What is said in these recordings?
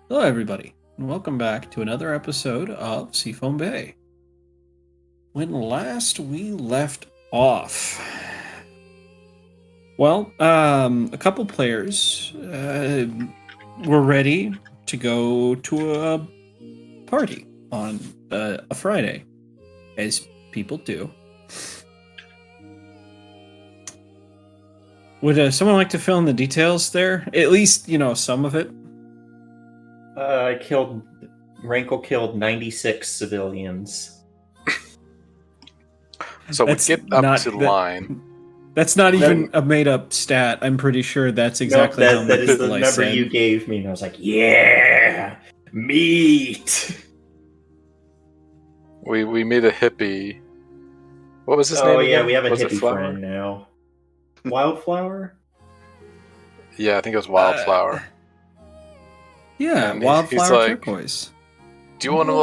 Hello, everybody, and welcome back to another episode of Seafoam Bay. When last we left off, well, a couple players were ready to go to a party on a Friday, as people do. Would someone like to fill in the details there? At least, some of it. Rankle killed 96 civilians. So we get up to the line. That's not even a made-up stat. I'm pretty sure that's exactly how that is the people I number said. you gave me, and I was like, yeah, meat. We made a hippie. What was his name? Oh yeah, again? we have a Was it hippie Flower? friend now. Wildflower? Yeah, I think it was Wildflower. Yeah, And Wildflower he's like, turquoise. Do you want to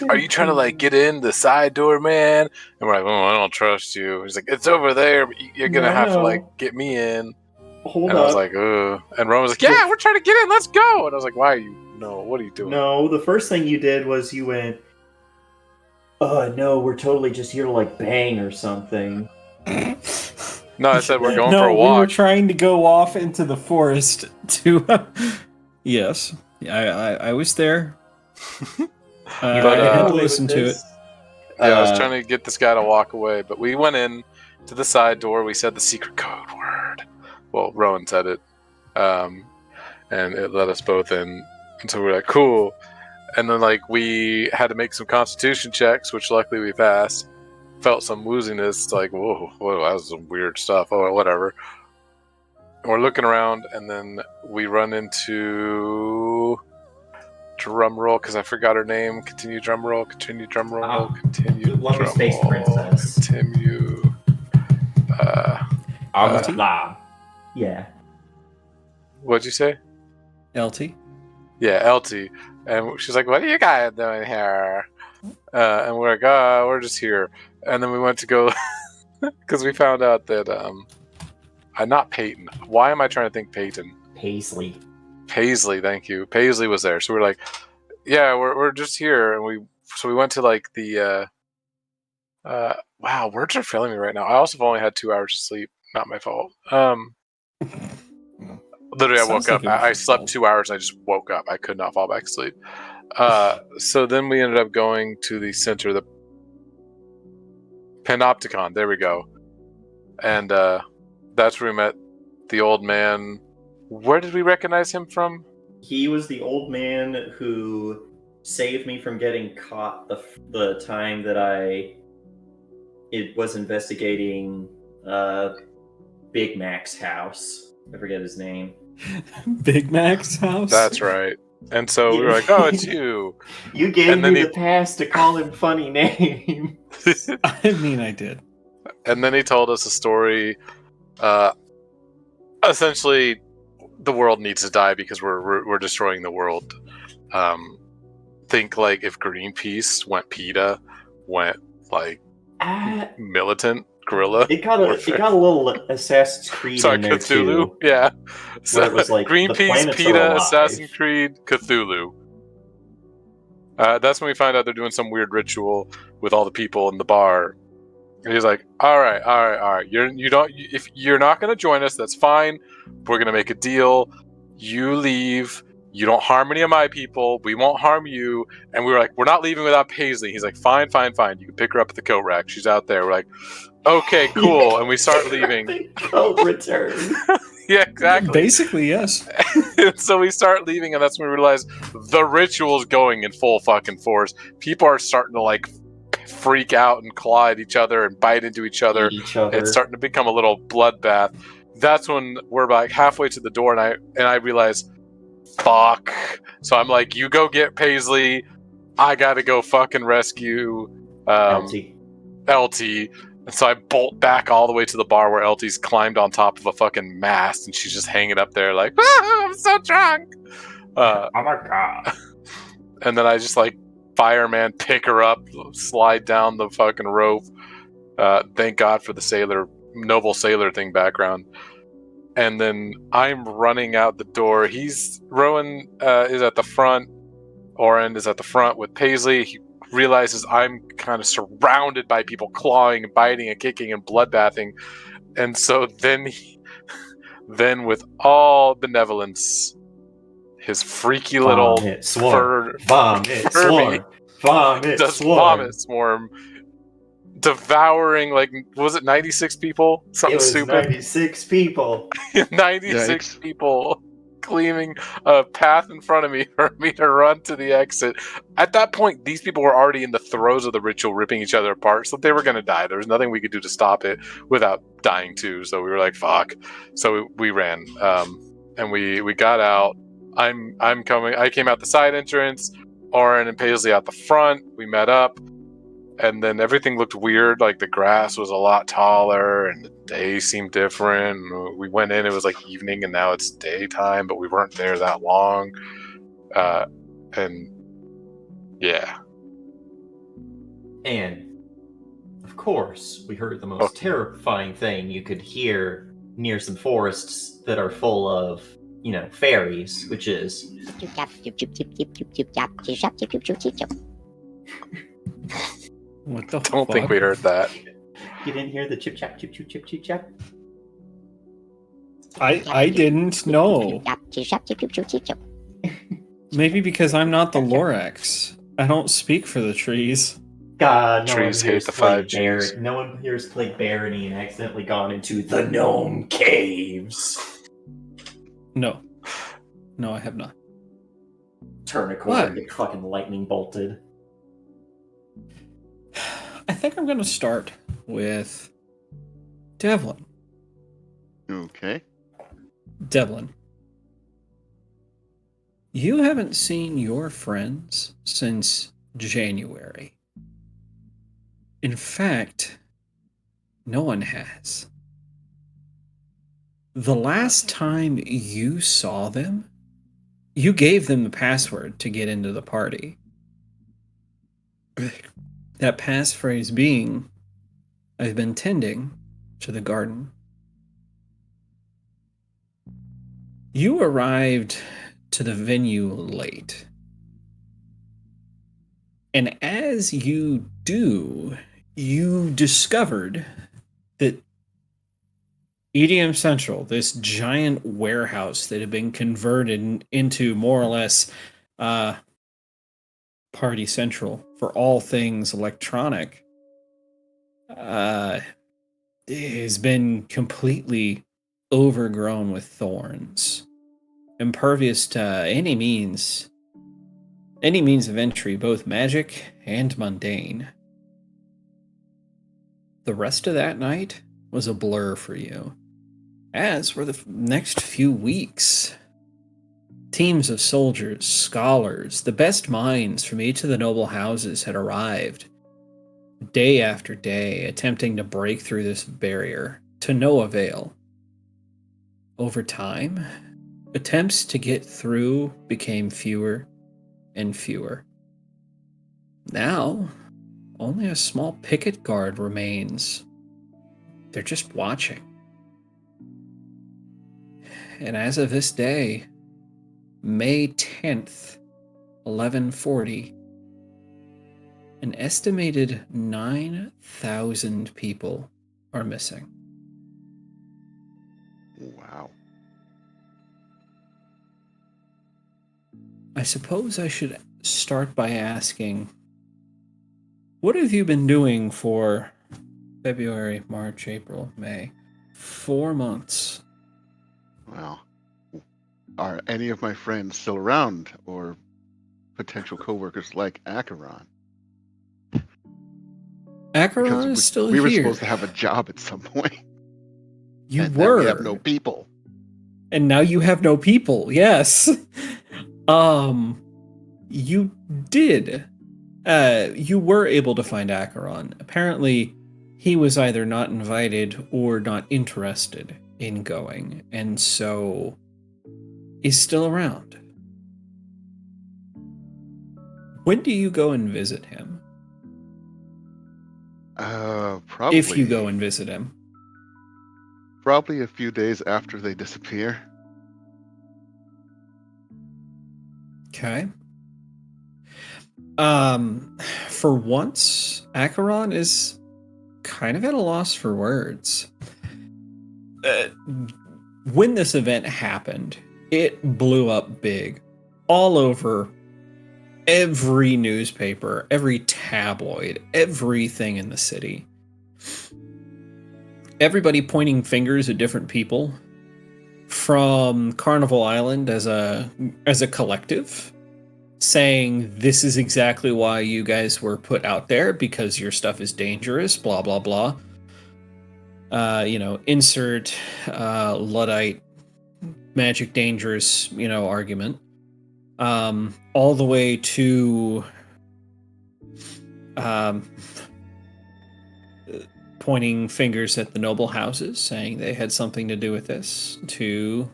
are you trying to get in the side door, man? And we're like, oh, I don't trust you. He's like, it's over there, but you're gonna have to get me in. Hold and up. I was like, ugh. And Roman was like, yeah, we're trying to get in. Let's go. And I was like, why are you? No, what are you doing? No, the first thing you did was you went, no, we're totally just here to bang or something. No, I said we're going for a walk. We were trying to go off into the forest to. Yes, I was there. I had to listen to it. Yeah, I was trying to get this guy to walk away, but we went in to the side door. We said the secret code word. Well, Rowan said it, and it let us both in. And so we're like, cool. And then we had to make some constitution checks, which luckily we passed. felt some wooziness. Like, whoa, that was some weird stuff. Oh, whatever. And we're looking around, and then we run into drum roll because I forgot her name. Continue drum roll. Continue drum roll. Continue Lumber drum Space roll. Princess. Continue. Yeah. What'd you say? LT. Yeah, LT. And she's like, "What are you guys doing here?" And we're like, we're just here." And then we went to go because we found out that not Peyton. Why am I trying to think Peyton? Paisley, thank you. Paisley was there, so we're like, "Yeah, we're just here." And we went to like the wow, words are failing me right now. I also have only had 2 hours of sleep. Not my fault. Literally, I woke up. I slept 2 hours. And I just woke up. I could not fall back asleep. So then we ended up going to the center, the Panopticon. There we go. And that's where we met the old man. Where did we recognize him from? he was the old man who saved me from getting caught the time that it was investigating Big Mac's house. I forget his name. Big Mac's house? That's right. And so we were like, "Oh, it's you." You gave me the pass to call him funny names. I mean, I did. And then he told us a story. Essentially, the world needs to die because we're destroying the world. Think like if Greenpeace went PETA, went like militant guerrilla. It got a little Assassin's Creed in there Cthulhu, too. yeah. So it was like Greenpeace, PETA, Assassin's Creed, Cthulhu. That's when we find out they're doing some weird ritual with all the people in the bar. And he's like, all right. If you're not going to join us, that's fine. We're going to make a deal. You leave. You don't harm any of my people. We won't harm you. And we were like, we're not leaving without Paisley. He's like, fine. You can pick her up at the coat rack. She's out there. We're like, okay, cool. And we start leaving. Coat return. Yeah, exactly. Basically, yes. So we start leaving, and that's when we realize the ritual's going in full fucking force. People are starting to like freak out and claw at each other and bite into each other. It's starting to become a little bloodbath. That's when we're like halfway to the door, and I realize, fuck. So I'm like, you go get Paisley. I gotta go fucking rescue LT. And so I bolt back all the way to the bar where LT's climbed on top of a fucking mast, and she's just hanging up there like, I'm so drunk. Oh my god. And then I just like fireman pick her up, slide down the fucking rope. Thank God for the noble sailor thing background. And then I'm running out the door. Rowan is at the front. Oren is at the front with Paisley. He realizes I'm kind of surrounded by people clawing and biting and kicking and bloodbathing. And so then with all benevolence, his freaky little vomit swarm, devouring, like, was it 96 people? Something stupid. 96 people. 96 people cleaving a path in front of me for me to run to the exit. At that point, these people were already in the throes of the ritual, ripping each other apart, so they were going to die. There was nothing we could do to stop it without dying too, so we were like, fuck. So we ran, and we got out. I'm coming. I came out the side entrance. Oren and Paisley out the front. We met up. And then everything looked weird, like the grass was a lot taller and the day seemed different. And we went in, it was like evening, and now it's daytime, but we weren't there that long. And yeah. And of course, we heard the most terrifying thing you could hear near some forests that are full of, fairies, which is... What the Don't think we heard that. You didn't hear the chip chap, chip chip chip chip chap? I didn't know. Maybe because I'm not the Lorax. I don't speak for the trees. God, trees hate the 5Gs. No one here's played Barony and accidentally gone into the gnome caves. No, I have not. Turn a corner and get fucking lightning bolted. I think I'm going to start with Devlin. Okay. Devlin, you haven't seen your friends since January. In fact, no one has. The last time you saw them, you gave them the password to get into the party. That passphrase being, I've been tending to the garden. You arrived to the venue late. And as you do, you discovered that EDM Central, this giant warehouse that had been converted into more or less Party Central for all things electronic, has been completely overgrown with thorns, impervious to any means of entry, both magic and mundane. The rest of that night was a blur for you, as were the next few weeks. Teams of soldiers, scholars, the best minds from each of the noble houses had arrived, day after day, attempting to break through this barrier, to no avail. Over time, attempts to get through became fewer and fewer. Now, only a small picket guard remains. They're just watching. And as of this day, May 10th, 1140, an estimated 9,000 people are missing. Wow. I suppose I should start by asking, what have you been doing for February, March, April, May? 4 months. Wow. Are any of my friends still around, or potential coworkers like Acheron? Acheron is still we here. were supposed to have a job at some point. You and were. Now we have no people. And now you have no people, yes. You did. You were able to find Acheron. Apparently, he was either not invited or not interested in going, and so he's still around. When do you go and visit him? Probably. If you go and visit him. Probably a few days after they disappear. Okay. For once, Acheron is kind of at a loss for words. When this event happened, it blew up big, all over every newspaper, every tabloid, everything in the city. Everybody pointing fingers at different people, from Carnival Island as a collective, saying this is exactly why you guys were put out there, because your stuff is dangerous, blah blah blah. Insert Luddite magic dangerous, argument. All the way to pointing fingers at the noble houses, saying they had something to do with this, to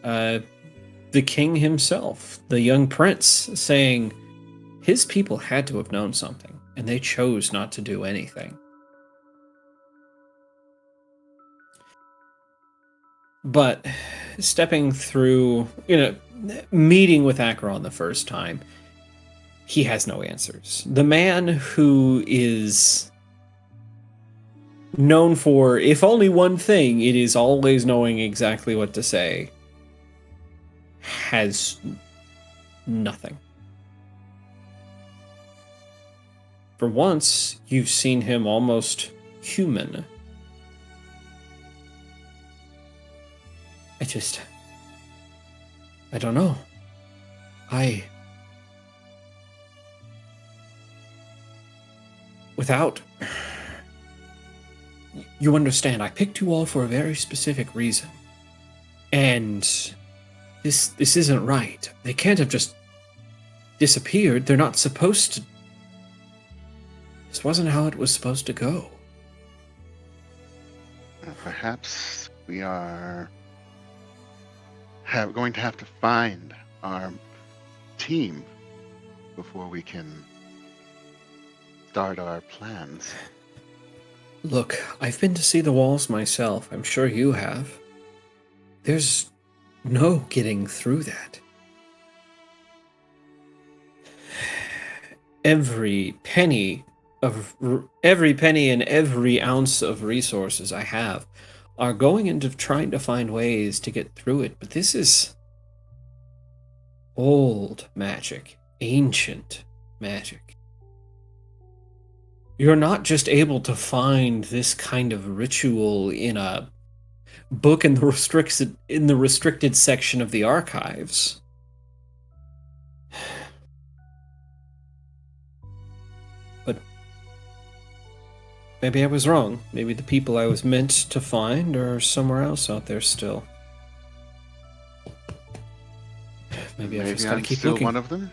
the king himself, the young prince, saying his people had to have known something, and they chose not to do anything. But stepping through, meeting with Acheron the first time, he has no answers. The man who is known for, if only one thing, it is always knowing exactly what to say, has nothing. For once, you've seen him almost human. I don't know. without... You understand, I picked you all for a very specific reason. And this isn't right. They can't have just disappeared. They're not supposed to... This wasn't how it was supposed to go. Perhaps we are going to have to find our team before we can start our plans. Look, I've been to see the walls myself. I'm sure you have. There's no getting through that. Every penny and every ounce of resources I have are going into trying to find ways to get through it. But this is old magic, ancient magic. You're not just able to find this kind of ritual in a book in the restricted section of the archives. But maybe I was wrong. Maybe the people I was meant to find are somewhere else out there still. Maybe I just gotta I'm keep still looking. one of them.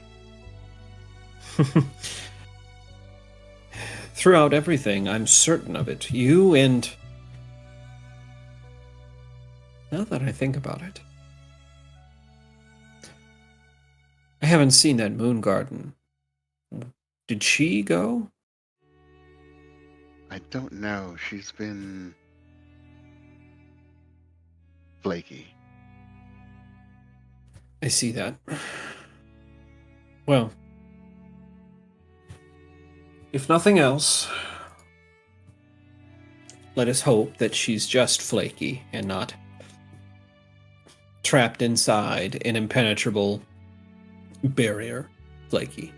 Throughout everything, I'm certain of it. You and... Now that I think about it, I haven't seen that moon garden. Did she go? I don't know. She's been flaky. I see that. Well, if nothing else, let us hope that she's just flaky and not trapped inside an impenetrable barrier. Flaky.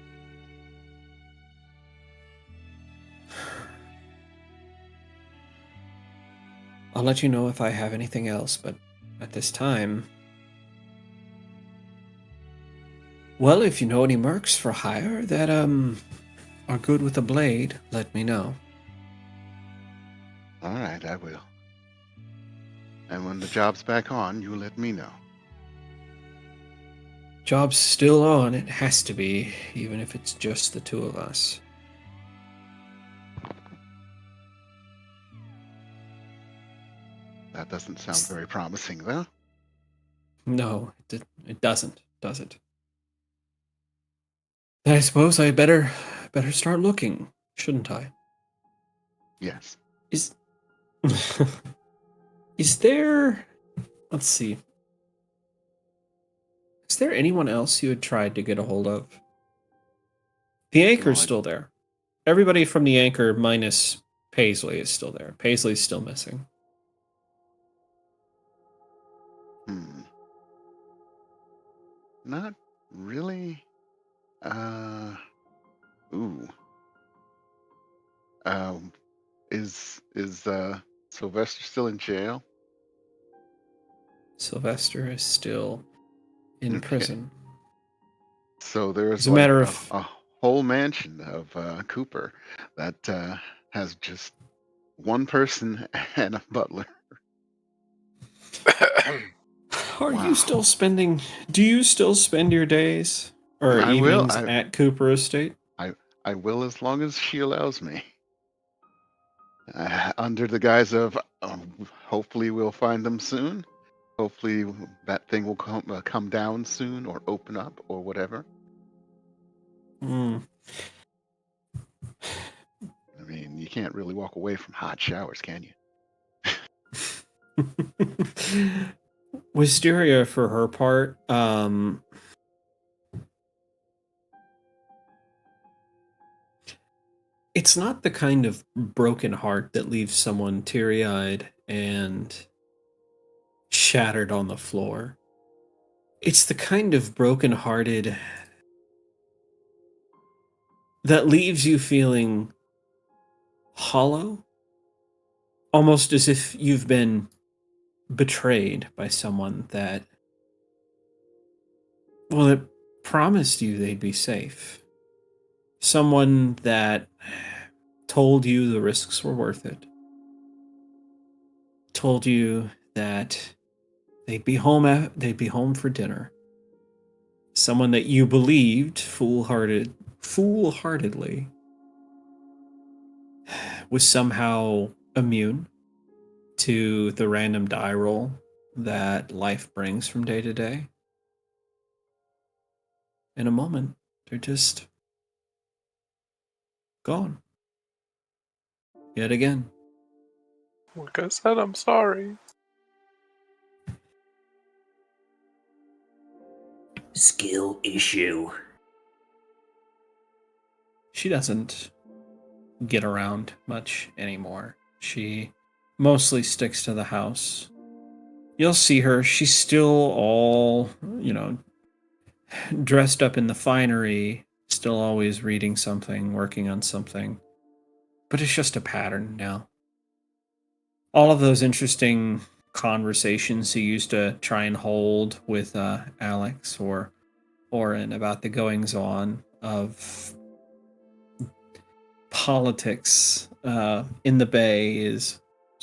I'll let you know if I have anything else, but at this time... Well, if you know any mercs for hire that, are good with a blade, let me know. All right, I will. And when the job's back on, you let me know. Job's still on, it has to be, even if it's just the two of us. That doesn't sound very promising, though. No, it doesn't, does it? I suppose I better start looking, shouldn't I? Yes. Is there... Let's see. Is there anyone else you had tried to get a hold of? The anchor's still there. Everybody from the anchor minus Paisley is still there. Paisley's still missing. Not really. Ooh. Is Sylvester still in jail? Sylvester is still in prison. So there's As a matter of a whole mansion of Cooper that has just one person and a butler. Are you still spending... Do you still spend your days or evenings at Cooper Estate? I will, as long as she allows me. Under the guise of hopefully we'll find them soon. Hopefully that thing will come down soon or open up or whatever. I mean, you can't really walk away from hot showers, can you? Wisteria, for her part, it's not the kind of broken heart that leaves someone teary-eyed and shattered on the floor. It's the kind of broken-hearted that leaves you feeling hollow, almost as if you've been betrayed by someone that, well, that promised you they'd be safe. Someone that told you the risks were worth it, told you that they'd be home for dinner. Someone that you believed foolhardily was somehow immune to the random die roll that life brings from day to day. In a moment, they're just gone. Yet again. Like I said, I'm sorry. Skill issue. She doesn't get around much anymore. She mostly sticks to the house. You'll see her. She's still all, dressed up in the finery, still always reading something, working on something. But it's just a pattern now. All of those interesting conversations he used to try and hold with Alex or Oren about the goings on of politics in the Bay is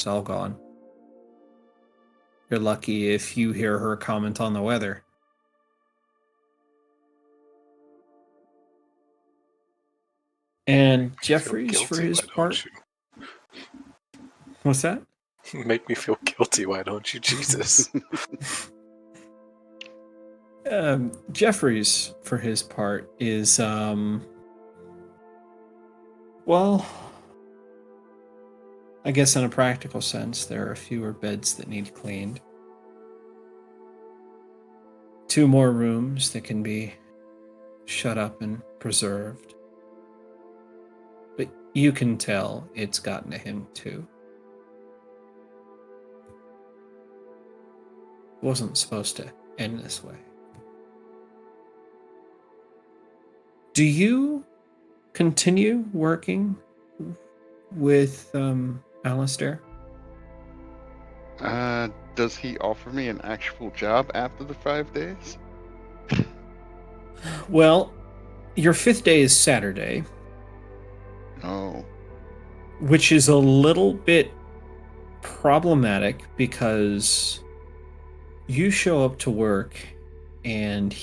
all gone. You're lucky if you hear her comment on the weather. And Jeffries, for his part... What's that? Make me feel guilty, why don't you, Jesus? Jeffries, for his part, is, well, I guess in a practical sense, there are fewer beds that need cleaned. 2 more rooms that can be shut up and preserved. But you can tell it's gotten to him too. It wasn't supposed to end this way. Do you continue working with Alistair? Does he offer me an actual job after the 5 days? Well, your 5th day is Saturday. Oh. Which is a little bit problematic because you show up to work and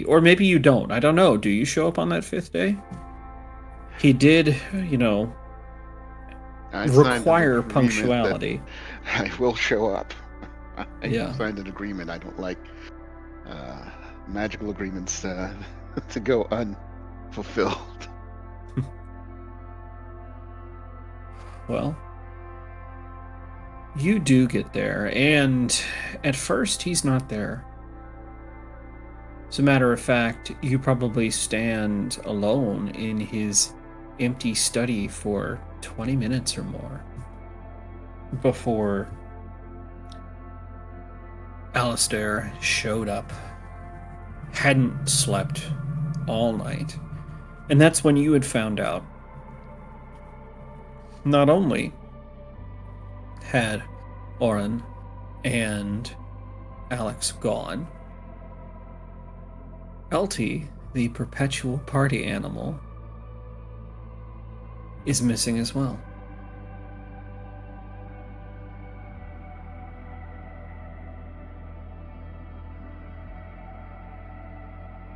or maybe you don't. I don't know. Do you show up on that 5th day? He did, require punctuality. I will show up. Yeah. I signed an agreement. I don't like magical agreements to go unfulfilled. Well, you do get there, and at first he's not there. As a matter of fact, you probably stand alone in his empty study for 20 minutes or more before Alistair showed up. Hadn't slept all night. And that's when you had found out not only had Oren and Alex gone, Elty, the perpetual party animal, is missing as well.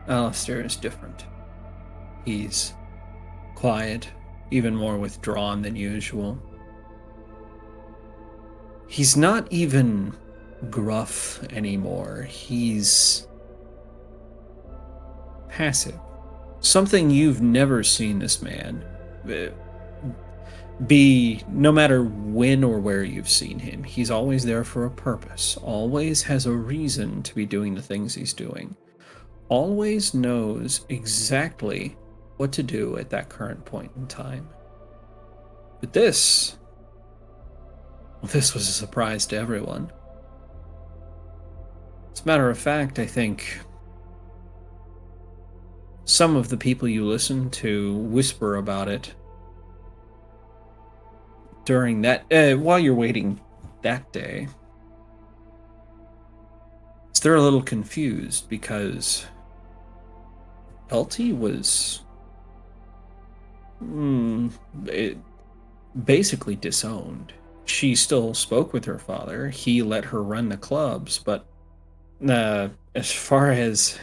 Alistair is different. He's quiet, even more withdrawn than usual. He's not even gruff anymore. He's passive. Something you've never seen this man be, no matter when or where you've seen him. He's always there for a purpose, always has a reason to be doing the things he's doing, always knows exactly what to do at that current point in time. But this was a surprise to everyone. As a matter of fact, I think some of the people you listen to whisper about it during that, while you're waiting that day. So they're a little confused because Elty was basically disowned. She still spoke with her father. He let her run the clubs, but as far as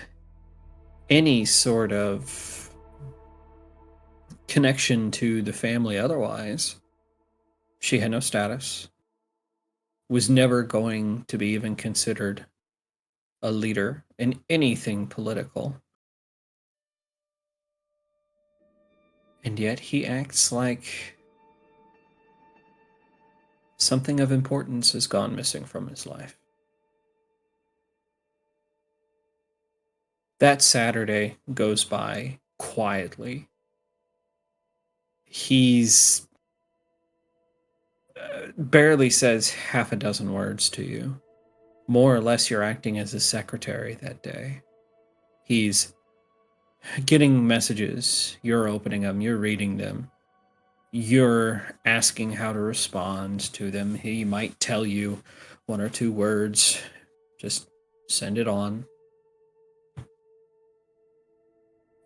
any sort of connection to the family otherwise, she had no status, was never going to be even considered a leader in anything political. And yet he acts like something of importance has gone missing from his life. That Saturday goes by quietly. He's barely says half a dozen words to you. More or less, you're acting as his secretary that day. He's getting messages, you're opening them, you're reading them, you're asking how to respond to them. He might tell you one or two words, just send it on.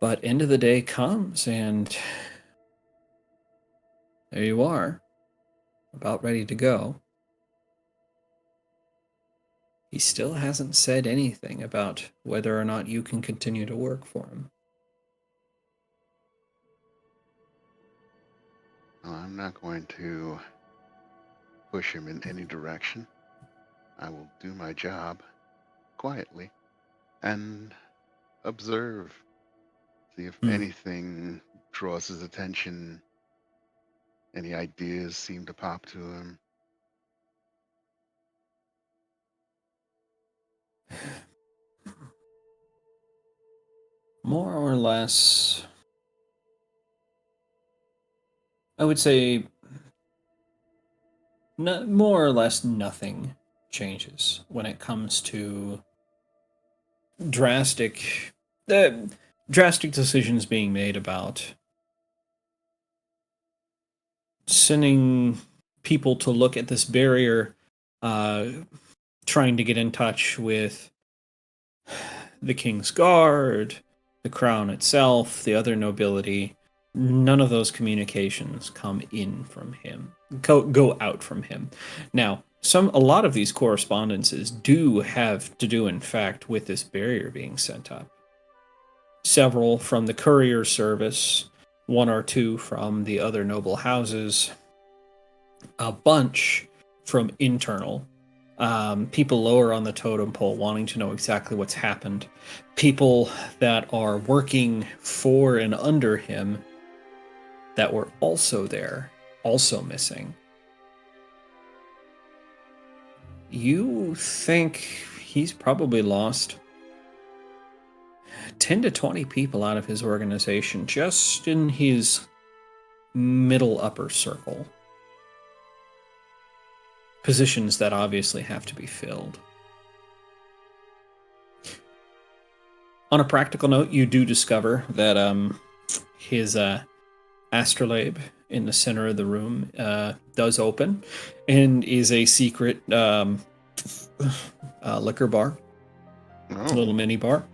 But end of the day comes, and there you are, about ready to go. He still hasn't said anything about whether or not you can continue to work for him. Well, I'm not going to push him in any direction. I will do my job quietly and observe, see if anything draws his attention, any ideas seem to pop to him. More or less, I would say more or less nothing changes when it comes to drastic decisions being made about sending people to look at this barrier, trying to get in touch with the King's Guard, the crown itself, the other nobility. None of those communications come in from him, go out from him. Now, a lot of these correspondences do have to do, in fact, with this barrier being sent up. Several from the courier service, one or two from the other noble houses, a bunch from internal. People lower on the totem pole wanting to know exactly what's happened. People that are working for and under him that were also there, also missing. You think he's probably lost 10 to 20 people out of his organization just in his middle upper circle. Positions that obviously have to be filled. On a practical note, you do discover that his astrolabe in the center of the room does open and is a secret liquor bar. Oh, A little mini bar.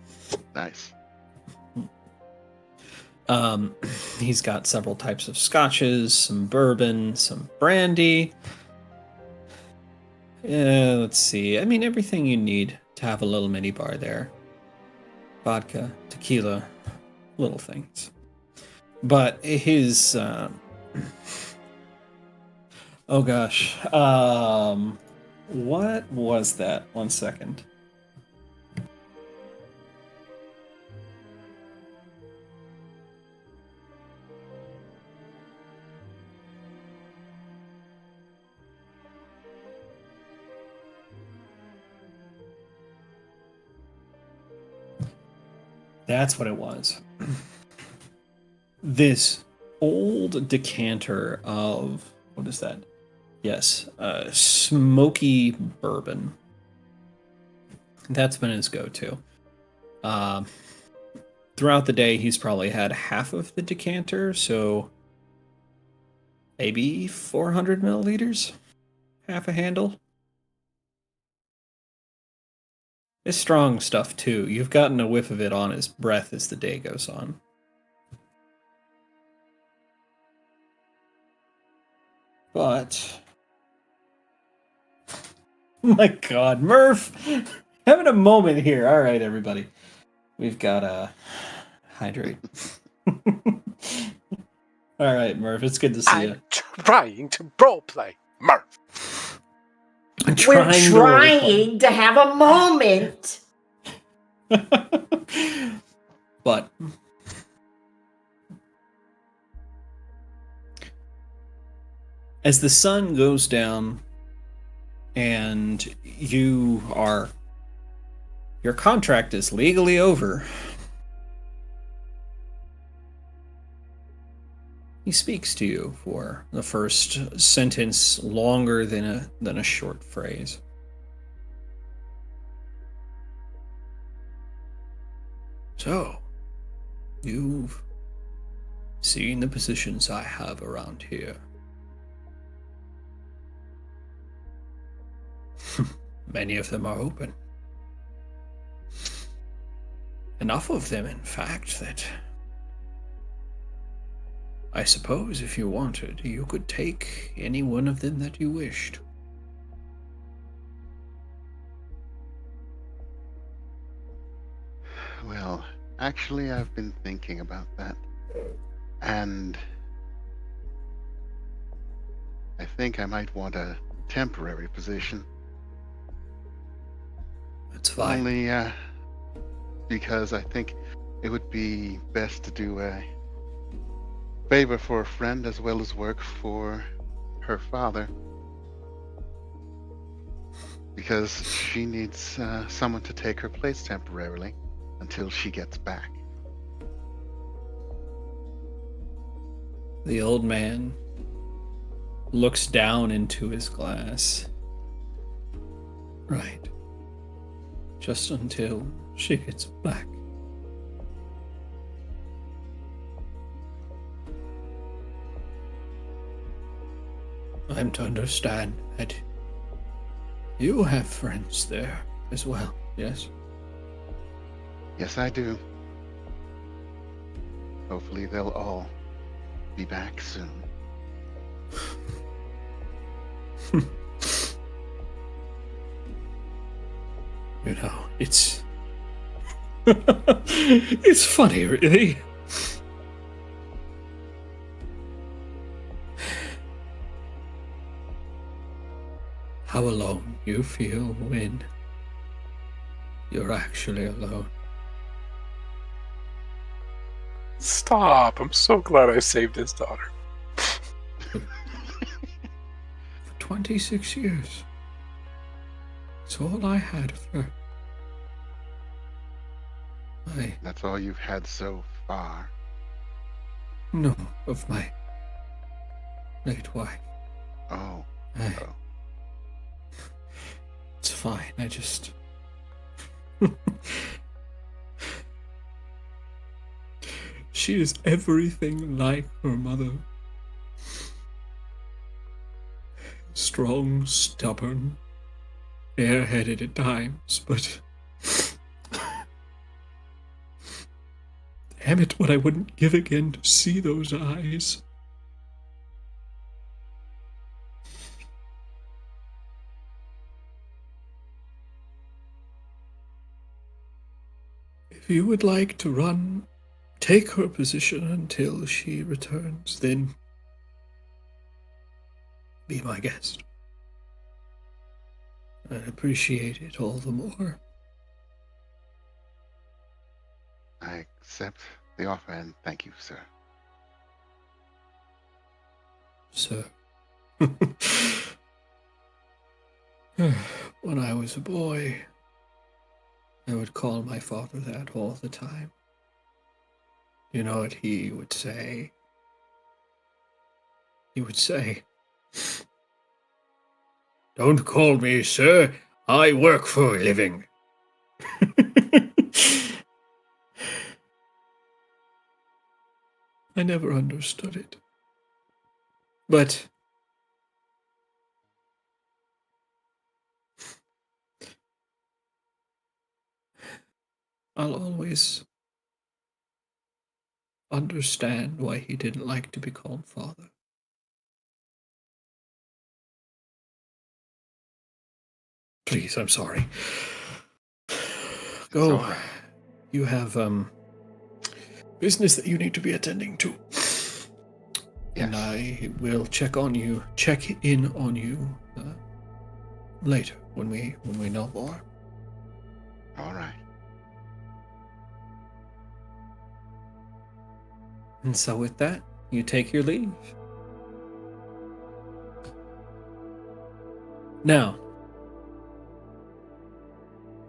nice. He's got several types of scotches, some bourbon, some brandy. Let's see. I mean, everything you need to have a little mini bar there. Vodka, tequila, little things. But his... oh gosh. What was that? 1 second. That's what it was. This old decanter of, what is that? Yes, smoky bourbon. That's been his go-to. Throughout the day, he's probably had half of the decanter, so maybe 400 milliliters? Half a handle? It's strong stuff, too. You've gotten a whiff of it on his breath as the day goes on. But my God, Murph, having a moment here. All right, everybody, we've got to hydrate. All right, Murph, it's good to see you. I'm trying to roleplay, Murph. We're trying to have a moment. But as the sun goes down and your contract is legally over, he speaks to you for the first sentence longer than a short phrase. So, you've seen the positions I have around here. Many of them are open. Enough of them, in fact, that I suppose if you wanted, you could take any one of them that you wished. Well, actually, I've been thinking about that. And I think I might want a temporary position. That's fine. Only because I think it would be best to do a favor for a friend as well as work for her father. Because she needs someone to take her place temporarily until she gets back. The old man looks down into his glass. Right. Just until she gets back. I'm to understand that you have friends there as well, yes? Yes, I do. Hopefully they'll all be back soon. You know, it's it's funny, really. How alone you feel when you're actually alone. Stop. I'm so glad I saved his daughter. For 26 years. It's all I had of her. That's all you've had so far. No, of my late wife. Oh. Oh. It's fine, I just... She is everything like her mother. Strong, stubborn, airheaded at times, but... Damn it, what I wouldn't give again to see those eyes. If you would like to take her position until she returns, then be my guest. I'd appreciate it all the more. I accept the offer and thank you, sir. Sir. When I was a boy, I would call my father that all the time. You know what he would say? He would say, "Don't call me sir, I work for a living." I never understood it. But I'll always understand why he didn't like to be called father. Please, I'm sorry. It's Go. all right. You have business that you need to be attending to. And Yes. I will check in on you later when we know more. All right. And so with that, you take your leave. Now,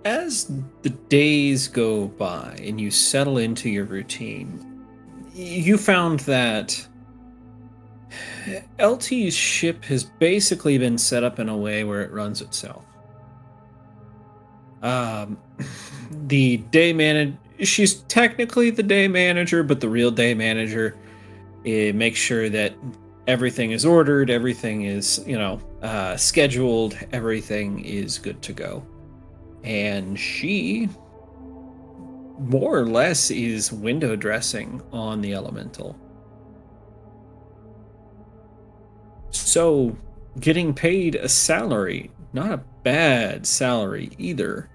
as the days go by and you settle into your routine, you found that LT's ship has basically been set up in a way where it runs itself. The day manager, she's technically the day manager, but the real day manager makes sure that everything is ordered, everything is, scheduled, everything is good to go. And she, more or less, is window dressing on the Elemental. So, getting paid a salary, not a bad salary either,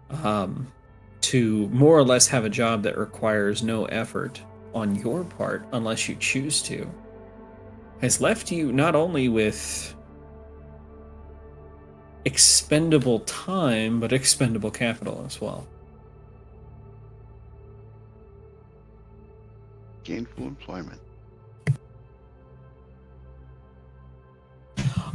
to more or less have a job that requires no effort on your part, unless you choose to, has left you not only with expendable time, but expendable capital as well. Gainful employment.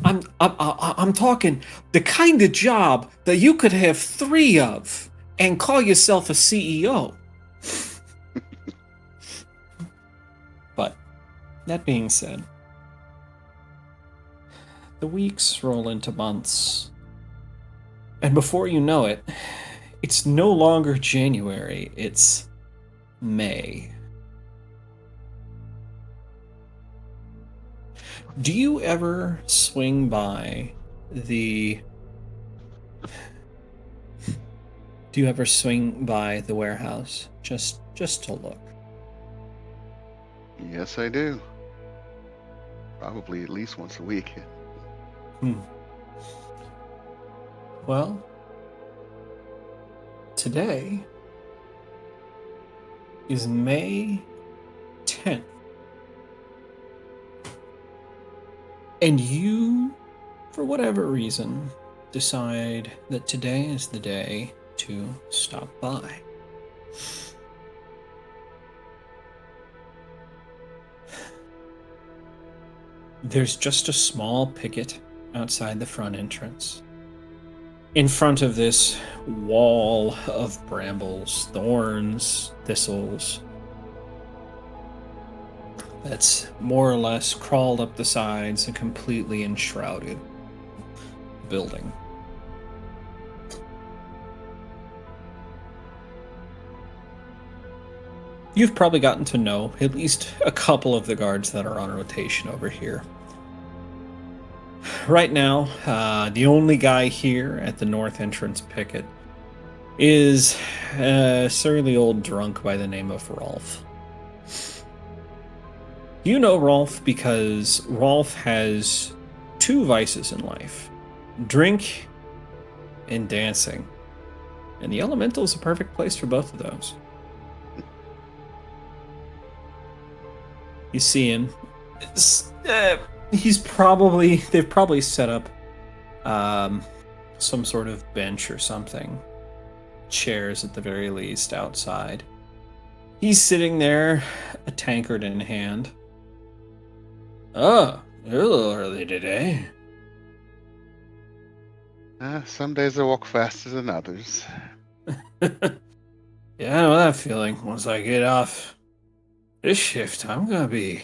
I'm talking the kind of job that you could have 3 of and call yourself a CEO. But that being said, the weeks roll into months, and before you know it, it's no longer January, it's May. Do you ever swing by the warehouse just to look? Yes, I do. Probably at least once a week. Well, today is May 10th. And you, for whatever reason, decide that today is the day to stop by. There's just a small picket outside the front entrance. In front of this wall of brambles, thorns, thistles, that's more or less crawled up the sides and completely enshrouded the building. You've probably gotten to know at least a couple of the guards that are on rotation over here. Right now, the only guy here at the north entrance picket is a surly old drunk by the name of Rolf. You know Rolf because Rolf has 2 vices in life: drink and dancing. And the Elemental is a perfect place for both of those. You see him. They've probably set up some sort of bench or something. Chairs at the very least outside. He's sitting there, a tankard in hand. Oh, you're a little early today. Some days I walk faster than others. Yeah, I know that feeling. Once I get off this shift, I'm gonna be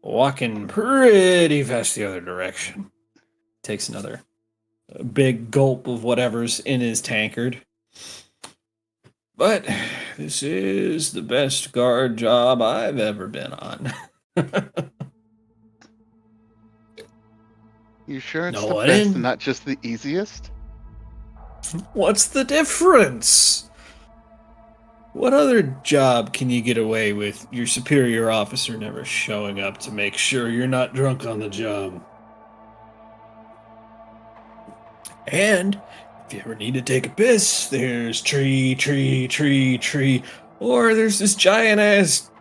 walking pretty fast the other direction. Takes another big gulp of whatever's in his tankard. But this is the best guard job I've ever been on. You sure it's No the one best in. and not just the easiest? What's the difference? What other job can you get away with your superior officer never showing up to make sure you're not drunk on the job? And if you ever need to take a piss, there's tree, or there's this giant ass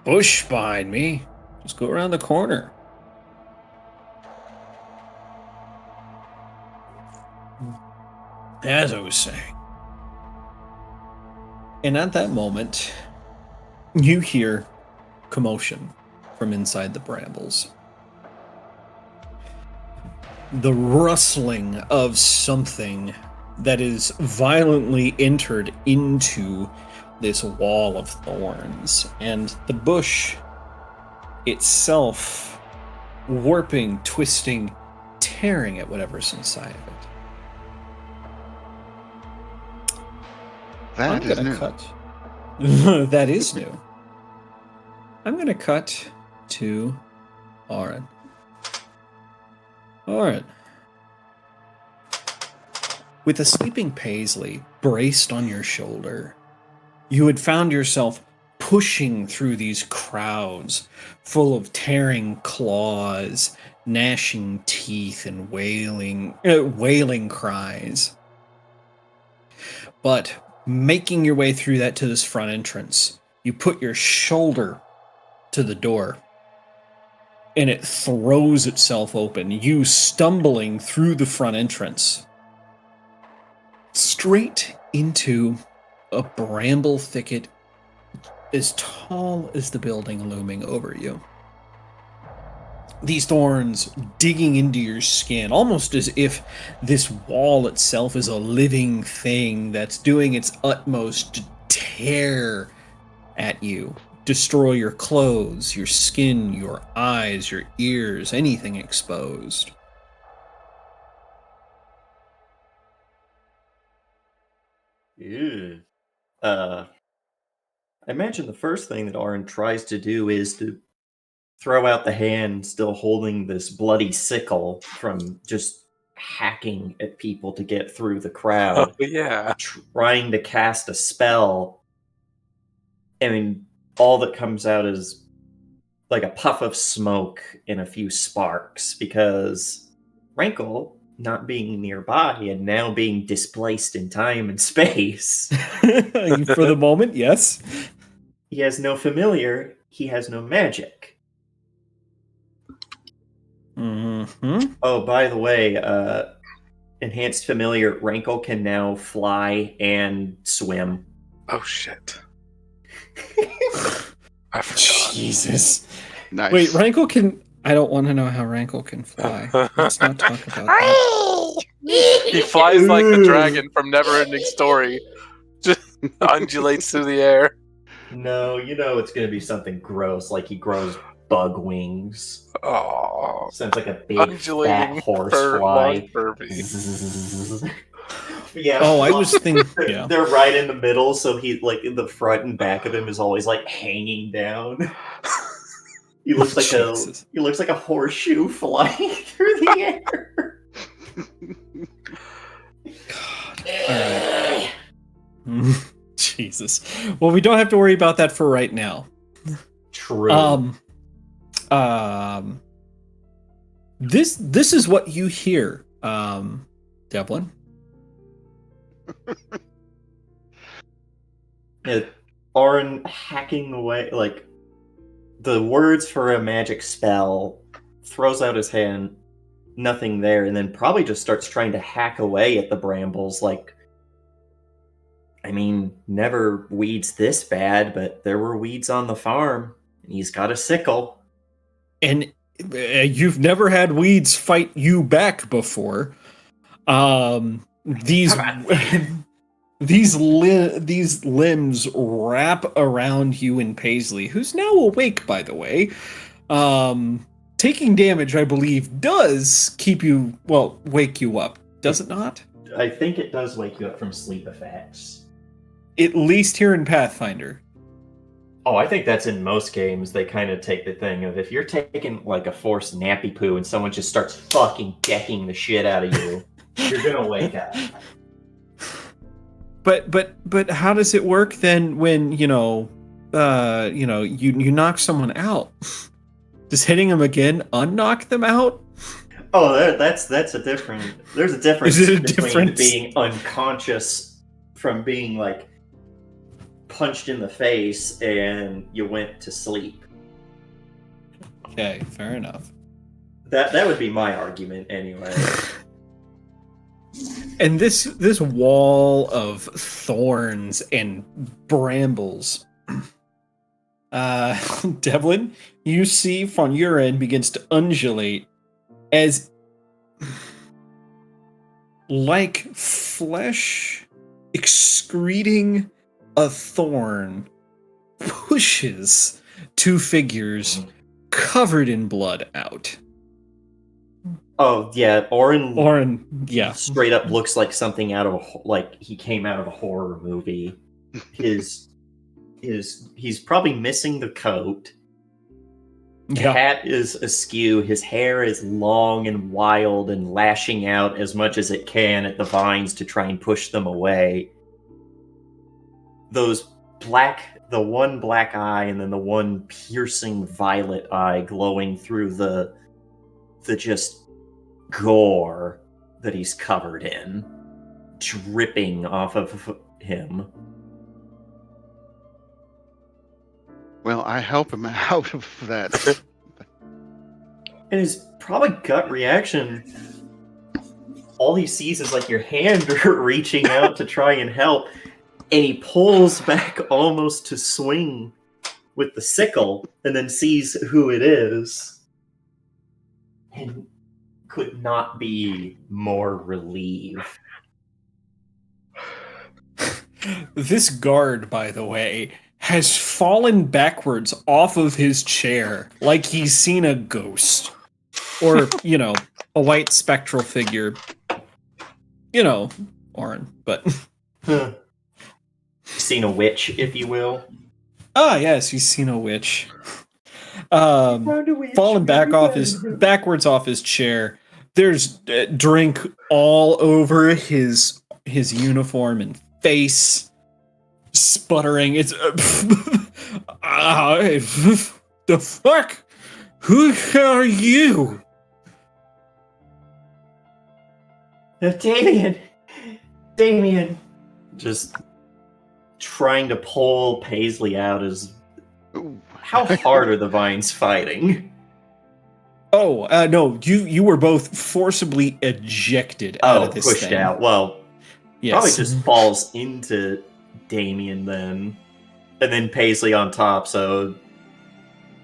bush behind me. Just go around the corner. As I was saying. And at that moment, you hear commotion from inside the brambles. The rustling of something that is violently entered into this wall of thorns, and the bush itself warping, twisting, tearing at whatever's inside of it. That is new. Cut. That is new. I'm gonna cut to Aaron. Aaron. With a sleeping Paisley braced on your shoulder, you had found yourself pushing through these crowds full of tearing claws, gnashing teeth, and wailing cries. But making your way through that to this front entrance, you put your shoulder to the door, and it throws itself open, you stumbling through the front entrance, straight into a bramble thicket as tall as the building looming over you. These thorns digging into your skin, almost as if this wall itself is a living thing that's doing its utmost to tear at you, destroy your clothes, your skin, your eyes, your ears, anything exposed. Ew. I imagine the first thing that Aaron tries to do is to throw out the hand still holding this bloody sickle from just hacking at people to get through the crowd. Oh, yeah. Trying to cast a spell. I mean, all that comes out is like a puff of smoke and a few sparks, because Rankle, not being nearby and now being displaced in time and space. For the moment, yes. He has no familiar, he has no magic. Mm-hmm. Oh, by the way, enhanced familiar, Rankle can now fly and swim. Oh, shit. I forgot. Jesus. Nice. Wait, Rankle can... I don't want to know how Rankle can fly. Let's not talk about that. He flies like the dragon from Neverending Story. Just undulates through the air. No, you know it's going to be something gross, like he grows bug wings. Oh, Sounds like a big undulating fat horsefly. Yeah. Oh, I was thinking... Yeah. They're right in the middle, so he, like, in the front and back of him is always, like, hanging down. He looks like a horseshoe flying through the air. God. All right. Jesus. Well, we don't have to worry about that for right now. True. This is what you hear, Devlin. Yeah, Aaron hacking away, like, the words for a magic spell, throws out his hand, nothing there, and then probably just starts trying to hack away at the brambles, like, I mean, never weeds this bad, but there were weeds on the farm, and he's got a sickle. And you've never had weeds fight you back before. These limbs wrap around you and Paisley, who's now awake, by the way. Taking damage, I believe, does wake you up, does it not? I think it does wake you up from sleep effects. At least here in Pathfinder. Oh, I think that's in most games. They kind of take the thing of, if you're taking like a forced nappy poo and someone just starts fucking decking the shit out of you, you're gonna wake up. But how does it work then when you knock someone out? Does hitting them again unknock them out? Oh, that's a different. There's a difference Is it a between difference? being unconscious from being like punched in the face and you went to sleep. Okay, fair enough. That would be my argument anyway. And this wall of thorns and brambles, Devlin, you see from your end begins to undulate as like flesh excreting a thorn pushes two figures covered in blood out. Oh yeah, Orin, yeah. straight up looks like something out of like he came out of a horror movie. He's probably missing the coat. The Yeah. hat is askew. His hair is long and wild and lashing out as much as it can at the vines to try and push them away. The one black eye and then the one piercing violet eye glowing through the just gore that he's covered in, dripping off of him. Well, I help him out of that. And his probably gut reaction, all he sees is like your hand reaching out to try and help, and he pulls back almost to swing with the sickle, and then sees who it is, and could not be more relieved. This guard, by the way, has fallen backwards off of his chair like he's seen a ghost. Or, a white spectral figure. Orin, but... Seen a witch, if you will. Ah, yes, he's seen a witch. Fallen backwards off his chair. There's drink all over his uniform and face, sputtering. It's the fuck? Who are you? Damien, just trying to pull Paisley out is. Ooh. How hard are the vines fighting? Oh, no, you were both forcibly ejected out of this pushed thing. out. Well, Yes. probably just falls into Damien then. And then Paisley on top, so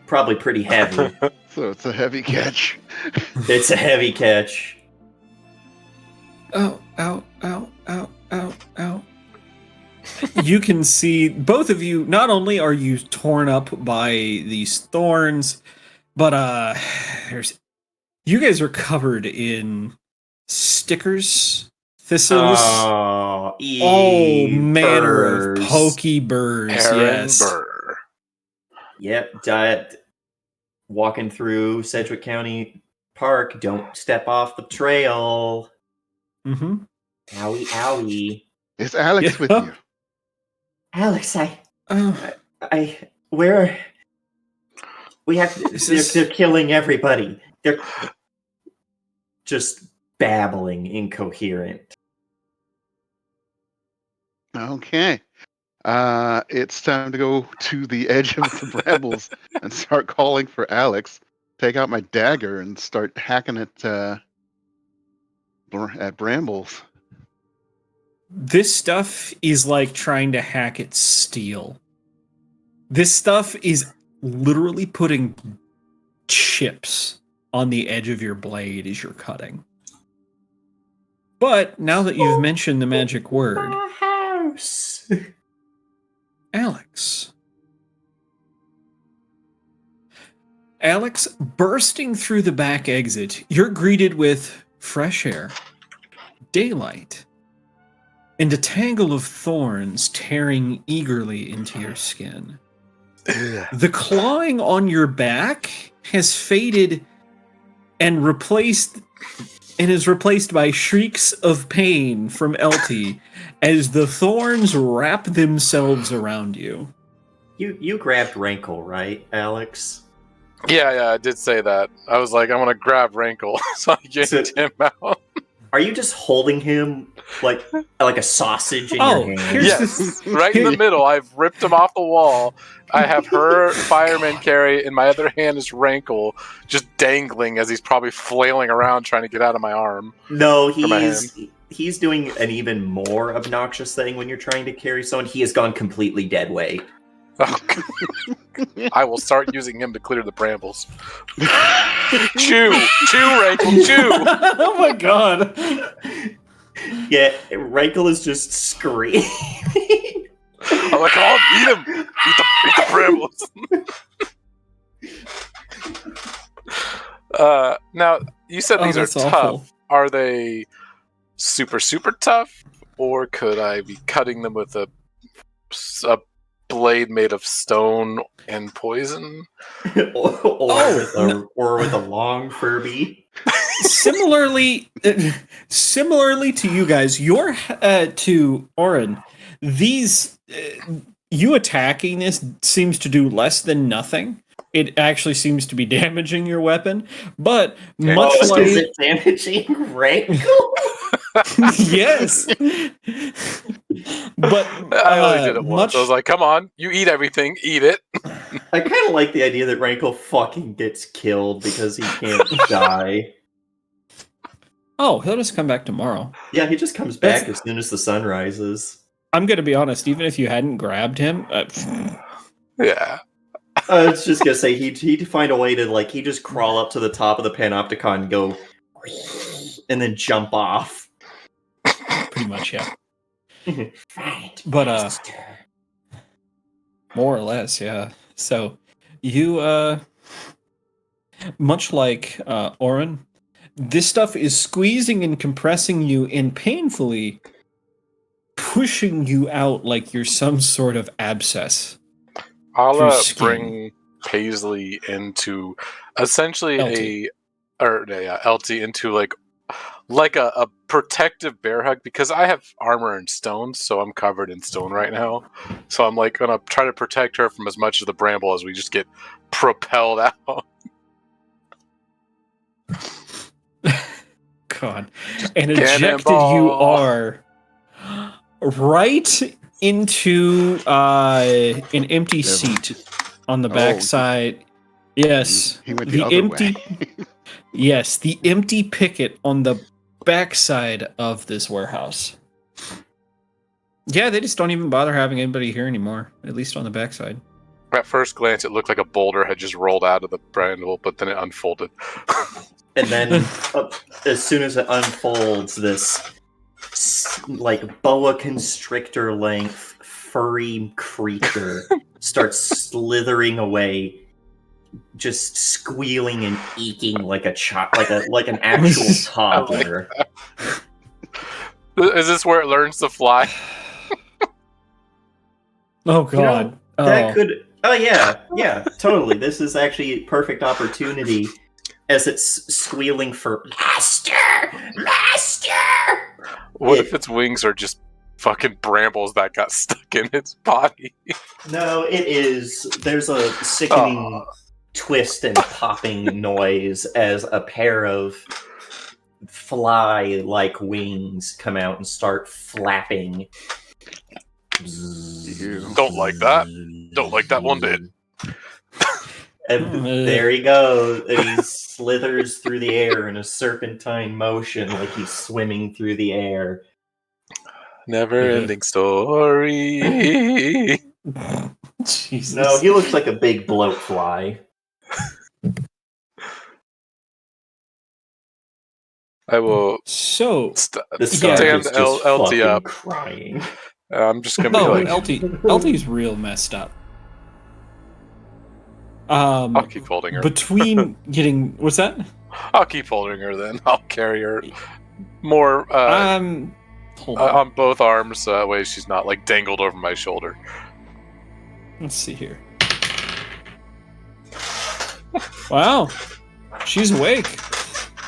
probably pretty heavy. So it's a heavy catch. It's a heavy catch. Ow, ow, ow, ow, ow, ow. You can see, both of you, not only are you torn up by these thorns, but you guys are covered in stickers, thistles, all manner burrs. of pokey burrs. Aaron Yes. Burr. Yep, walking through Sedgwick County Park, don't step off the trail. Mm-hmm. Owie, owie. Is Alex Yeah. with you? Alex, Where? We have. They're killing everybody. They're just babbling, incoherent. Okay. It's time to go to the edge of the brambles and start calling for Alex. Take out my dagger and start hacking at brambles. This stuff is like trying to hack at steel. This stuff is literally putting chips on the edge of your blade as you're cutting. But now that you've mentioned the magic word, my house. Alex. Alex, bursting through the back exit, you're greeted with fresh air, daylight, and a tangle of thorns tearing eagerly into your skin. The clawing on your back has faded and is replaced by shrieks of pain from Elty as the thorns wrap themselves around you. You grabbed Rankle, right, Alex? Yeah, I did say that. I was like, I want to grab Rankle, so I yanked him out. Are you just holding him like a sausage in your hand? Here's Yes, right in the middle. I've ripped him off the wall. I have her fireman carry, and my other hand is Rankle, just dangling as he's probably flailing around trying to get out of my arm. No, my hand. he's doing an even more obnoxious thing when you're trying to carry someone. He has gone completely dead weight. Oh, I will start using him to clear the brambles. Chew, Rankle, chew. Oh my god. Yeah, Rankle is just screaming. I'm like, oh, eat him! Eat the brambles! Now, you said these are that's tough. awful. Are they super, super tough? Or could I be cutting them with a blade made of stone and poison? or with a long Furby. Similarly to you guys, to Orin, these you attacking this seems to do less than nothing. It actually seems to be damaging your weapon, but much Is like it damaging Rankle? yes, but I only did it once. much. I was like, come on, you eat everything, eat it. I kind of like the idea that Rankle fucking gets killed because he can't die. Oh, he'll just come back tomorrow. Yeah, he just comes back as soon as the sun rises. I'm gonna be honest. Even if you hadn't grabbed him, Yeah. I was just gonna say he'd find a way to he just crawl up to the top of the Panopticon and go, and then jump off. pretty much, yeah. Right, But master. more or less, yeah. So you much like Orin, this stuff is squeezing and compressing you and painfully pushing you out like you're some sort of abscess. I'll skin. bring Paisley into essentially LT. LT into like a protective bear hug, because I have armor and stones, so I'm covered in stone right now. So I'm gonna try to protect her from as much of the bramble as we just get propelled out. God. And ejected you are right into an empty seat on the backside. Yes. He went the other way. Yes, the empty picket on the backside of this warehouse. Yeah, they just don't even bother having anybody here anymore, at least on the backside. At first glance, it looked like a boulder had just rolled out of the bramble, but then it unfolded. And then, as soon as it unfolds, this boa constrictor length furry creature starts slithering away, just squealing and eking like an actual toddler. Is this where it learns to fly? Oh God. That could. Oh yeah, totally. This is actually a perfect opportunity as it's squealing for master. What if its wings are just fucking brambles that got stuck in its body? No, it is. There's a sickening twist and popping noise as a pair of fly-like wings come out and start flapping. Don't like that. Don't like that one bit. And there he goes. And he slithers through the air in a serpentine motion like he's swimming through the air. Never-ending story. Jesus. No, he looks like a big bloat fly. I will So The stand sergeant's just LT fucking up. crying. I'm just gonna be no, like, LT's real messed up. I'll keep holding her. Between getting what's that? I'll keep holding her then. I'll carry her more Hold on. on both arms, so that way she's not dangled over my shoulder. Let's see here. Wow, she's awake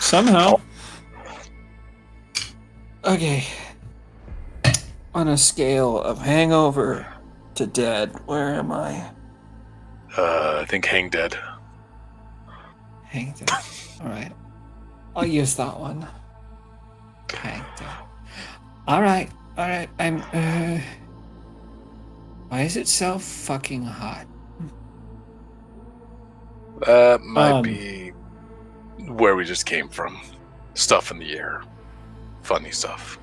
somehow. Okay. On a scale of hangover to dead, where am I? I think hang dead. Hanged. All right. I'll use that one. Hanged. All right. I'm. Why is it so fucking hot? That might be where we just came from. Stuff in the air. Funny stuff.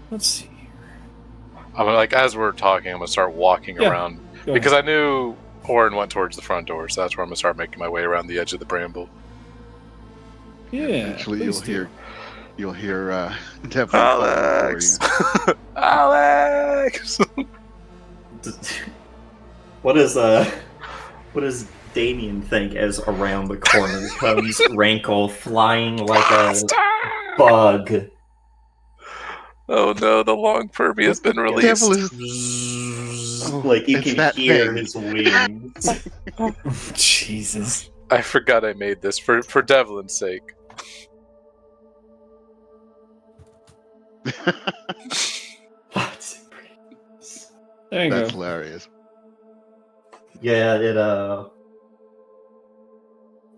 Let's see. I'm like, as we're talking, I'm gonna start walking around because I knew Orin went towards the front door, so that's where I'm gonna start making my way around the edge of the bramble. Yeah. Eventually, you'll hear Devlin Alex. calling for you. Alex. What does Damien think as around the corner comes Rankle flying like a bug? Oh no, the long Furby has been released. Devil is Like you it's can that hear thing. his wings. Jesus. I forgot I made this for Devlin's sake. There you That's go. hilarious. Yeah,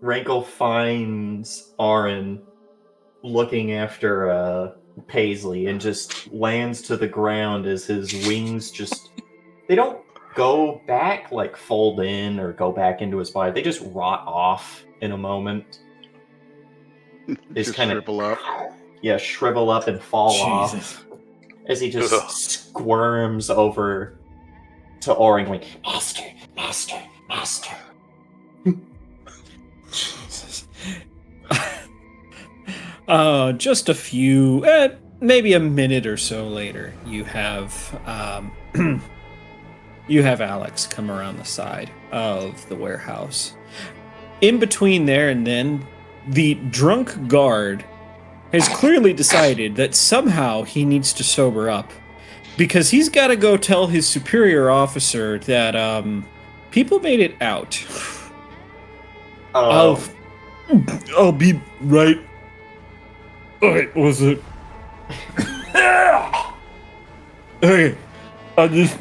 Rankle finds Arin looking after Paisley and just lands to the ground as his wings they don't go back, like fold in or go back into his body. They just rot off in a moment. They Just kind of shrivel up. Yeah, shrivel up and fall Jesus. off as he just Ugh. squirms over to Orin like, Master. Jesus. Just a few, maybe a minute or so later, you have you have Alex come around the side of the warehouse. In between there and then, the drunk guard has clearly decided that somehow he needs to sober up, because he's got to go tell his superior officer that people made it out. I'll be right. Okay, what's it? Okay, I'll just.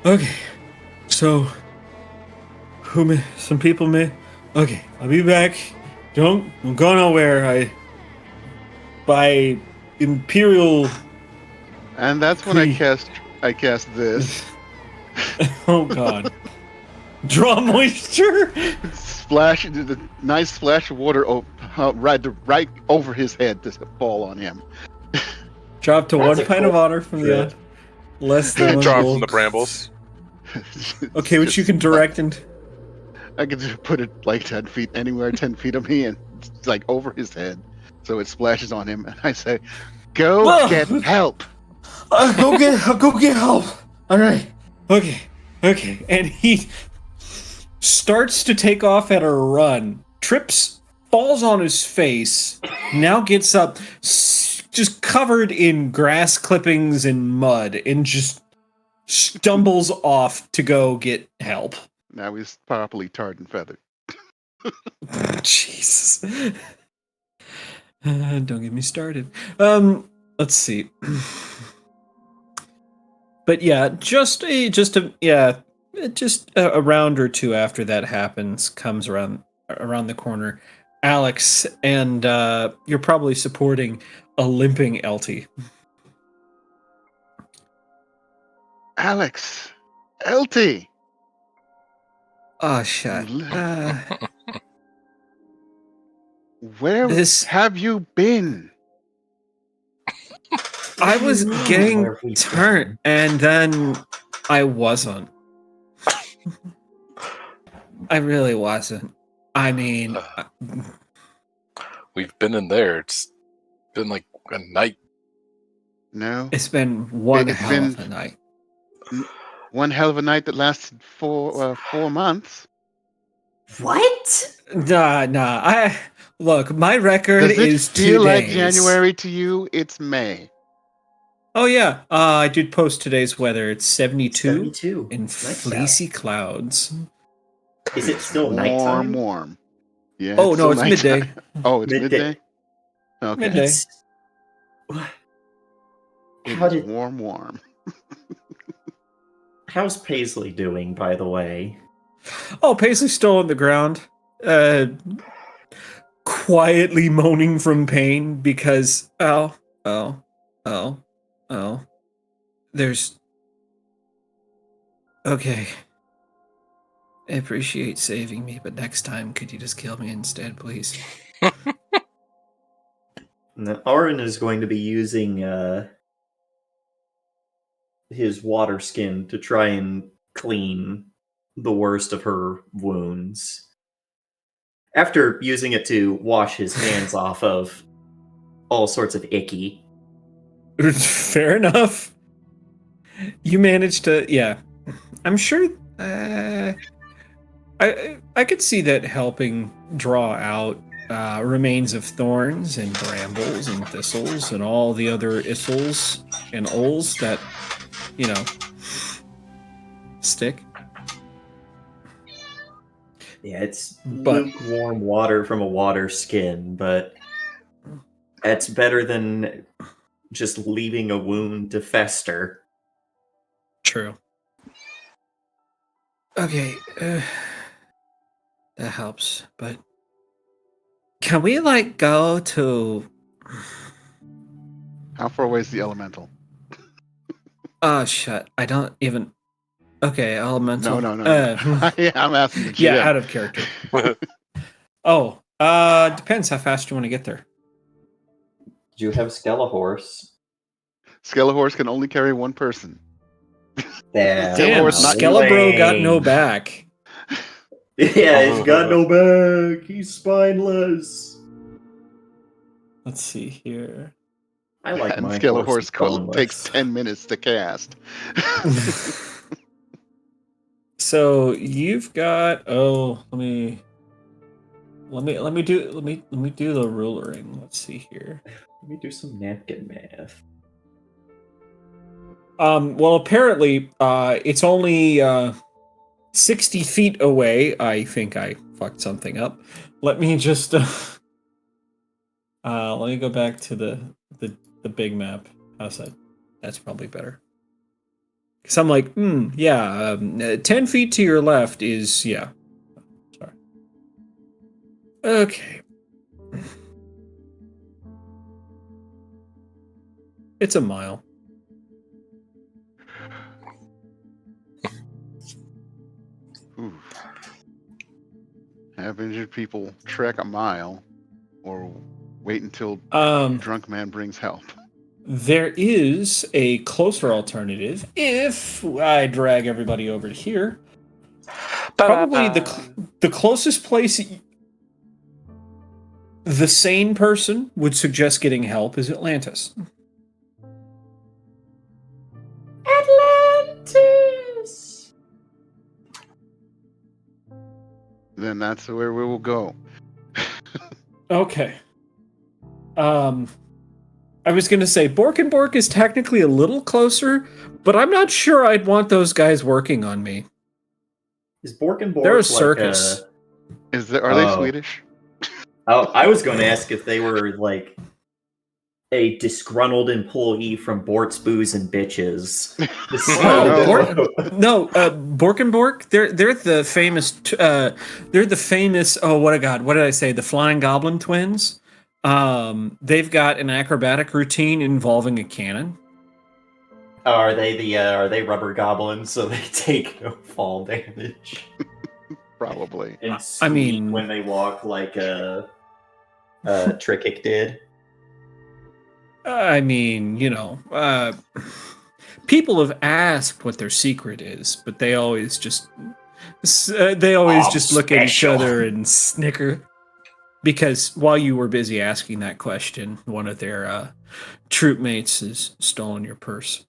Okay. So, some people may. Okay, I'll be back. Don't go nowhere. By Imperial. And that's when I cast this. Oh God. Draw moisture. Splash, the nice splash of water right over his head to fall on him. Drop to That's one a pint cool of water from the trick. less than one Draw bowl. from the brambles. Okay, which you can direct and. I could just put it like 10 feet, anywhere 10 feet of me, and it's like over his head. So it splashes on him, and I say, go get help. I'll go get help. All right. Okay. And he starts to take off at a run, trips, falls on his face, now gets up, just covered in grass clippings and mud, and just stumbles off to go get help. Now he's properly tarred and feathered. Jesus. Don't get me started. Let's see. But yeah, just a round or two after that happens, comes around the corner, Alex, and you're probably supporting a limping Elty. Alex, LT. Oh shit. Where have you been? I was getting Where have we turned, and then I wasn't. I really wasn't. I mean, We've been in there. It's been like a night. No. it's been one It's hell been- of a night. One hell of a night that lasted 4 months. What? Nah. Look, my record Does it is 2 feel like days. January to you? It's May. Oh yeah, I did post today's weather. It's 72 72. and Nice fleecy clouds. Is it still Warm, nighttime? warm. Yeah. Oh no, still it's nighttime. midday. Oh, it's Midday. midday. Okay. Midday. It's... It How is did... warm. How's Paisley doing, by the way? Oh, Paisley's still on the ground, quietly moaning from pain because oh, oh, oh, oh. There's okay. I appreciate saving me, but next time, could you just kill me instead, please? Now, Arin is going to be using his water skin to try and clean the worst of her wounds. After using it to wash his hands off of all sorts of icky. Fair enough. You managed to, yeah. I'm sure. I could see that helping draw out remains of thorns and brambles and thistles and all the other isles and oles that, you know, stick. Yeah, it's But- lukewarm water from a water skin, but that's better than just leaving a wound to fester. True. Okay, that helps. But can we like go to? How far away is the elemental? Oh shit! I don't even. Okay, elemental. No. Uh, Yeah, I'm asking the GM. yeah, out of character. Oh, depends how fast you want to get there. Do you have Skelehorse? Skelehorse can only carry one person. Damn, Damn, Skelehorse not Skelebro got no lame. back. Yeah, he's got no back. He's spineless. Let's see here. I like And my Skelehorse horse takes 10 minutes to cast. So you've got let me do the rulering. Let's see here. Let me do some napkin math. Well apparently it's only 60 feet away. I think I fucked something up. Let me just let me go back to the big map. How's that? That's probably better. Because I'm like, 10 feet to your left is, yeah. Sorry. Okay. It's a mile. Ooh. Have injured people trek a mile or wait until drunk man brings help. There is a closer alternative if I drag everybody over to here. Probably the closest place the sane person would suggest getting help is Atlantis. Atlantis! Then that's where we will go. Okay. I was going to say Borkenbork is technically a little closer, but I'm not sure I'd want those guys working on me. Is Borkenborg They're a like circus. Are they Swedish? I was going to ask if they were like a disgruntled employee from Bort's Booze and Bitches. Borkenbork. They're the famous. Oh, what did I say? The Flying Goblin Twins. They've got an acrobatic routine involving a cannon. Are they rubber goblins so they take no fall damage? Probably. And I mean, when they walk like Trickick did. I mean, people have asked what their secret is, but they always just look at each other and snicker. Because while you were busy asking that question, one of their troop mates has stolen your purse.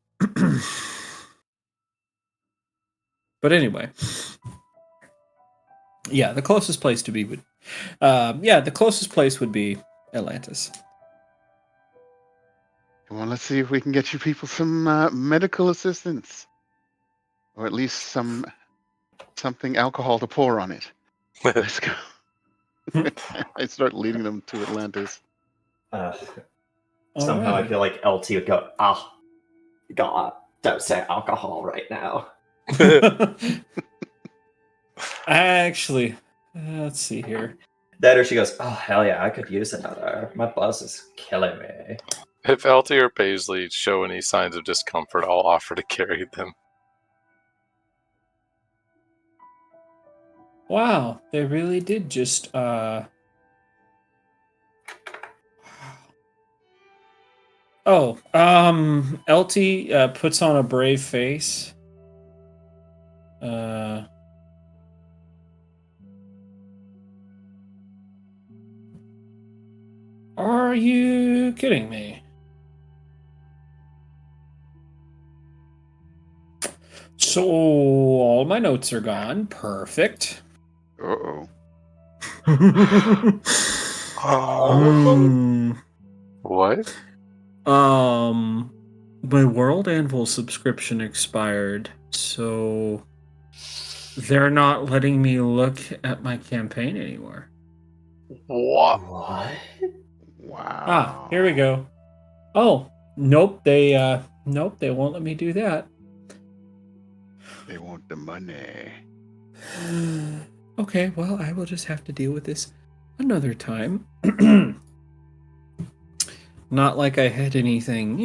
But anyway, yeah, the closest place to be would, be Atlantis. Come on, let's see if we can get you people some medical assistance, or at least something alcohol to pour on it. Let's go. I start leading them to Atlantis. Somehow I feel like LT would go, God, don't say alcohol right now. Actually, let's see here. That or she goes, oh, hell yeah, I could use another. My bus is killing me. If Elty or Paisley show any signs of discomfort, I'll offer to carry them. Wow, they really did just LT puts on a brave face. Are you kidding me? So all my notes are gone. Perfect. Uh-oh. All of them? What? My World Anvil subscription expired, so they're not letting me look at my campaign anymore. What? What? Wow. Here we go. Oh, nope, they won't let me do that. They want the money. Okay, well, I will just have to deal with this another time. Not like I had anything,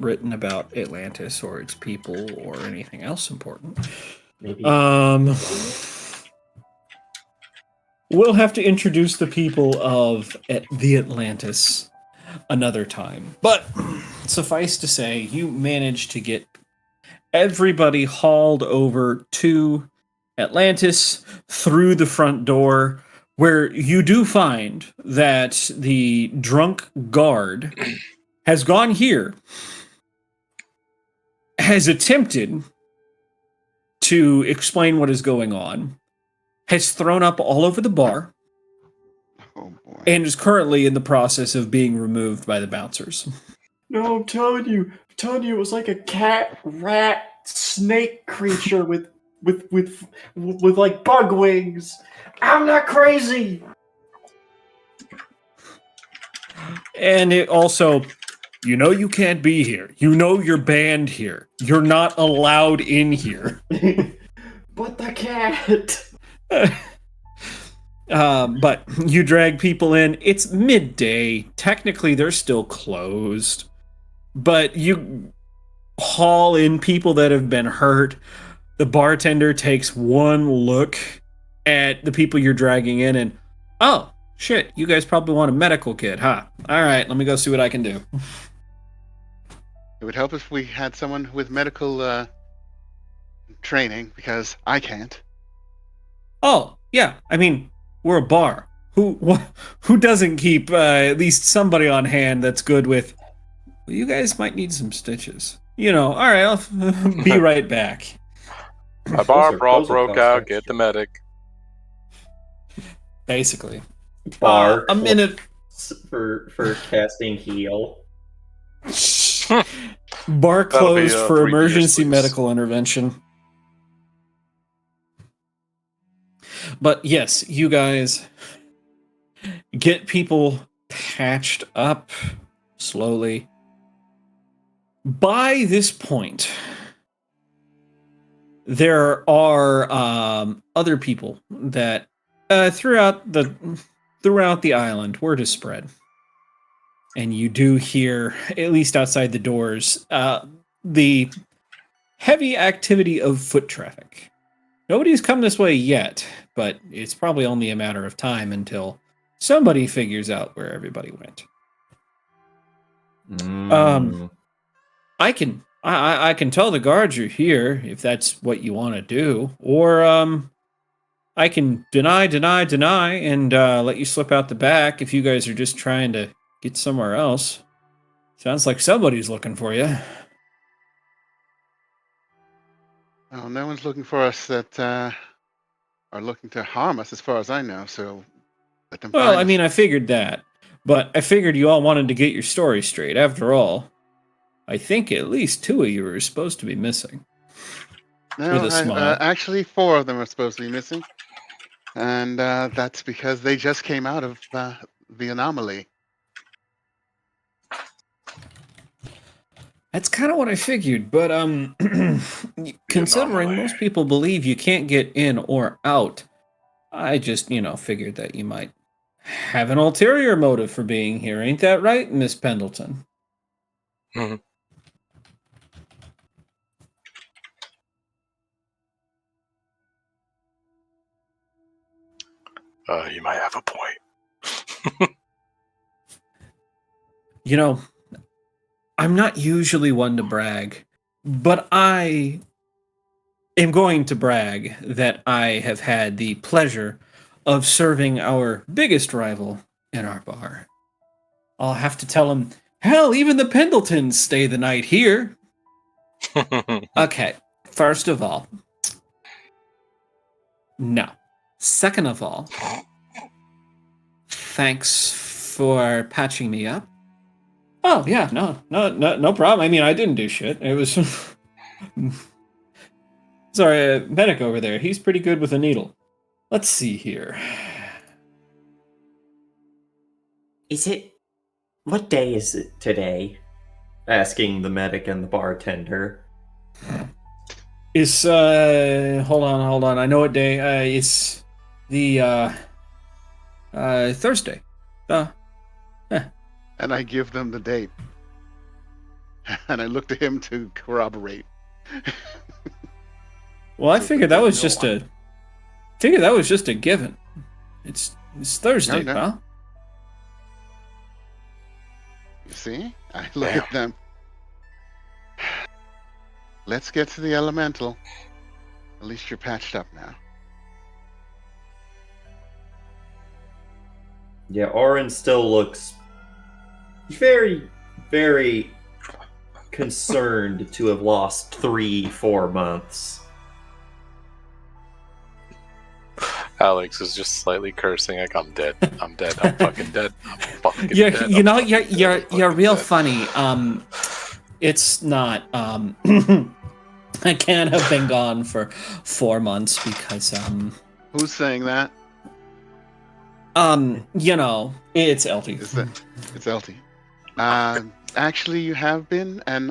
written about Atlantis or its people or anything else important. Maybe. We'll have to introduce the people of the Atlantis another time. But suffice to say, you managed to get everybody hauled over to Atlantis through the front door, where you do find that the drunk guard has gone here, has attempted to explain what is going on, has thrown up all over the bar, Oh boy. and is currently in the process of being removed by the bouncers. No, I'm telling you, it was like a cat, rat, snake creature with like bug wings. I'm not crazy. And it also, you can't be here. You're banned here. You're not allowed in here. But the cat. But you drag people in. It's midday. Technically, they're still closed. But you haul in people that have been hurt. The bartender takes one look at the people you're dragging in and, oh, shit, you guys probably want a medical kit, huh? All right, let me go see what I can do. It would help if we had someone with medical training, because I can't. Oh, yeah, I mean, we're a bar. Who doesn't keep at least somebody on hand that's good with, well, you guys might need some stitches. All right, I'll be right back. My bar Those brawl are broke cost out. extra. Get the medic. Basically. Bar A minute. for casting heal. Bar That'll be, closed for 3 beers, emergency please. medical intervention. But yes, you guys get people patched up slowly. By this point, there are other people that throughout the island, word is spread. And you do hear, at least outside the doors, the heavy activity of foot traffic. Nobody's come this way yet, but it's probably only a matter of time until somebody figures out where everybody went. I can tell the guards you're here if that's what you want to do, or I can deny, and let you slip out the back if you guys are just trying to get somewhere else. Sounds like somebody's looking for you. Well, no one's looking for us that are looking to harm us, as far as I know. So let them Well, find I mean, us. I figured that, but I figured you all wanted to get your story straight. After all, I think at least 2 of you are supposed to be missing. No, with a smile. actually, 4 of them are supposed to be missing, and that's because they just came out of the anomaly. That's kind of what I figured, but considering Anomaly. most people believe you can't get in or out, I just, figured that you might have an ulterior motive for being here. Ain't that right, Miss Pendleton? Mhm. You might have a point. I'm not usually one to brag, but I am going to brag that I have had the pleasure of serving our biggest rival in our bar. I'll have to tell him, hell, even the Pendletons stay the night here. Okay, first of all, no. Second of all, thanks for patching me up. Oh, yeah, no problem. I mean, I didn't do shit. It was... Sorry, medic over there. He's pretty good with a needle. Let's see here. What day is it today? Asking the medic and the bartender. It's, hold on. I know what day. It's the, Thursday. And I give them the date. And I look to him to corroborate. Well, I So figured they that was know just a given. It's Thursday, No. pal. You see? I look at them. Let's get to the elemental. At least you're patched up now. Yeah, Orin still looks very, very concerned to have lost 3-4 months. Alex is just slightly cursing, like, I'm dead. I'm fucking dead. I'm fucking You're, dead. you I'm know, fucking you're dead. you're I'm you're fucking real dead. funny. It's not. I can't have been gone for 4 months because Who's saying that? it's LT. It's LT. Actually, you have been, and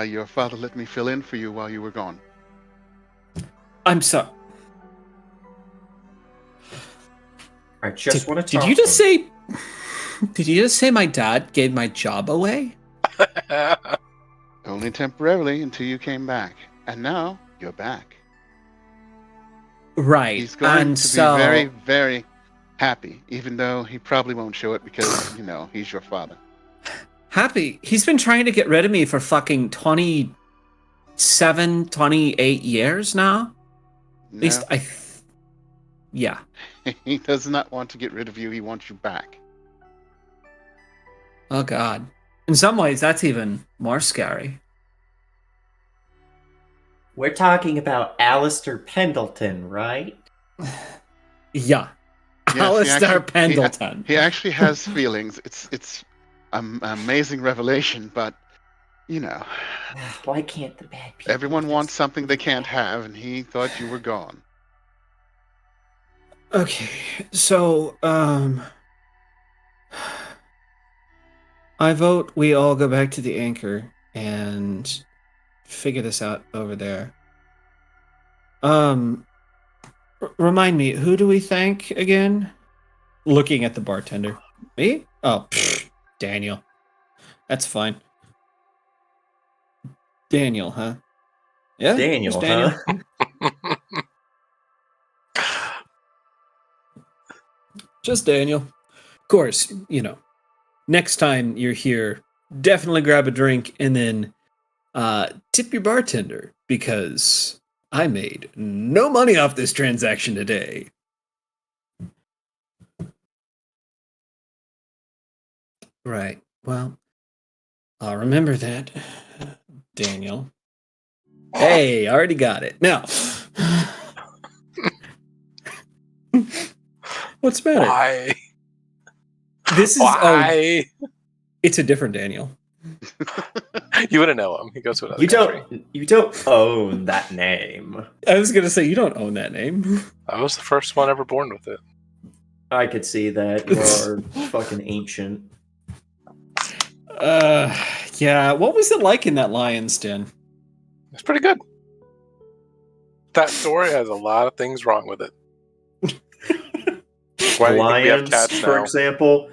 your father let me fill in for you while you were gone. I'm sorry. I just want to Did talk you to just him. say? Did you just say my dad gave my job away? Only temporarily until you came back. And now you're back. Right. He's going and to so, be very, very happy, even though he probably won't show it because, he's your father. happy. He's been trying to get rid of me for fucking 27, 28 years now. At least No, yeah. he does not want to get rid of you. He wants you back. Oh God. In some ways, that's even more scary. We're talking about Alistair Pendleton, right? Yeah. Yes, Alistair Pendleton. He actually has feelings. It's an amazing revelation, but Why can't the bad people everyone just- wants something they can't have, and he thought you were gone. Okay, so, I vote we all go back to the anchor and figure this out over there. Remind me, who do we thank again? Looking at the bartender. Me? Oh, Daniel. That's fine. Daniel, huh? Yeah, Daniel, just Daniel. huh? Just Daniel. Of course, next time you're here, definitely grab a drink and then tip your bartender because I made no money off this transaction today. Right. Well, I'll remember that, Daniel. Hey, I already got it. Now, what's the matter? Why? This is Why? it's a different Daniel. You wouldn't know him. He goes to another country. You don't own that name. I was gonna say you don't own that name. I was the first one ever born with it. I could see that. You are fucking ancient. Yeah, what was it like in that lion's den? It's pretty good. That story has a lot of things wrong with it. Why do you think we have Lions, cats for now? example,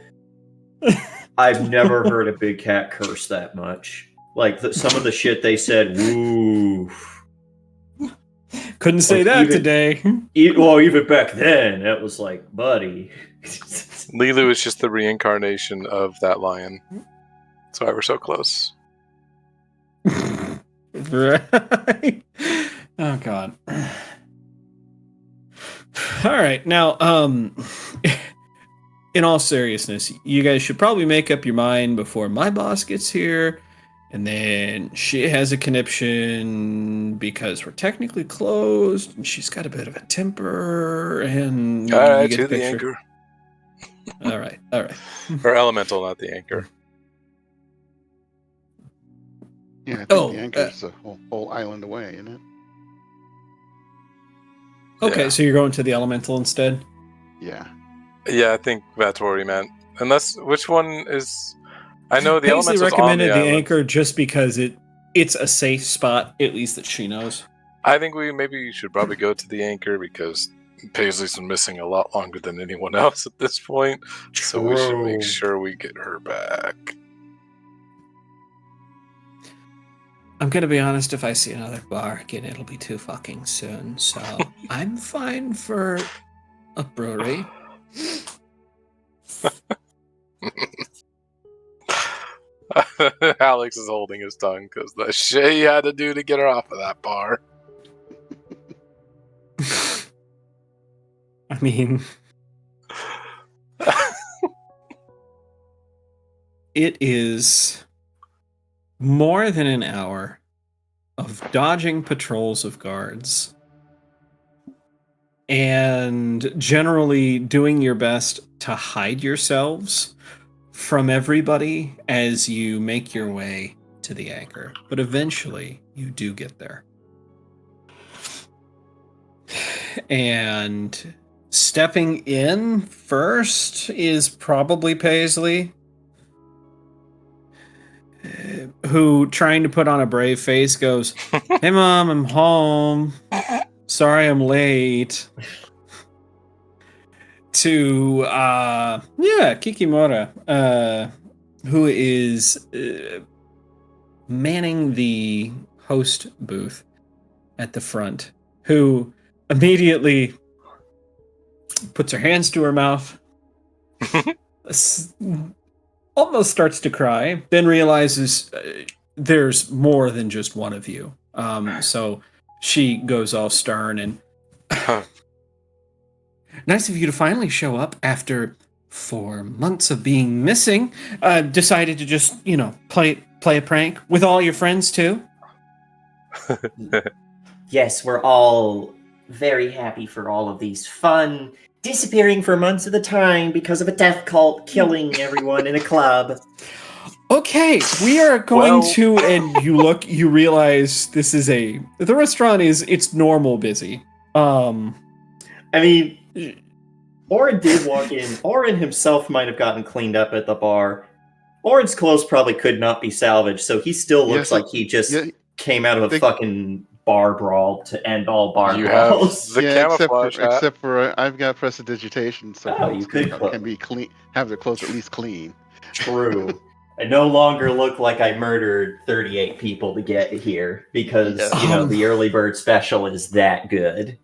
I've never heard a big cat curse that much. Like some of the shit they said, woo. Couldn't say Like, that even- today. Well, even back then, it was like, buddy. Lilu is just the reincarnation of that lion. That's why we're so close. Right. Oh god. All right. Now, in all seriousness, you guys should probably make up your mind before my boss gets here. And then she has a conniption because we're technically closed, and she's got a bit of a temper, and All right, you get to the the picture. anchor. All right, all right. Or elemental, not the anchor. Yeah, I think Oh, the anchor's a whole island away, isn't it? Okay, Yeah. so you're going to the elemental instead? Yeah. Yeah, I think that's what he meant. Unless, which one is... I know the Paisley elemental's on recommended the the island. anchor just because it's a safe spot, at least that she knows. I think we should probably go to the anchor because Paisley's been missing a lot longer than anyone else at this point. So we should make True. sure we get her back. I'm gonna be honest, if I see another bargain, it'll be too fucking soon. So I'm fine for a brewery. Alex is holding his tongue because the shit he had to do to get her off of that bar. I mean, it is more than an hour of dodging patrols of guards and generally doing your best to hide yourselves from everybody as you make your way to the anchor. But eventually, you do get there. And stepping in first is probably Paisley, who, trying to put on a brave face, goes, "Hey, Mom, I'm home. Sorry I'm late." To, Kikimora, who is manning the host booth at the front, who immediately puts her hands to her mouth, almost starts to cry, then realizes there's more than just one of you. So she goes all stern and, "Nice of you to finally show up after 4 months of being missing. Decided to just, play a prank with all your friends too." Yes, we're all very happy for all of these fun disappearing for months at a time because of a death cult killing everyone in a club. Okay, we are going Well- to, and you realize this is the restaurant it's normal busy. I mean, Oren did walk in. Oren himself might have gotten cleaned up at the bar. Oren's clothes probably could not be salvaged, so he still looks Yes, like he just Yeah, came out of a they- fucking bar brawl to end all bar You have brawls. the camouflage hat. except for I've got prestidigitation, so Oh, folks you could can be clean, have their clothes at least clean. True. I no longer look like I murdered 38 people to get here because, Yeah. the early bird special is that good.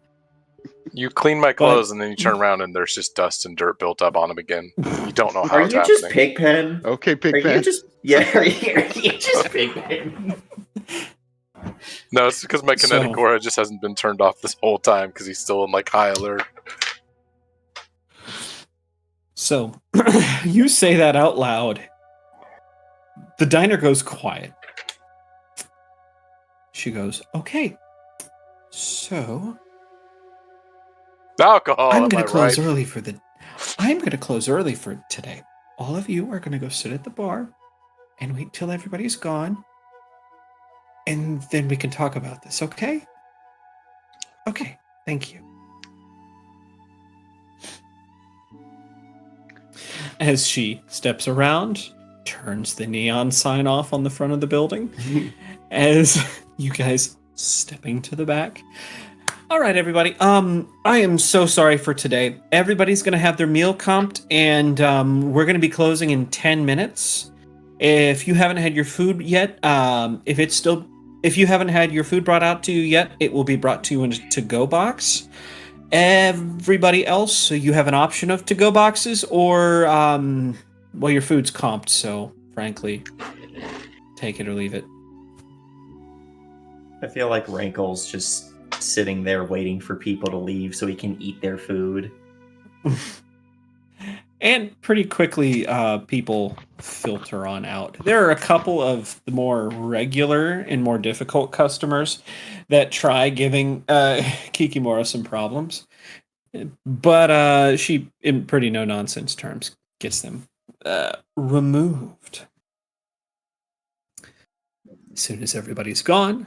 You clean my clothes and then you turn around and there's just dust and dirt built up on them again. You don't know how Are it's you happening. just Pigpen? Okay, Are Pigpen. you just are you just Pigpen? No, it's because my kinetic So- aura just hasn't been turned off this whole time because he's still in high alert. So you say that out loud. The diner goes quiet. She goes, "Okay, so Alcohol. I'm am going I to close right? early for today. All of you are going to go sit at the bar and wait till everybody's gone, and then we can talk about this, okay? Okay, thank you." As she steps around, turns the neon sign off on the front of the building as you guys stepping to the back. All right, everybody. I am so sorry for today. Everybody's going to have their meal comped, and we're going to be closing in 10 minutes. If you haven't had your food yet, if you haven't had your food brought out to you yet, it will be brought to you in a to-go box. Everybody else, so you have an option of to-go boxes, or well, your food's comped. So, frankly, take it or leave it. I feel like Rankle's just sitting there waiting for people to leave so he can eat their food. And pretty quickly, people filter on out. There are a couple of the more regular and more difficult customers that try giving Kikimora some problems. But she, in pretty no-nonsense terms, gets them removed. As soon as everybody's gone,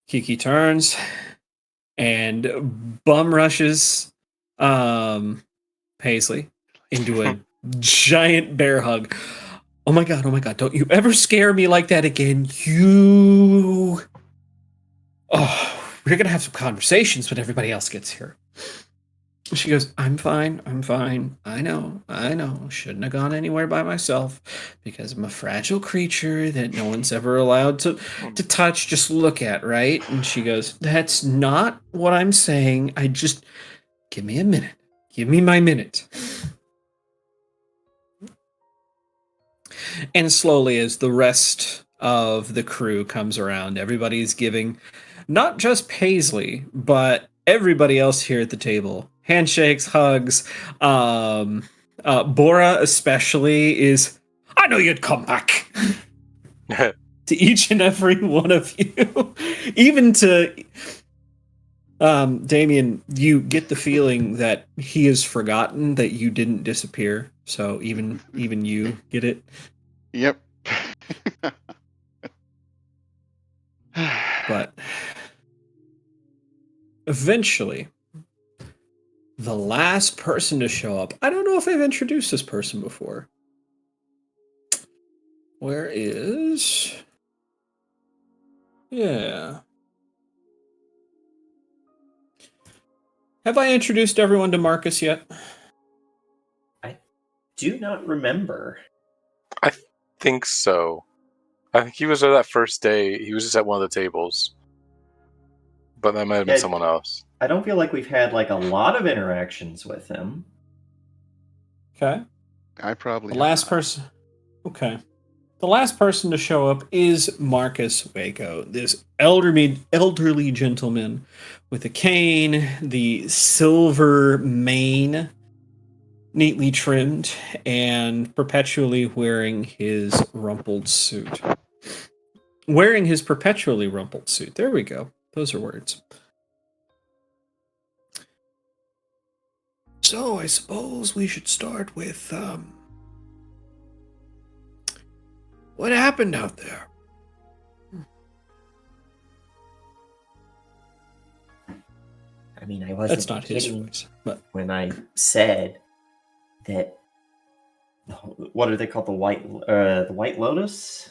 Kiki turns and bum rushes Paisley into a giant bear hug. Oh my god, don't you ever scare me like that again. We're gonna have some conversations when everybody else gets here. She goes, I'm fine. I know. Shouldn't have gone anywhere by myself because I'm a fragile creature that no one's ever allowed to touch, just look at, right? And she goes, that's not what I'm saying. Give me a minute. Give me my minute. And slowly, as the rest of the crew comes around, everybody's giving not just Paisley, but everybody else here at the table handshakes, hugs. Bora especially is, I know you'd come back. To each and every one of you. Even to Damien, you get the feeling that he has forgotten that you didn't disappear. So even you get it. Yep. But eventually, the last person to show up. I don't know if I've introduced this person before. Where is... Yeah. Have I introduced everyone to Marcus yet? I do not remember. I think so. I think he was there that first day. He was just at one of the tables. But that might have been someone else. I don't feel like we've had like a lot of interactions with him. Okay. I probably The last person. Okay. The last person to show up is Marcus Waco, this elderly gentleman with a cane, the silver mane, neatly trimmed, and perpetually wearing his rumpled suit. Wearing his perpetually rumpled suit. There we go. Those are words. So I suppose we should start with what happened out there? I mean, I wasn't That's not his kidding voice, but when I said that. What are they called? The White Lotus?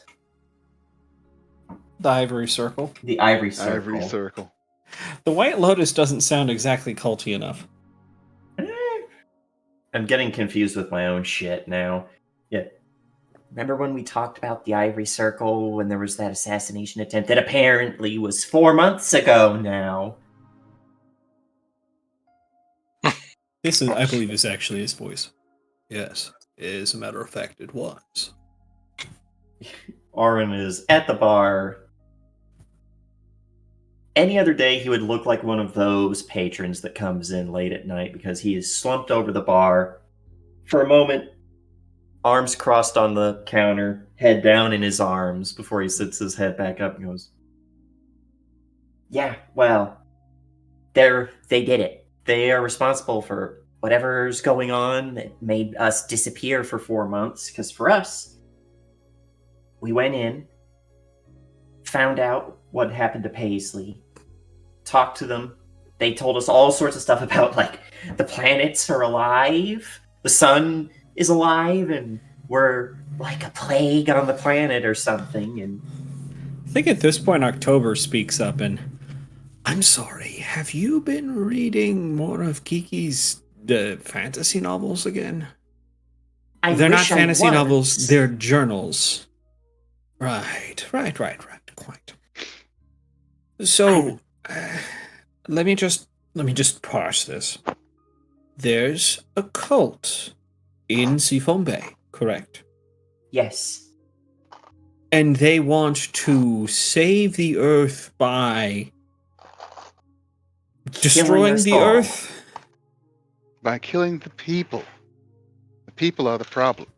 the Ivory Circle. The Ivory Circle. Ivory Circle. The White Lotus doesn't sound exactly culty enough. I'm getting confused with my own shit now. Yeah. Remember when we talked about the Ivory Circle when there was that assassination attempt that apparently was 4 months ago now? This is, I believe, is actually his voice. Yes, as a matter of fact, it was. Orin is at the bar. Any other day, he would look like one of those patrons that comes in late at night because he is slumped over the bar. For a moment, arms crossed on the counter, head down in his arms before he sits his head back up and goes, yeah, well, they did it. They are responsible for whatever's going on that made us disappear for 4 months. Because for us, we went in, found out what happened to Paisley, talked to them. They told us all sorts of stuff about, like, the planets are alive, the sun is alive, and we're like a plague on the planet or something. And I think at this point, October speaks up and, I'm sorry, have you been reading more of Kiki's fantasy novels again? They're not fantasy novels, they're journals. Right. Quite. So, let me just parse this. There's a cult in Seafoam Bay, correct? Yes. And they want to save the Earth by destroying the Earth? By killing the people. The people are the problem.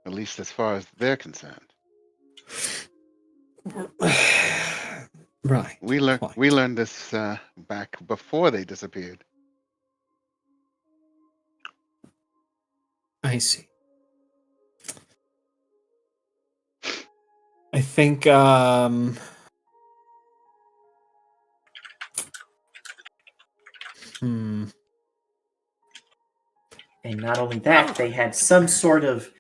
At least as far as they're concerned. Right. We learned this back before they disappeared. I see. I think And not only that, they had some sort of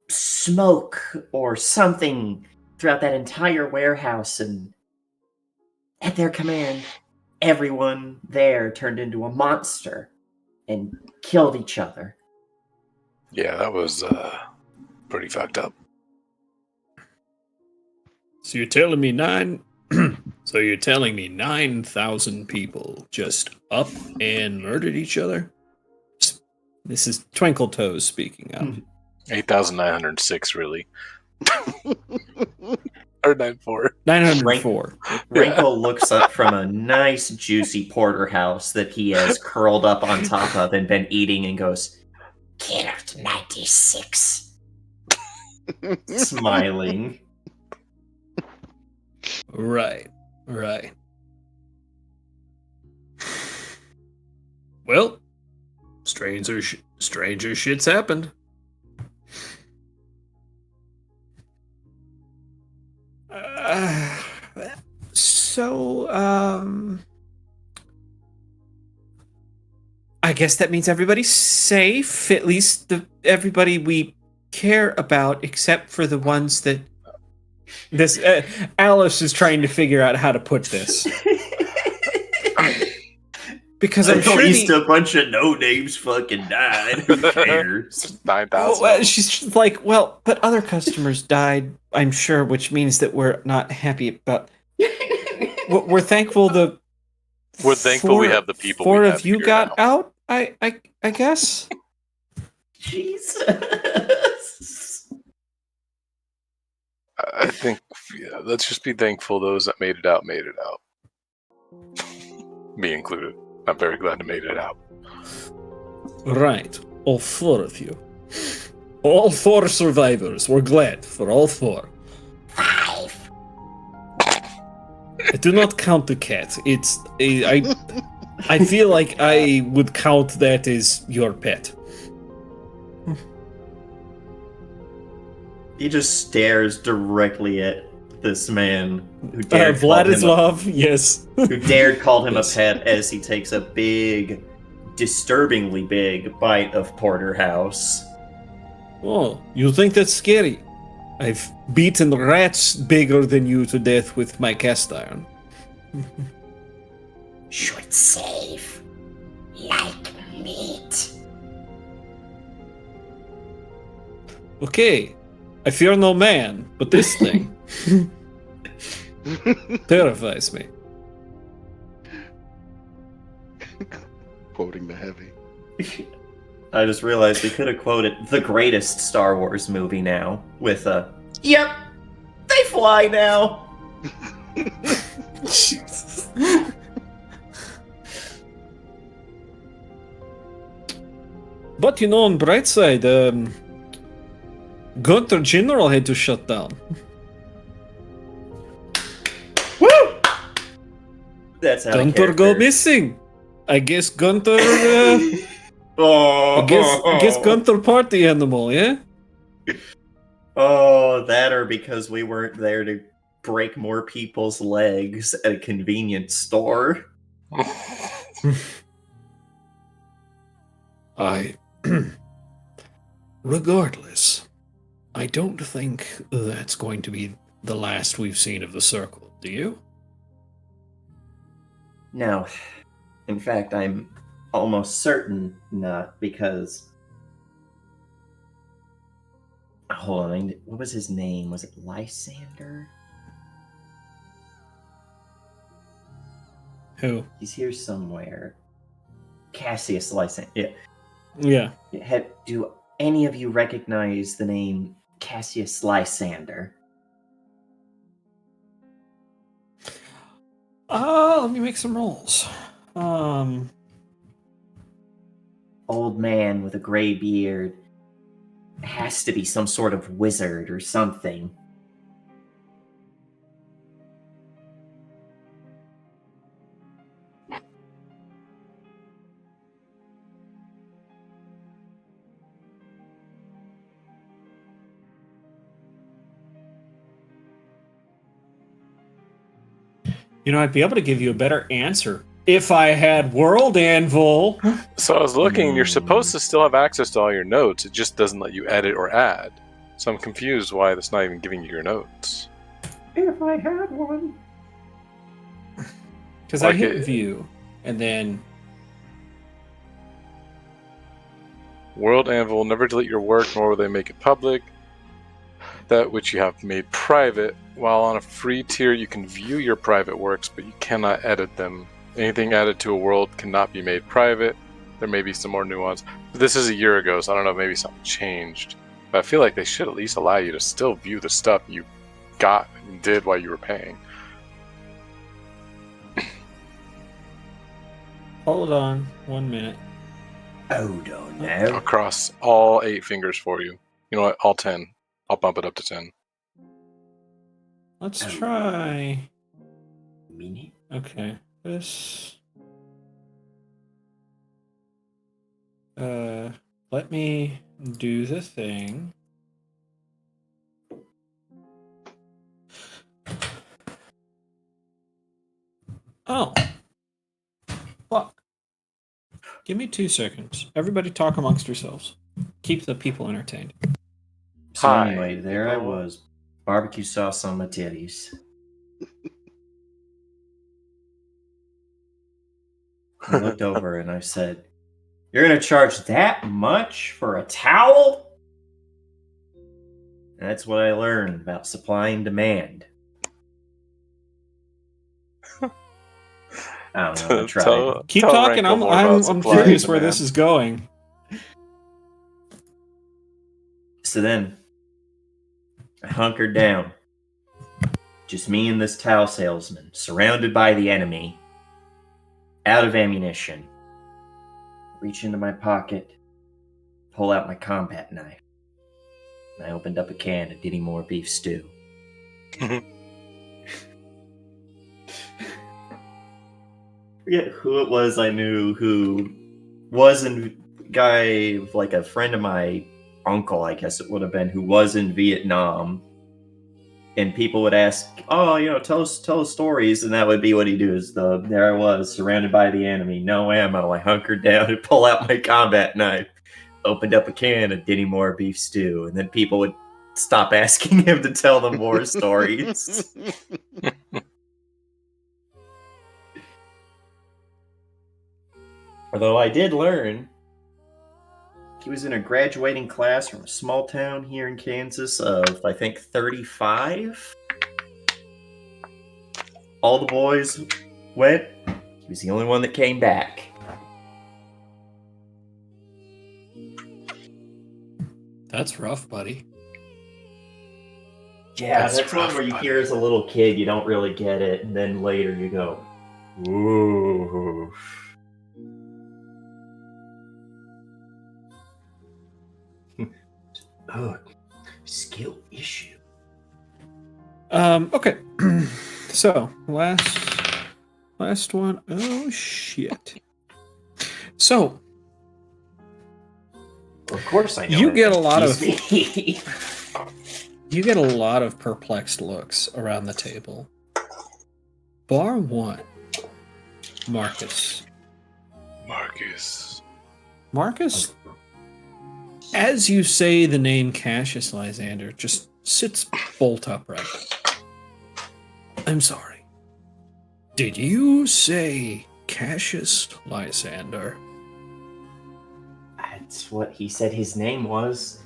smoke or something throughout that entire warehouse, and at their command, everyone there turned into a monster and killed each other. Yeah, that was pretty fucked up. So you're telling me 9,000 people just up and murdered each other? This is Twinkle Toes speaking up. 8,906, really. Or 94. 904. Rankle looks up from a nice, juicy porterhouse that he has curled up on top of and been eating and goes, "Killed 96." Smiling. Right. Well, stranger shit's happened. I guess that means everybody's safe, at least everybody we care about, except for the ones that Alice is trying to figure out how to put this. Because I'm sure at least a bunch of no-names fucking died. Who cares? 9,000. Well, she's like, well, but other customers died, I'm sure, which means that we're not happy about. We're thankful We're thankful we have the people. Four we of you got out. I guess. Jesus. I think, let's just be thankful those that made it out. Me included. I'm very glad I made it out. Right. All four of you. All four survivors. We're glad for all four. 5. I do not count the cat. I feel like I would count that as your pet. He just stares directly at this man who dared Vladislav, yes. who dared call him Yes. a pet as he takes a big, disturbingly big bite of porterhouse. Oh, you think that's scary? I've beaten rats bigger than you to death with my cast iron. Should save like meat. Okay, I fear no man, but this thing terrifies me. Quoting the heavy. I just realized we could have quoted the greatest Star Wars movie now with a, "Yep, they fly now." Jesus. But you know, on bright side, Gunter General had to shut down. Woo! That's how Gunter go missing. I guess Gunter. Oh, I guess Gunter party animal, yeah. Oh, that or because we weren't there to break more people's legs at a convenience store. Regardless, I don't think that's going to be the last we've seen of the circle, do you? No. In fact, I'm almost certain not, because... Hold on, what was his name? Was it Lysander? Who? He's here somewhere. Cassius Lysander. Yeah. Yeah. Do any of you recognize the name Cassius Lysander? Let me make some rolls. Old man with a gray beard. Has to be some sort of wizard or something. You know, I'd be able to give you a better answer if I had World Anvil. So I was looking, you're supposed to still have access to all your notes. It just doesn't let you edit or add. So I'm confused why it's not even giving you your notes. If I had one. Because I hit view, and then... World Anvil, never delete your work, nor will they make it public. That which you have made private. While on a free tier, you can view your private works, but you cannot edit them. Anything added to a world cannot be made private. There may be some more nuance. This is a year ago, so I don't know if maybe something changed. But I feel like they should at least allow you to still view the stuff you got and did while you were paying. Hold on 1 minute. Hold on now. I'll cross all 8 fingers for you. You know what? All 10. I'll bump it up to 10. Let's try... Minute. Okay, this... let me do the thing. Oh. Fuck. Give me 2 seconds. Everybody talk amongst yourselves. Keep the people entertained. So Hi, anyway, there I people. was. Barbecue sauce on my titties. I looked over and I said, "You're going to charge that much for a towel?" And that's what I learned about supply and demand. I don't know. I tried. Keep tell talking. Rankle more about I'm supply and curious where demand. this is going. So then, I hunkered down. Just me and this towel salesman, surrounded by the enemy, out of ammunition. Reach into my pocket, pull out my combat knife. And I opened up a can of Diddy Moore beef stew. Forget who it was I knew who was in guy, like a friend of my uncle, I guess it would have been, who was in Vietnam. And people would ask, "Oh, tell us stories," and that would be what he'd do. There I was, surrounded by the enemy, no ammo. I hunkered down and pull out my combat knife, opened up a can of Diddy Moore beef stew, and then people would stop asking him to tell them more stories. Although I did learn, he was in a graduating class from a small town here in Kansas of, I think, 35. All the boys went. He was the only one that came back. That's rough, buddy. Yeah, That's that's one rough, where you buddy. hear as a little kid, you don't really get it, and then later you go, "Whoa." Oh, skill issue. Okay. So, last one. Oh, shit. So, Of course I know. You that. get a lot of- Excuse me. you get a lot of perplexed looks around the table. Bar one. Marcus. Marcus. Marcus As you say the name Cassius Lysander, just sits bolt upright. I'm sorry. Did you say Cassius Lysander? That's what he said his name was.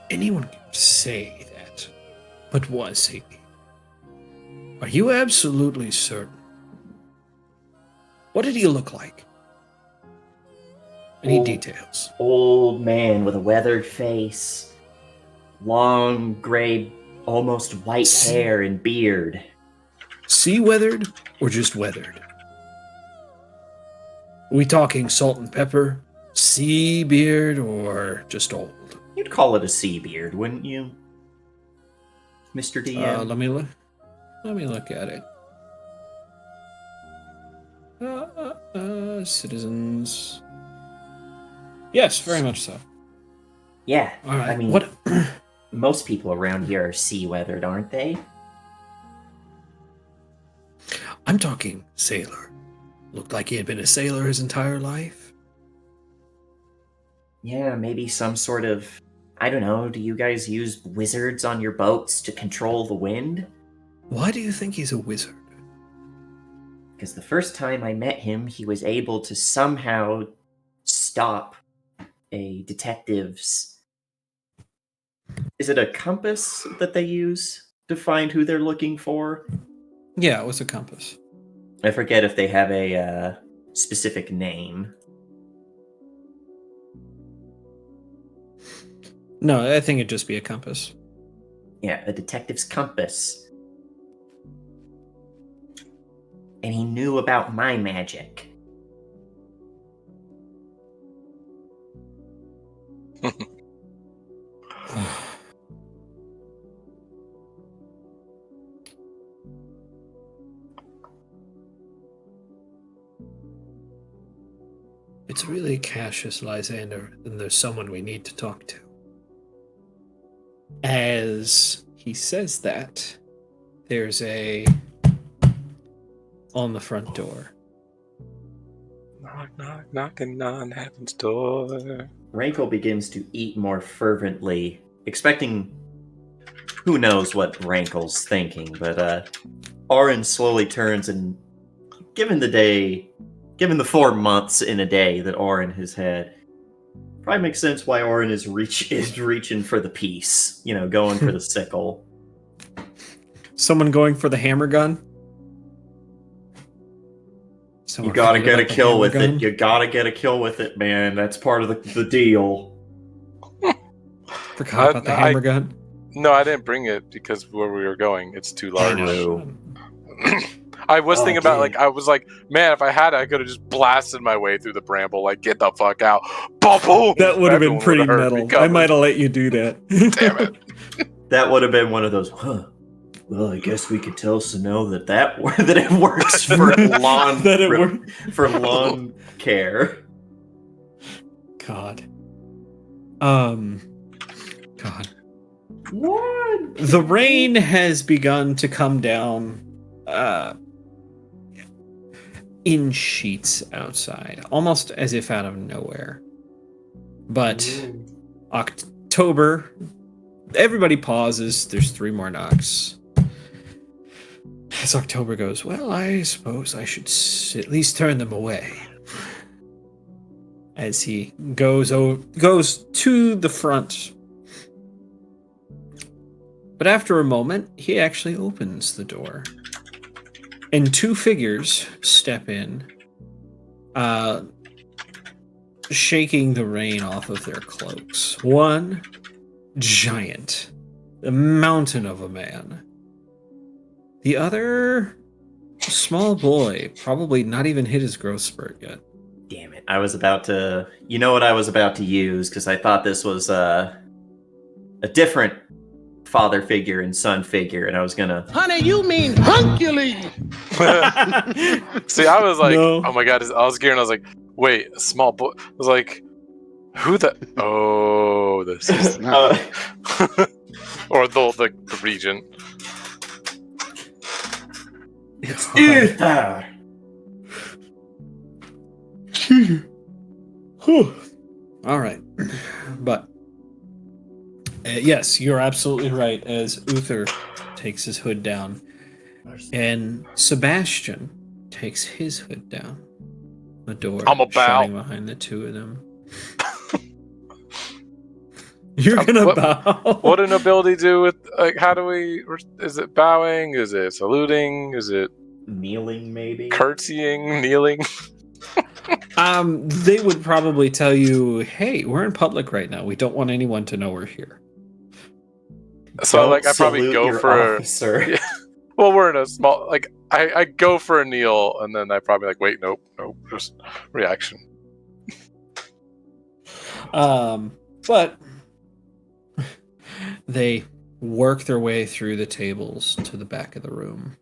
Anyone can say that, but was he? Are you absolutely certain? What did he look like? Any details? Old man with a weathered face, long gray, almost white hair and beard. Sea weathered or just weathered? Are we talking salt and pepper, sea beard, or just old? You'd call it a sea beard, wouldn't you, Mr. DM? Let me look. Let me look at it. Citizens. Yes, very much so. Yeah, All right. I mean, What? most people around here are sea weathered, aren't they? I'm talking sailor. Looked like he had been a sailor his entire life. Yeah, maybe some sort of. I don't know, do you guys use wizards on your boats to control the wind? Why do you think he's a wizard? Because the first time I met him, he was able to somehow stop a detective's. Is it a compass that they use to find who they're looking for? Yeah, it was a compass. I forget if they have a specific name. No, I think it'd just be a compass. Yeah, a detective's compass. And he knew about my magic. It's really Cassius Lysander, and there's someone we need to talk to. As he says that, there's a on the front door. Knock, knock, knocking on heaven's door. Rankle begins to eat more fervently, expecting who knows what Rankle's thinking, but Orin slowly turns and given the 4 months in a day that Orin has had, probably makes sense why Orin is reaching for the piece, going for the sickle. Someone going for the hammer gun? You gotta get a kill with it. You gotta get a kill with it, man. That's part of the deal. Forgot about the hammer gun? No, I didn't bring it because where we were going, it's too large. True. I was thinking about, I was like, man, if I had it, I could have just blasted my way through the bramble, get the fuck out. Boom! That would have been Everyone pretty would've heard me metal. I coming. might have let you do that. Damn it. That would have been one of those, well, I guess we could tell Sano that it works for lawn for lawn care. God. God. What? The rain has begun to come down in sheets outside, almost as if out of nowhere. But October, everybody pauses. There's 3 more knocks. As October goes, well, I suppose I should at least turn them away. As he goes to the front. But after a moment, he actually opens the door. And 2 figures step in, shaking the rain off of their cloaks. One, giant, a mountain of a man. The other, a small boy, probably not even hit his growth spurt yet. Damn it. I was about to... You know what I was about to use, because I thought this was a different father figure and son figure, and I was gonna... Honey, you mean Hercules! See, I was like, No. oh my god, I was scared, and I was like, wait, a small boy. I was like, who the... Oh, this is... or the regent. It's Uther! Whew. All right. But yes, you're absolutely right. As Uther takes his hood down, and Sebastian takes his hood down, the door I'm about. shutting behind the two of them. You're gonna what, bow. What do nobility do with, like, how do we, is it bowing? Is it saluting? Is it Kneeling, maybe? curtsying, kneeling? They would probably tell you, "Hey, we're in public right now. We don't want anyone to know we're here." So, Don't like, I probably salute go your for officer. Yeah. Well, we're in a small, like, I go for a kneel, and then I probably like, wait, nope, just reaction. But they work their way through the tables to the back of the room.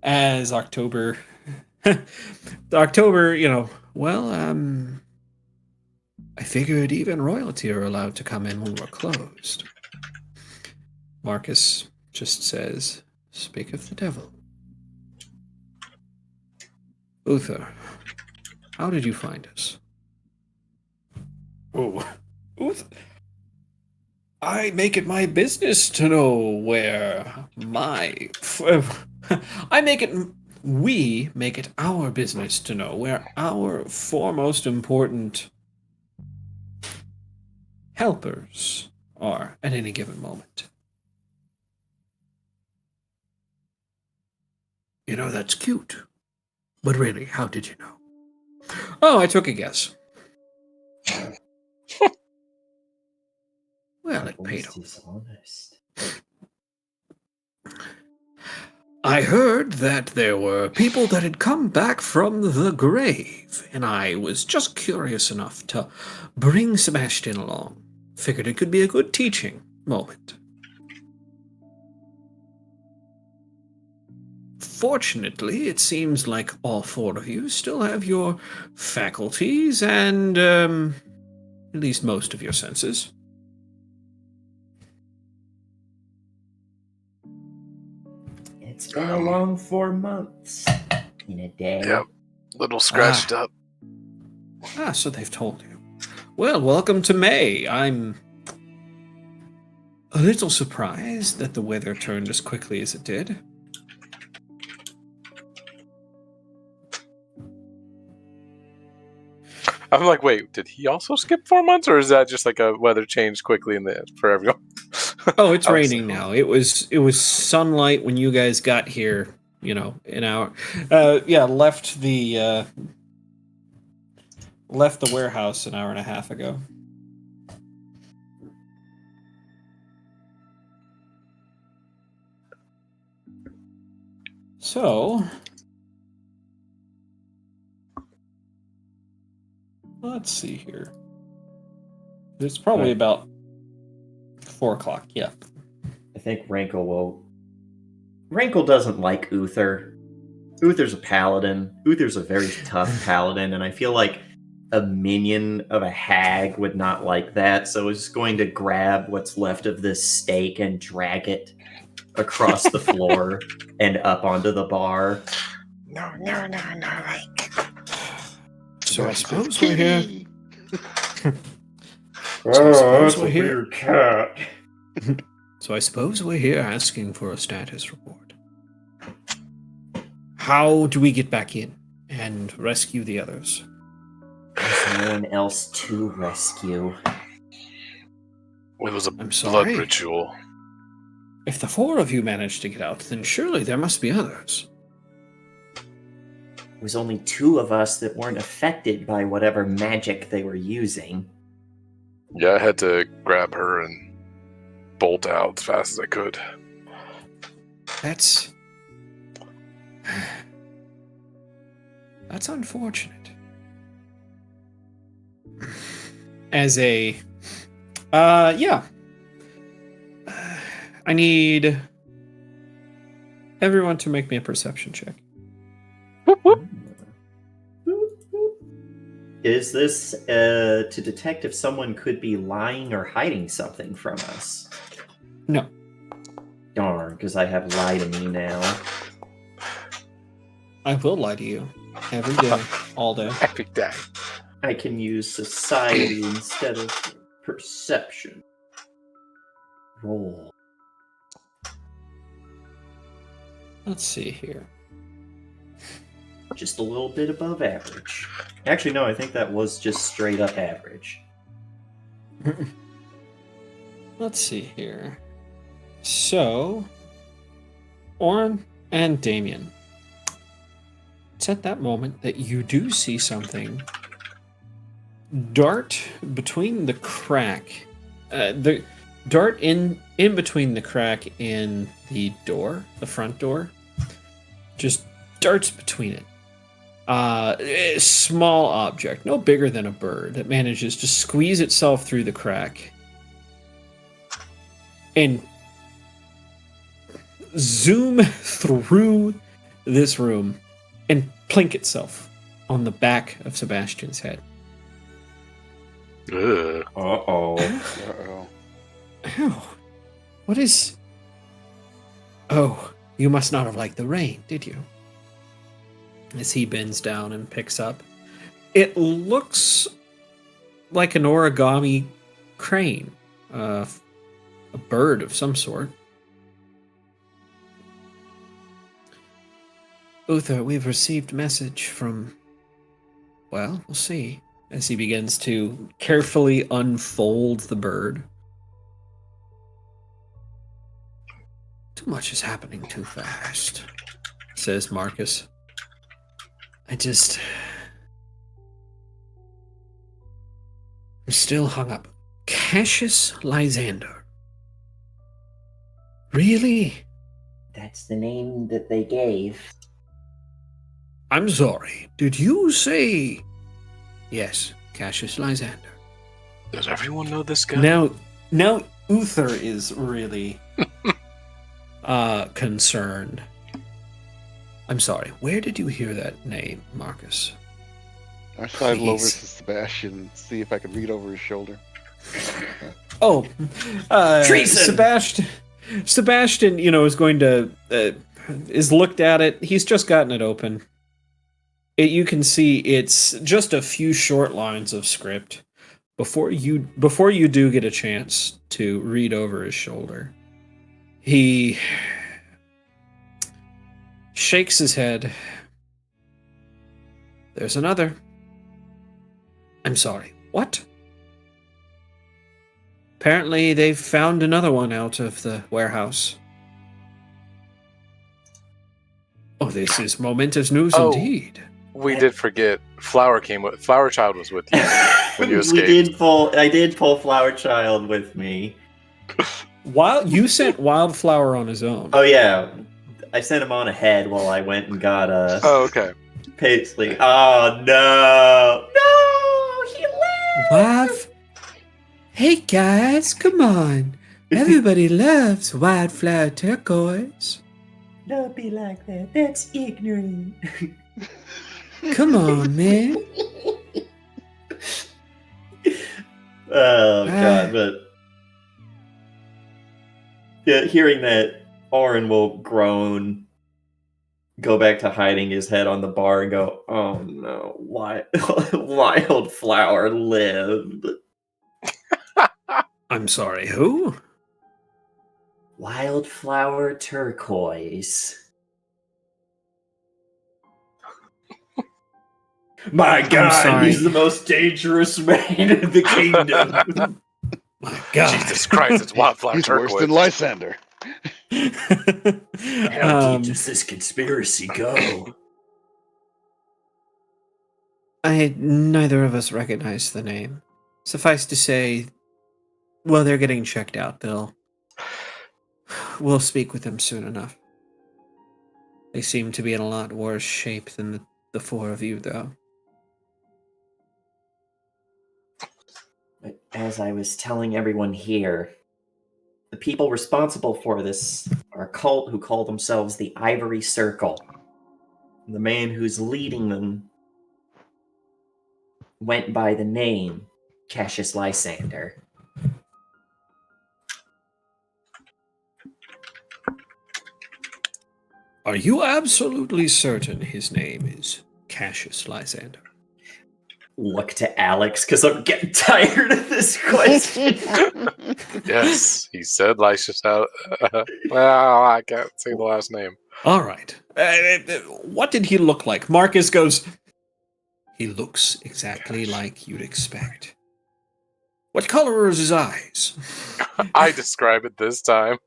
As October, I figured even royalty are allowed to come in when we're closed. Marcus just says, "Speak of the devil." Uther, how did you find us? Oh, Uther. I make it my business to know where we make it our business to know where our foremost important helpers are at any given moment. You know, that's cute. But really, how did you know? Oh, I took a guess. Well, it paid off. Dishonest. I heard that there were people that had come back from the grave, and I was just curious enough to bring Sebastian along. Figured it could be a good teaching moment. Fortunately, it seems like all four of you still have your faculties and, at least most of your senses. It's been a long 4 months in a day. Yep, little scratched up. So they've told you. Well, welcome to May. I'm a little surprised that the weather turned as quickly as it did. I'm like, wait, did he also skip 4 months, or is that just like a weather change quickly for everyone? Oh, it's raining now. It was sunlight when you guys got here. You know, an hour. Left the warehouse an hour and a half ago. So, let's see here. It's probably about 4 o'clock. Yeah. I think Rankle doesn't like Uther. Uther's a paladin. Uther's a very tough paladin, and I feel like a minion of a hag would not like that, so is going to grab what's left of this steak and drag it across the floor and up onto the bar. No, like. So I suppose we're here. That's a weird cat. So I suppose we're here asking for a status report. How do we get back in and rescue the others? There's no one else to rescue. It was a I'm blood sorry. ritual. If the 4 of you managed to get out, then surely there must be others. It was only 2 of us that weren't affected by whatever magic they were using. Yeah, I had to grab her and bolt out as fast as I could. That's unfortunate. As a, I need everyone to make me a perception check. Whoop, whoop. Is this to detect if someone could be lying or hiding something from us? No. Darn, because I have lie to me now. I will lie to you every day, all day. Epic day. I can use society instead of perception. Roll. Let's see here. Just a little bit above average. Actually, no, I think that was just straight up average. Let's see here. So, Oren and Damien. It's at that moment that you do see something dart between the crack. The dart in between the crack in the door, the front door. Just darts between it. A small object, no bigger than a bird, that manages to squeeze itself through the crack and zoom through this room and plink itself on the back of Sebastian's head. Ugh. Uh-oh. Uh-oh. Ow. What is... Oh, you must not have liked the rain, did you? As he bends down and picks up. It looks like an origami crane. A bird of some sort. Uther, we've received message from... Well, we'll see. As he begins to carefully unfold the bird. Too much is happening too fast, says Marcus. I'm still hung up. Cassius Lysander. Really? That's the name that they gave. I'm sorry. Did you say... Yes, Cassius Lysander. Does everyone know this guy? Now Uther is really concerned. I'm sorry. Where did you hear that name, Marcus? I sidle over to Please. Sebastian and see if I can read over his shoulder. Oh, Treason! Sebastian, is going to is looked at it. He's just gotten it open. You can see it's just a few short lines of script before you do get a chance to read over his shoulder. He shakes his head. There's another. I'm sorry. What? Apparently, they've found another one out of the warehouse. Oh, this is momentous news indeed. We did forget. Flower Child was with you when you escaped. I did pull Flower Child with me. You sent Wildflower on his own. Oh yeah, I sent him on ahead while I went and got Oh, okay. Paisley. Oh no, he left. Wild. Hey guys, come on! Everybody loves Wildflower Turquoise. Don't be like that. That's ignorant. Come on, man. Oh god, but yeah, hearing that, Oren will groan, go back to hiding his head on the bar, and go, "Oh no, Wildflower lived." I'm sorry, who? Wildflower Turquoise. My God, sorry. he's the most dangerous man in the kingdom. My God. Jesus Christ, it's Wildflower He's worse Turquoise. than Lysander. How deep does this conspiracy go? Neither of us recognize the name. Suffice to say, well, they're getting checked out. We'll speak with them soon enough. They seem to be in a lot worse shape than the four of you, though. But as I was telling everyone here, the people responsible for this are a cult who call themselves the Ivory Circle. The man who's leading them went by the name Cassius Lysander. Are you absolutely certain his name is Cassius Lysander? look to Alex because I'm getting tired of this question. Yes, he said Lysias out. Well, I can't say the last name. All right. What did he look like? Marcus goes, he looks exactly like you'd expect. What color are his eyes? I describe it this time.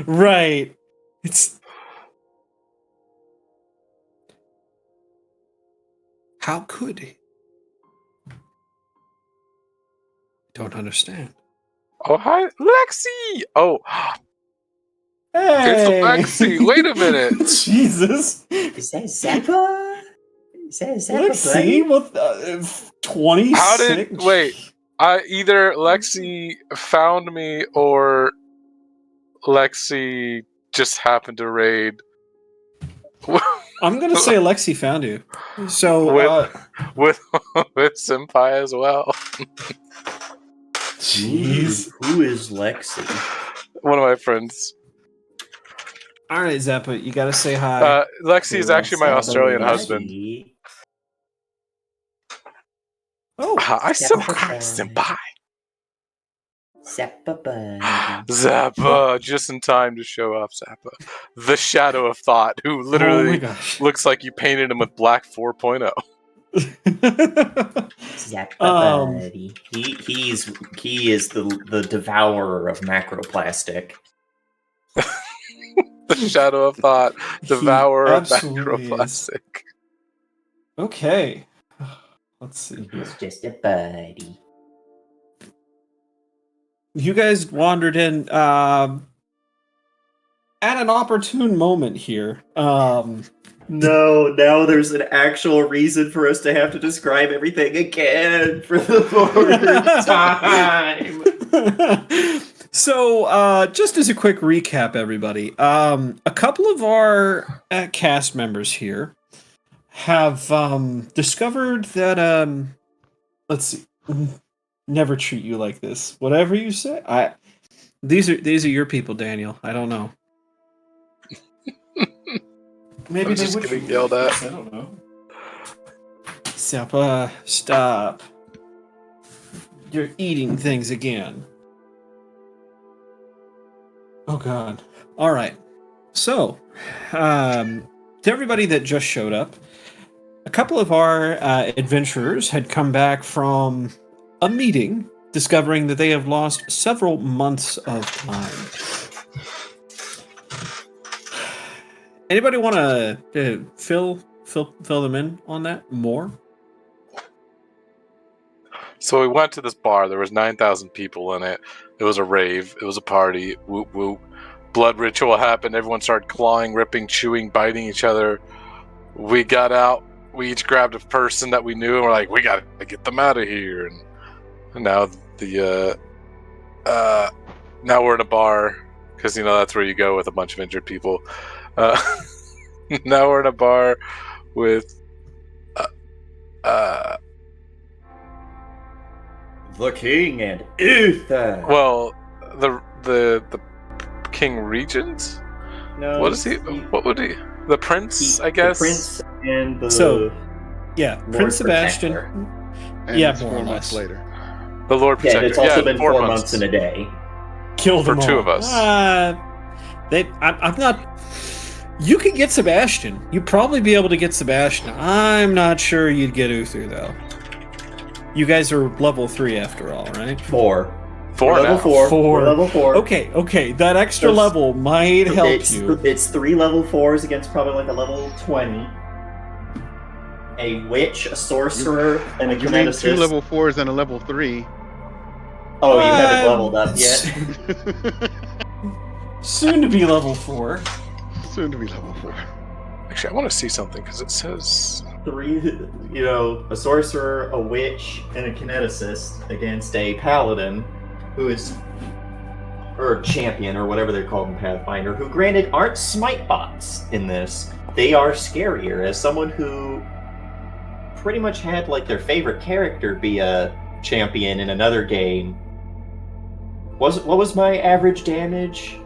Right. It's... How could he? Don't understand. Oh, hi, Lexi! Oh, Hey! it's Lexi! Wait a minute! Jesus! Is that Zappa? Is that Zappa? Lexi with 26? How did... Wait, either Lexi found me or Lexi just happened to raid. I'm gonna say Lexi found you. So, with Senpai as well. jeez. Who is Lexi? One of my friends. All right, Zappa, you gotta say hi. Lexi is actually my Australian husband. Oh, I said hi, Senpai. Zappa buddy. Zappa, just in time to show off Zappa. The Shadow of Thought, who oh my literally gosh. looks like you painted him with black 4.0. Zappa buddy. He is the devourer of macroplastic. The Shadow of Thought, devourer of absolutely is. macroplastic. Okay. Let's see. He's just a buddy. You guys wandered in at an opportune moment here. No, now there's an actual reason for us to have to describe everything again for the fourth time. So, just as a quick recap, everybody, a couple of our cast members here have discovered that let's see, never treat you like this. Whatever you say, these are your people, Daniel. I don't know. Maybe they just would getting yelled at. I don't know. Stop. You're eating things again. Oh God. All right. So, to everybody that just showed up, a couple of our adventurers had come back from a meeting, discovering that they have lost several months of time. Anybody want to fill them in on that more? So we went to this bar. There was 9,000 people in it. It was a rave. It was a party. Whoop whoop. Blood ritual happened. Everyone started clawing, ripping, chewing, biting each other. We got out. We each grabbed a person that we knew, and we're like, we gotta get them out of here. And now now we're in a bar because that's where you go with a bunch of injured people. Now we're in a bar with The king and Uther. well, the King Regent. No, What is he? What would he? The prince, I guess. The prince and the So, yeah, Lord Prince Sebastian. Protector. And Yeah, it's more 4 or months less. later. The Lord Yeah, Protector. it's also been 4 months. months and a day. Killed For them two all. of us. I'm not. You could get Sebastian. You'd probably be able to get Sebastian. I'm not sure you'd get Uther though. You guys are level 3 after all, right? 4. Four We're level now. 4. 4. We're level 4. Okay. That extra There's- level might help you. It's 3 level 4s against probably like a level 20. A witch, a sorcerer, and a You mean 2 kineticist. level 4s and a level 3. Oh, you haven't leveled up yet. Soon to be level 4. Soon to be level 4. Actually, I want to see something because it says 3, a sorcerer, a witch, and a kineticist against a paladin who is, or champion, or whatever they're called in Pathfinder, who granted aren't smite bots in this. They are scarier. As someone who pretty much had like their favorite character be a champion in another game. What was my average damage?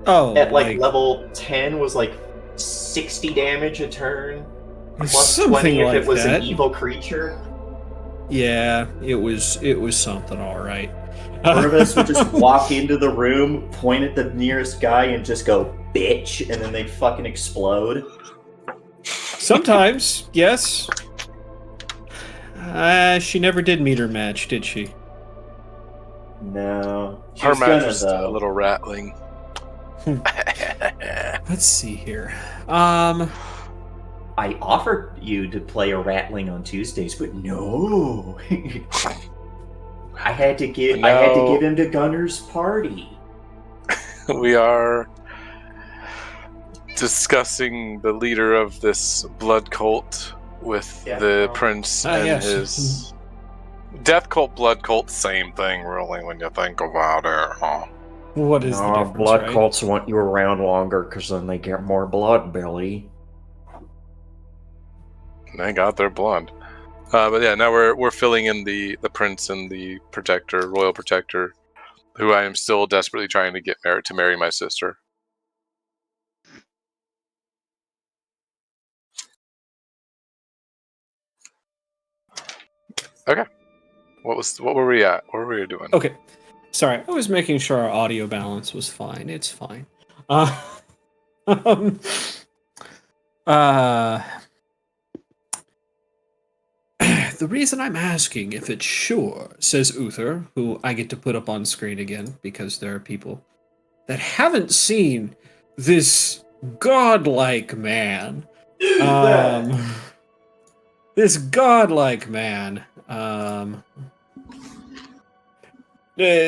Oh, At like level 10 was like 60 damage a turn. Plus something 20 if like it was that. an evil creature. Yeah, it was something, all right. One of us would just walk into the room, point at the nearest guy, and just go, bitch, and then they'd fucking explode. Sometimes, yes. She never did meet her match, did she? No. She Her was match gonna, was though. a little rattling. Let's see here. I offered you to play a rattling on Tuesdays, but no. I had to give him to Gunner's party. We are discussing the leader of this blood cult with Death the cult. prince Ah, and yes. his death cult, blood cult, same thing, really, when you think about it. Huh? What is the difference, blood right? cults want you around longer because then they get more blood, Billy. They got their blood. But yeah, now we're filling in the prince and the protector, royal protector, who I am still desperately trying to get married to marry my sister. Okay. What were we at? What were we doing? Okay. Sorry, I was making sure our audio balance was fine. It's fine. Um, uh, the reason I'm asking if it's sure, says Uther, who I get to put up on screen again because there are people that haven't seen this godlike man. This godlike man.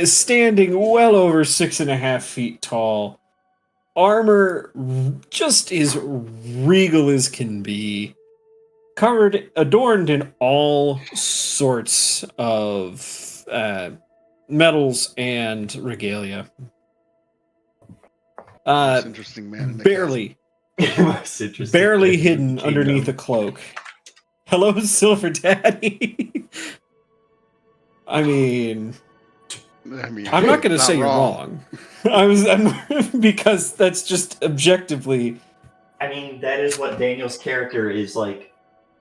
Standing well over 6.5 feet tall. Armor just as regal as can be. Adorned in all sorts of medals and regalia. Most interesting man in the Barely Most interesting. barely person in hidden the underneath a kingdom. cloak. Hello, Silver Daddy. I mean, I'm not going to say you're wrong. Because that's just objectively. I mean, that is what Daniel's character is like,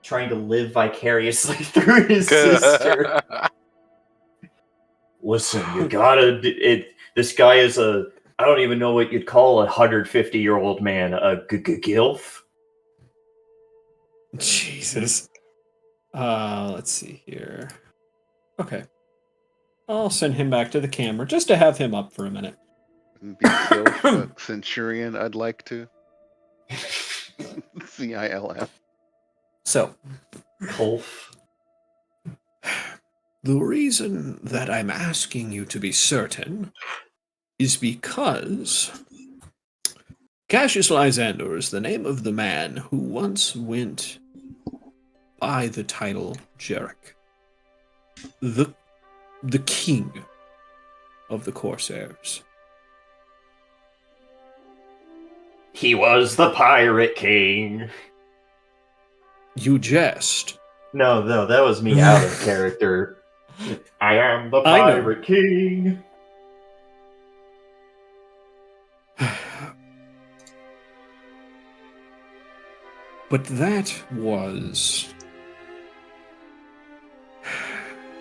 trying to live vicariously through his sister. Listen, you gotta. This guy is a. I don't even know what you'd call a 150-year-old man. A gilf. Jesus. Let's see here. Okay. I'll send him back to the camera just to have him up for a minute. Wouldn't be Sylph, but Centurion, I'd like to. CILF. So, Colf. the reason that I'm asking you to be certain is because Cassius Lysander is the name of the man who once went by the title Jarek, the king of the Corsairs. He was the pirate king. You jest. No, that was me out of character. I am the pirate king. But that was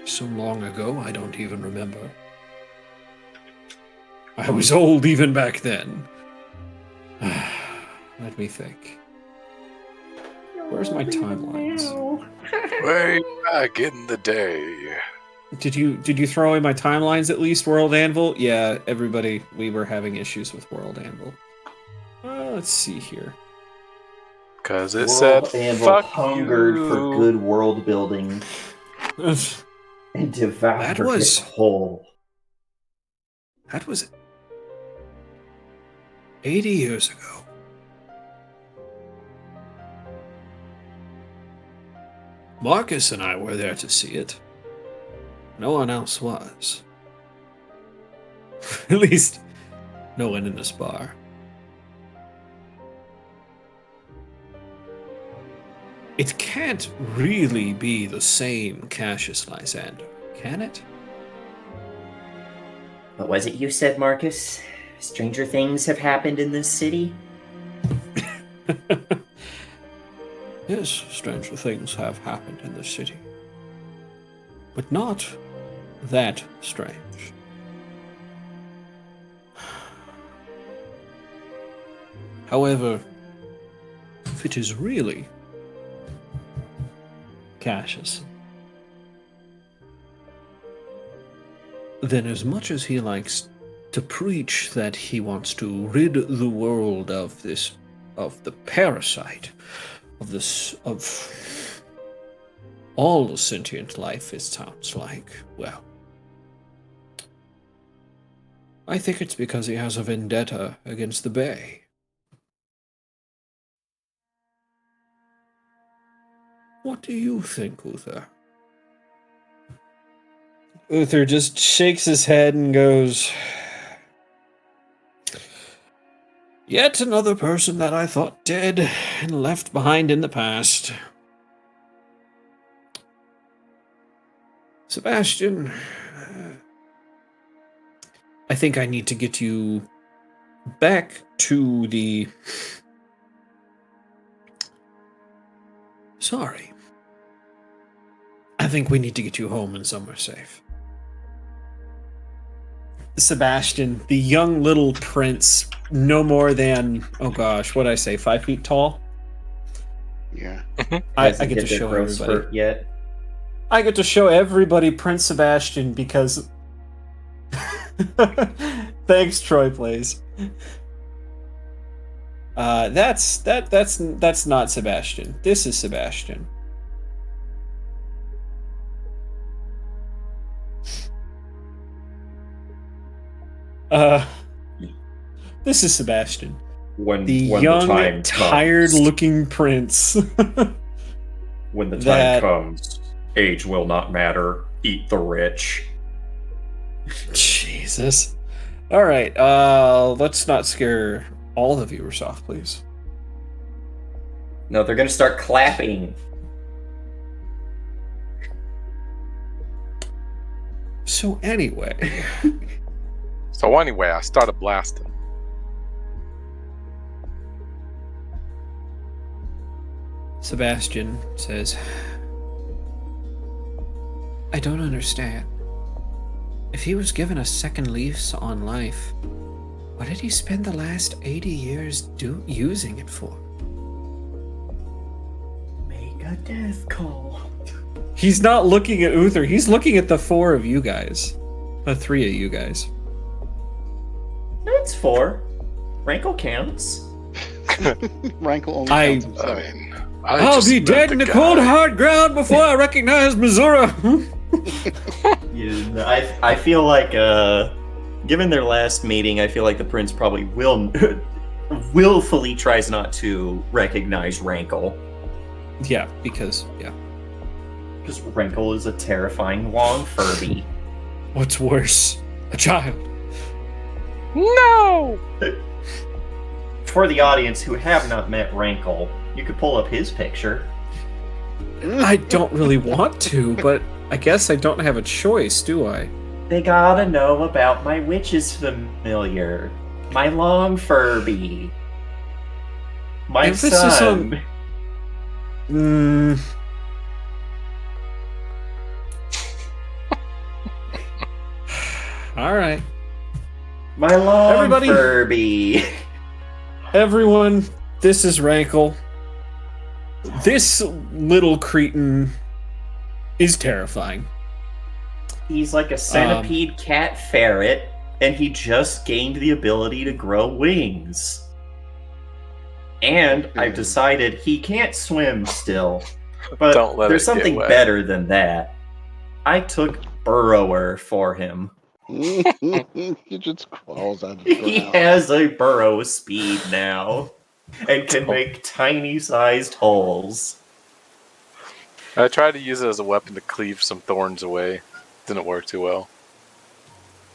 so long ago, I don't even remember. I was old even back then. Let me think. Where's my timelines? Way back in the day. Did you throw away my timelines at least, World Anvil? Yeah, everybody, we were having issues with World Anvil. Let's see here. Because it World said, Anvil fuck hungered you. for good world building and devoured That was- it whole. That was 80 years ago. Marcus and I were there to see it. No one else was. At least, no one in this bar. It can't really be the same Cassius Lysander, can it? What was it you said, Marcus? Stranger things have happened in this city? Yes, stranger things have happened in the city. but not that strange. However, if it is really Cassius, then as much as he likes to preach that he wants to rid the world of the parasite, of all sentient life, it sounds like, well, I think it's because he has a vendetta against the Bay. What do you think, Uther? Uther just shakes his head and goes, "Yet another person that I thought dead and left behind in the past. Sebastian, I think I need to get you back to the... Sorry. I think we need to get you home and somewhere safe." Sebastian, the young little prince, no more than, oh gosh, what'd I say, 5 feet tall? Yeah. I Hasn't get to hit their show growth everybody. spurt yet. I get to show everybody Prince Sebastian because... Thanks, Troy Plays. That's not Sebastian. This is Sebastian. This is Sebastian. When The when young, the time tired-looking prince. when the time that- comes, age will not matter. Eat the rich. Jesus. All right, let's not scare all the viewers off, please. No, they're gonna start clapping. So anyway, So anyway, I started blasting. Sebastian says, "I don't understand. If he was given a second lease on life, what did he spend the last 80 years using it for?" Make a death call. He's not looking at Uther, he's looking at the 4 of you guys. The 3 of you guys. No, it's 4. Rankle counts. Rankle only I- counts himself. I mean, I'll just be met dead the in the guy. cold hard ground before I recognize Missouri. Yeah, I feel like, given their last meeting, I feel like the prince probably willfully tries not to recognize Rankle. Yeah, because, yeah. Because Rankle is a terrifying long Furby. What's worse? A child. No! For the audience who have not met Rankle, you could pull up his picture. I don't really want to, but I guess I don't have a choice, do I? They gotta know about my witch's familiar. My long Furby. My If this is son. All right. My long Everybody- Furby. Everyone, this is Rankle. This little cretin is terrifying. He's like a centipede cat ferret, and he just gained the ability to grow wings. And I've decided he can't swim still. But Don't let there's it get something wet. better than that. I took Burrower for him. He just crawls out of the He ground. has a burrow speed now and can make tiny sized holes. I tried to use it as a weapon to cleave some thorns away. Didn't work too well.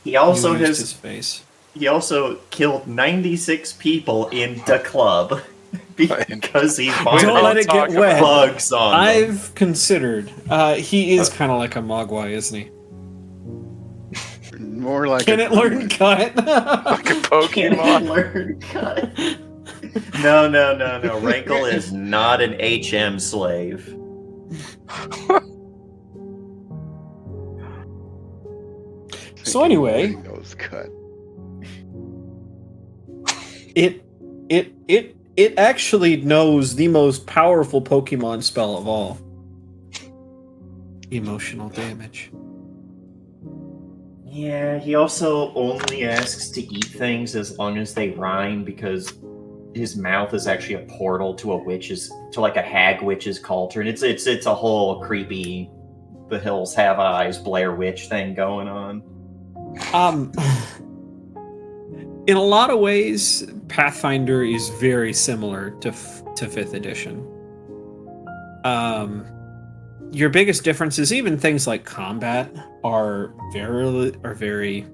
He also You used has his face. he also killed 96 people in the club because he Don't vomited let it get wet. bugs on them. I've considered. He is kind of like a Mogwai, isn't he? More like Can a it learn gremlin. cut? Like a Can Pokemon. learn cut? No. Rankle is not an HM slave. So anyway, nose cut. it actually knows the most powerful Pokemon spell of all. Emotional damage. Yeah, he also only asks to eat things as long as they rhyme because his mouth is actually a portal to a hag witch's cauldron. It's a whole creepy The Hills Have Eyes Blair Witch thing going on. In a lot of ways, Pathfinder is very similar to 5th edition. Your biggest differences, even things like combat, are very,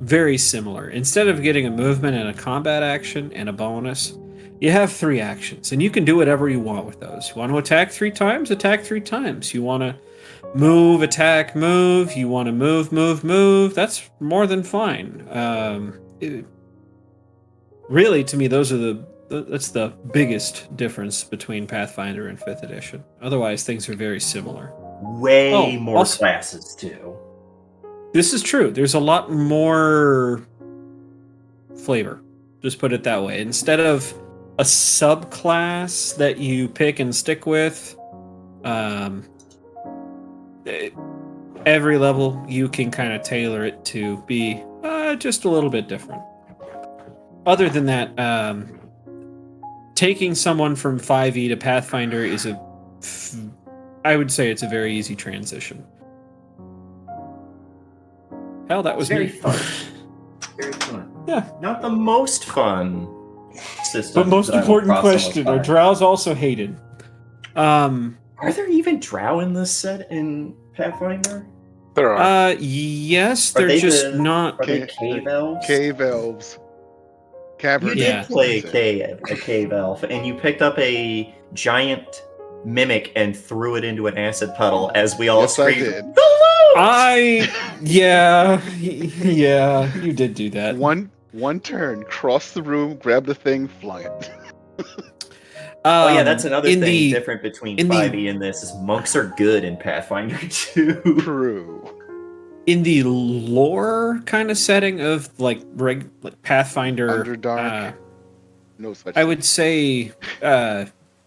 very similar. Instead of getting a movement and a combat action and a bonus, you have 3 actions, and you can do whatever you want with those. You want to attack 3 times? Attack 3 times. You want to move, attack, move. You want to move. That's more than fine. Really, to me, that's the biggest difference between Pathfinder and 5th edition. Otherwise, things are very similar. Way more classes, too. This is true. There's a lot more flavor. Just put it that way. Instead of a subclass that you pick and stick with, every level you can kind of tailor it to be just a little bit different. Other than that, taking someone from 5e to Pathfinder I would say it's a very easy transition. Hell, that was very me. fun. Very fun. Yeah. Not the most fun system. But most important question, are drows also hated? Are there even drow in this set in Pathfinder? There are. Yes, Are they're they just the- not. Are they cave elves? Cave elves. Cavern. You did Yeah. play a cave elf, and you picked up a giant mimic and threw it into an acid puddle as we all Yes, I screamed. did. Yeah, you did do that. One turn, crossed the room, grabbed the thing, flung it. Oh yeah, that's another in thing the- different between in the- 5e and this is monks are good in Pathfinder 2. True. in the lore kind of setting of like Pathfinder. Underdark. No such I thing. would say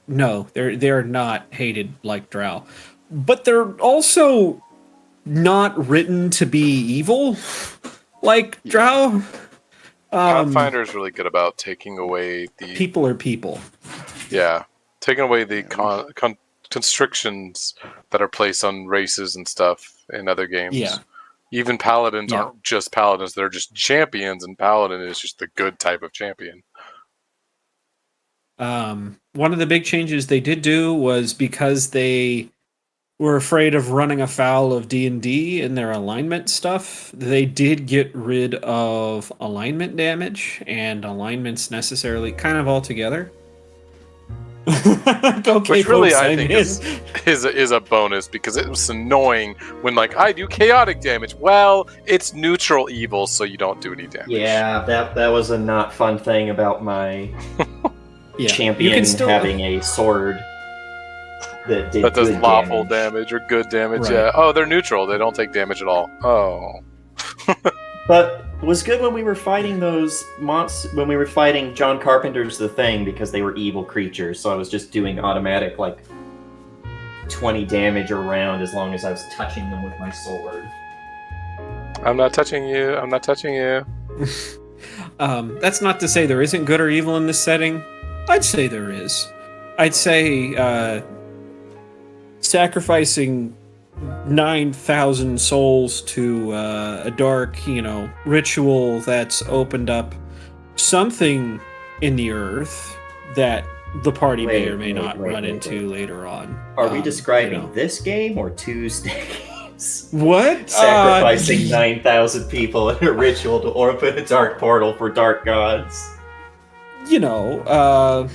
no, they're not hated like drow, but they're also not written to be evil like drow. Pathfinder is really good about taking away the People are people. taking away the constrictions that are placed on races and stuff in other games. Yeah. Even paladins Yeah. aren't just paladins; they're just champions, and paladin is just the good type of champion. One of the big changes they did do was because they were afraid of running afoul of D&D in their alignment stuff, they did get rid of alignment damage and alignments necessarily kind of altogether. Okay, Which really, folks, I I'm think, in. is a bonus because it was annoying when like I do chaotic damage. Well, it's neutral evil, so you don't do any damage. Yeah, that was a not fun thing about my Yeah. champion You can still having a sword that did That does good lawful damage or good damage. Right. Yeah. Oh, they're neutral. They don't take damage at all. Oh. But it was good when we were fighting those monsters, when we were fighting John Carpenter's The Thing, because they were evil creatures, so I was just doing automatic, like, 20 damage a round as long as I was touching them with my sword. I'm not touching you. I'm not touching you. That's not to say there isn't good or evil in this setting. I'd say there is. I'd say sacrificing 9,000 souls to a dark, ritual that's opened up something in the earth that the party may or may not run into later on. Are we describing this game or Tuesdays? What? Sacrificing 9,000 people in a ritual to open a dark portal for dark gods. The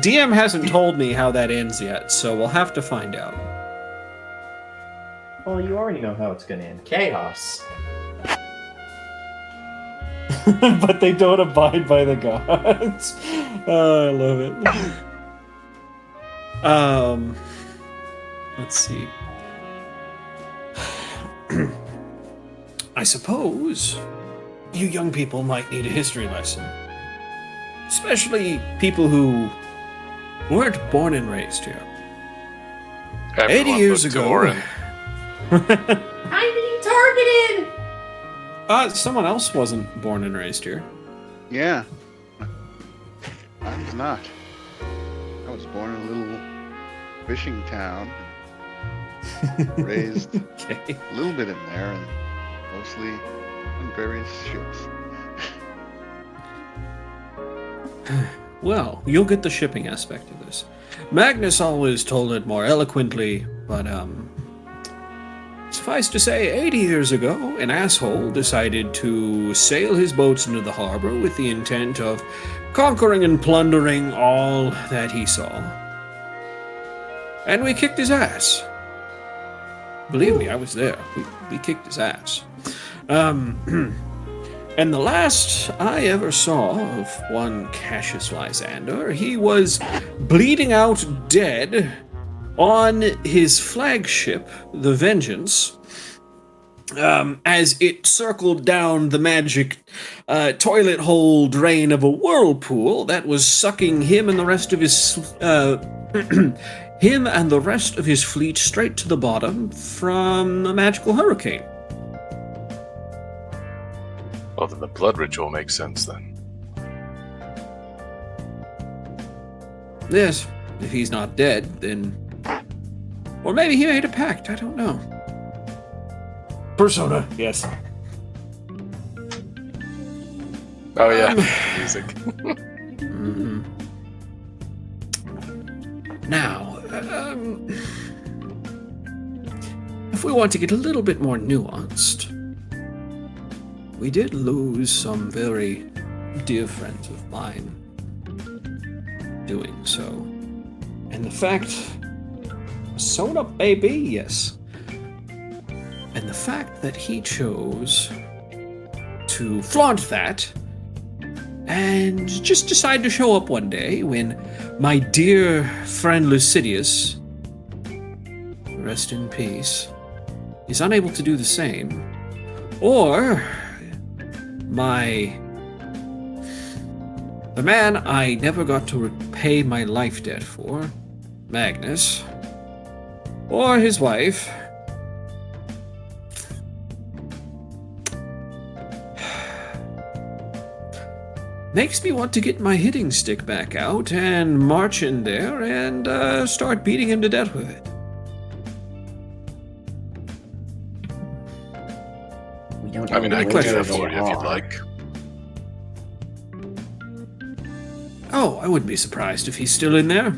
DM hasn't told me how that ends yet, so we'll have to find out. Well, you already know how it's going to end. Chaos. But they don't abide by the gods. Oh, I love it. Let's see. I suppose you young people might need a history lesson. Especially people who weren't born and raised here. 80 Everyone years but ago. Doran. I'm being targeted! Someone else wasn't born and raised here. Yeah. I was not. I was born in a little fishing town. Raised Okay. a little bit in there and mostly on various ships. Well, you'll get the shipping aspect of this. Magnus always told it more eloquently, but, suffice to say, 80 years ago, an asshole decided to sail his boats into the harbor with the intent of conquering and plundering all that he saw. And we kicked his ass. Believe me, I was there. We kicked his ass. And the last I ever saw of one Cassius Lysander, he was bleeding out dead on his flagship, the Vengeance, as it circled down the magic toilet hole drain of a whirlpool that was sucking him and the rest of his fleet straight to the bottom from a magical hurricane. Well, then the blood ritual makes sense then. Yes, if he's not dead, then... Or maybe he made a pact, I don't know. Persona, yes. Oh yeah, music. Mhm. Now, if we want to get a little bit more nuanced, we did lose some very dear friends of mine doing so. And the fact... Persona, baby, yes. And the fact that he chose to flaunt that and just decide to show up one day when my dear friend Lucidius, rest in peace, is unable to do the same, or the man I never got to repay my life debt for, Magnus, or his wife, makes me want to get my hitting stick back out and march in there and start beating him to death with it. We don't I mean, know I can do where that for they you if you'd are. like. Oh, I wouldn't be surprised if he's still in there.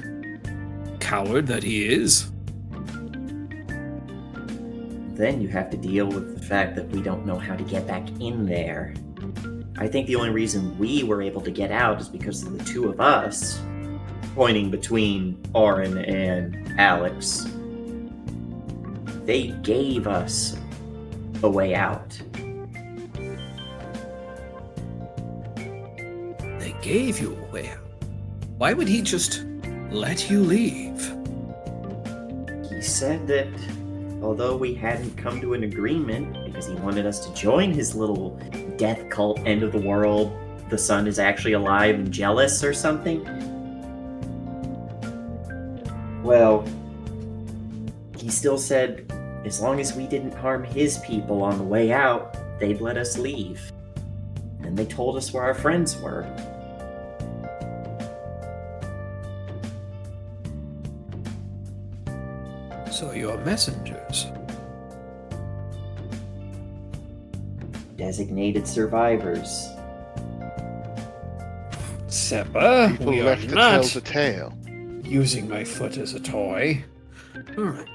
Coward that he is. Then you have to deal with the fact that we don't know how to get back in there. I think the only reason we were able to get out is because of the two of us, pointing between Orin and Alex. They gave us a way out. They gave you a way out. Why would he just let you leave? He said that although we hadn't come to an agreement because he wanted us to join his little death cult end of the world, the sun is actually alive and jealous or something. Well, he still said as long as we didn't harm his people on the way out, they'd let us leave. And they told us where our friends were. So you're messengers. Designated survivors. Seppa, People we are left to tell not the tale. using my foot as a toy. Alright.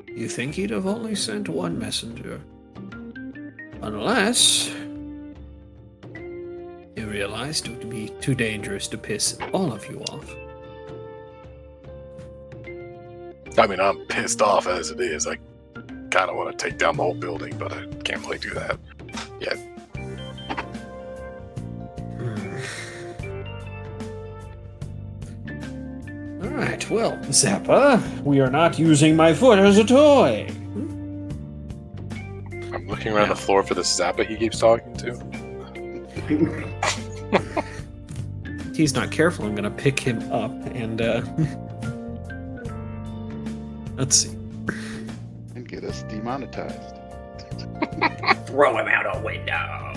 You think he'd have only sent one messenger? Unless he realized it would be too dangerous to piss all of you off. I mean, I'm pissed off as it is. I kind of want to take down the whole building, but I can't really do that yet. Right, well, Zappa, we are not using my foot as a toy. I'm looking around the floor for the Zappa he keeps talking to. If he's not careful, I'm gonna pick him up and let's see. And get us demonetized. Throw him out a window.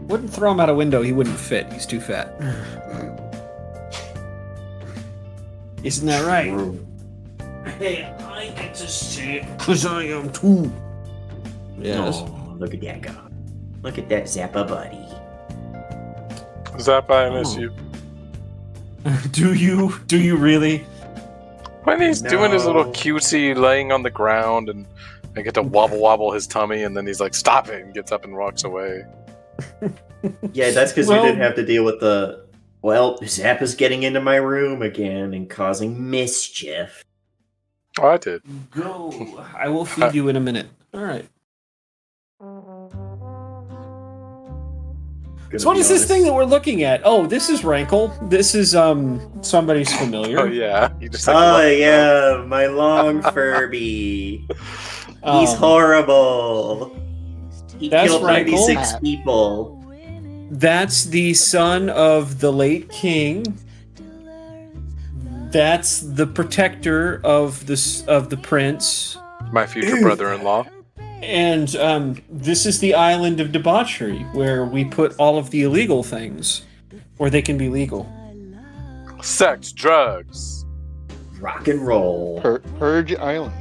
Wouldn't throw him out a window, he wouldn't fit. He's too fat. Isn't that right? Hey, I get to sit because I am too. Yes. Oh, look at that guy. Look at that Zappa buddy. Zappa, I miss you. Do you really? When he's doing his little cutesy laying on the ground and I get to wobble his tummy and then he's like, stop it, and gets up and walks away. Yeah, that's because we didn't have to deal with the... Well, Zappa's getting into my room again and causing mischief. Oh, I did. Go. I will feed you in a minute. All right. So what is this thing that we're looking at? Oh, this is Rankle. This is somebody's familiar. Oh yeah. You just yeah, my long Furby. He's horrible. He killed Rankle. 96 people. That's the son of the late king. That's the protector of the prince. My future brother-in-law. And this is the island of debauchery, where we put all of the illegal things, where they can be legal. Sex, drugs, rock and roll. Purge Island.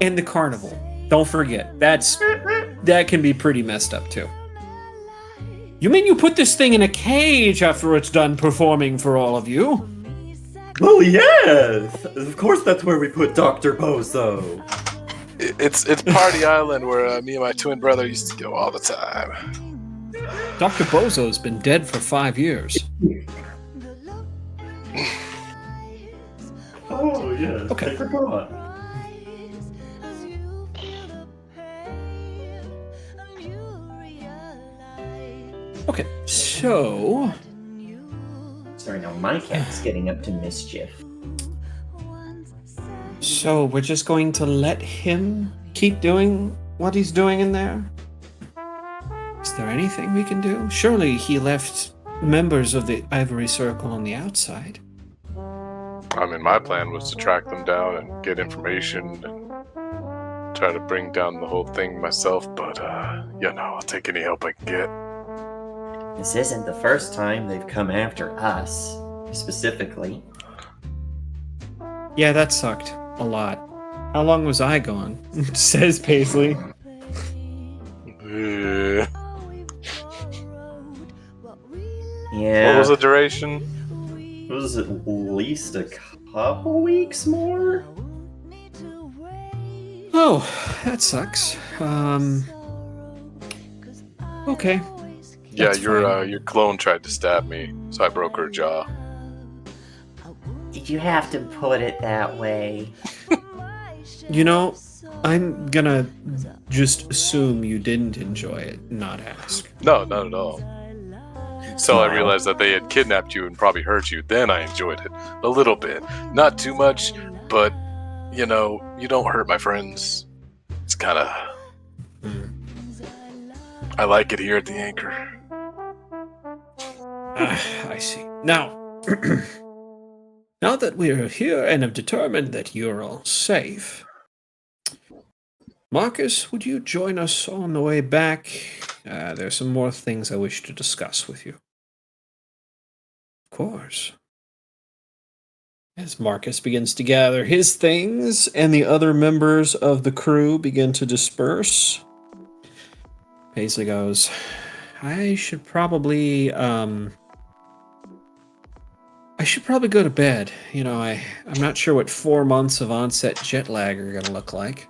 And the carnival. Don't forget, that can be pretty messed up too. You mean you put this thing in a cage after it's done performing for all of you? Well, yes! Of course that's where we put Dr. Bozo. It's Party Island where me and my twin brother used to go all the time. Dr. Bozo's been dead for 5 years. Oh, yes. Okay. I forgot. Okay, so... Sorry, now my cat's getting up to mischief. So we're just going to let him keep doing what he's doing in there? Is there anything we can do? Surely he left members of the Ivory Circle on the outside. I mean, my plan was to track them down and get information and try to bring down the whole thing myself, but, I'll take any help I can get. This isn't the first time they've come after us, specifically. Yeah, that sucked a lot. How long was I gone? Says Paisley. Yeah. What was the duration? It was at least a couple weeks more? Oh, that sucks. Okay. Yeah, That's fine. your clone tried to stab me, so I broke her jaw. Did you have to put it that way? You know, I'm gonna just assume you didn't enjoy it, not ask. No, not at all. Until I realized that they had kidnapped you and probably hurt you, then I enjoyed it. A little bit. Not too much, but, you don't hurt my friends. It's kinda... I like it here at the Anchor. I see. Now, now that we're here and have determined that you're all safe, Marcus, would you join us on the way back? There's some more things I wish to discuss with you. Of course. As Marcus begins to gather his things and the other members of the crew begin to disperse, Paisley goes, I should probably go to bed. I'm not sure what 4 months of onset jet lag are going to look like.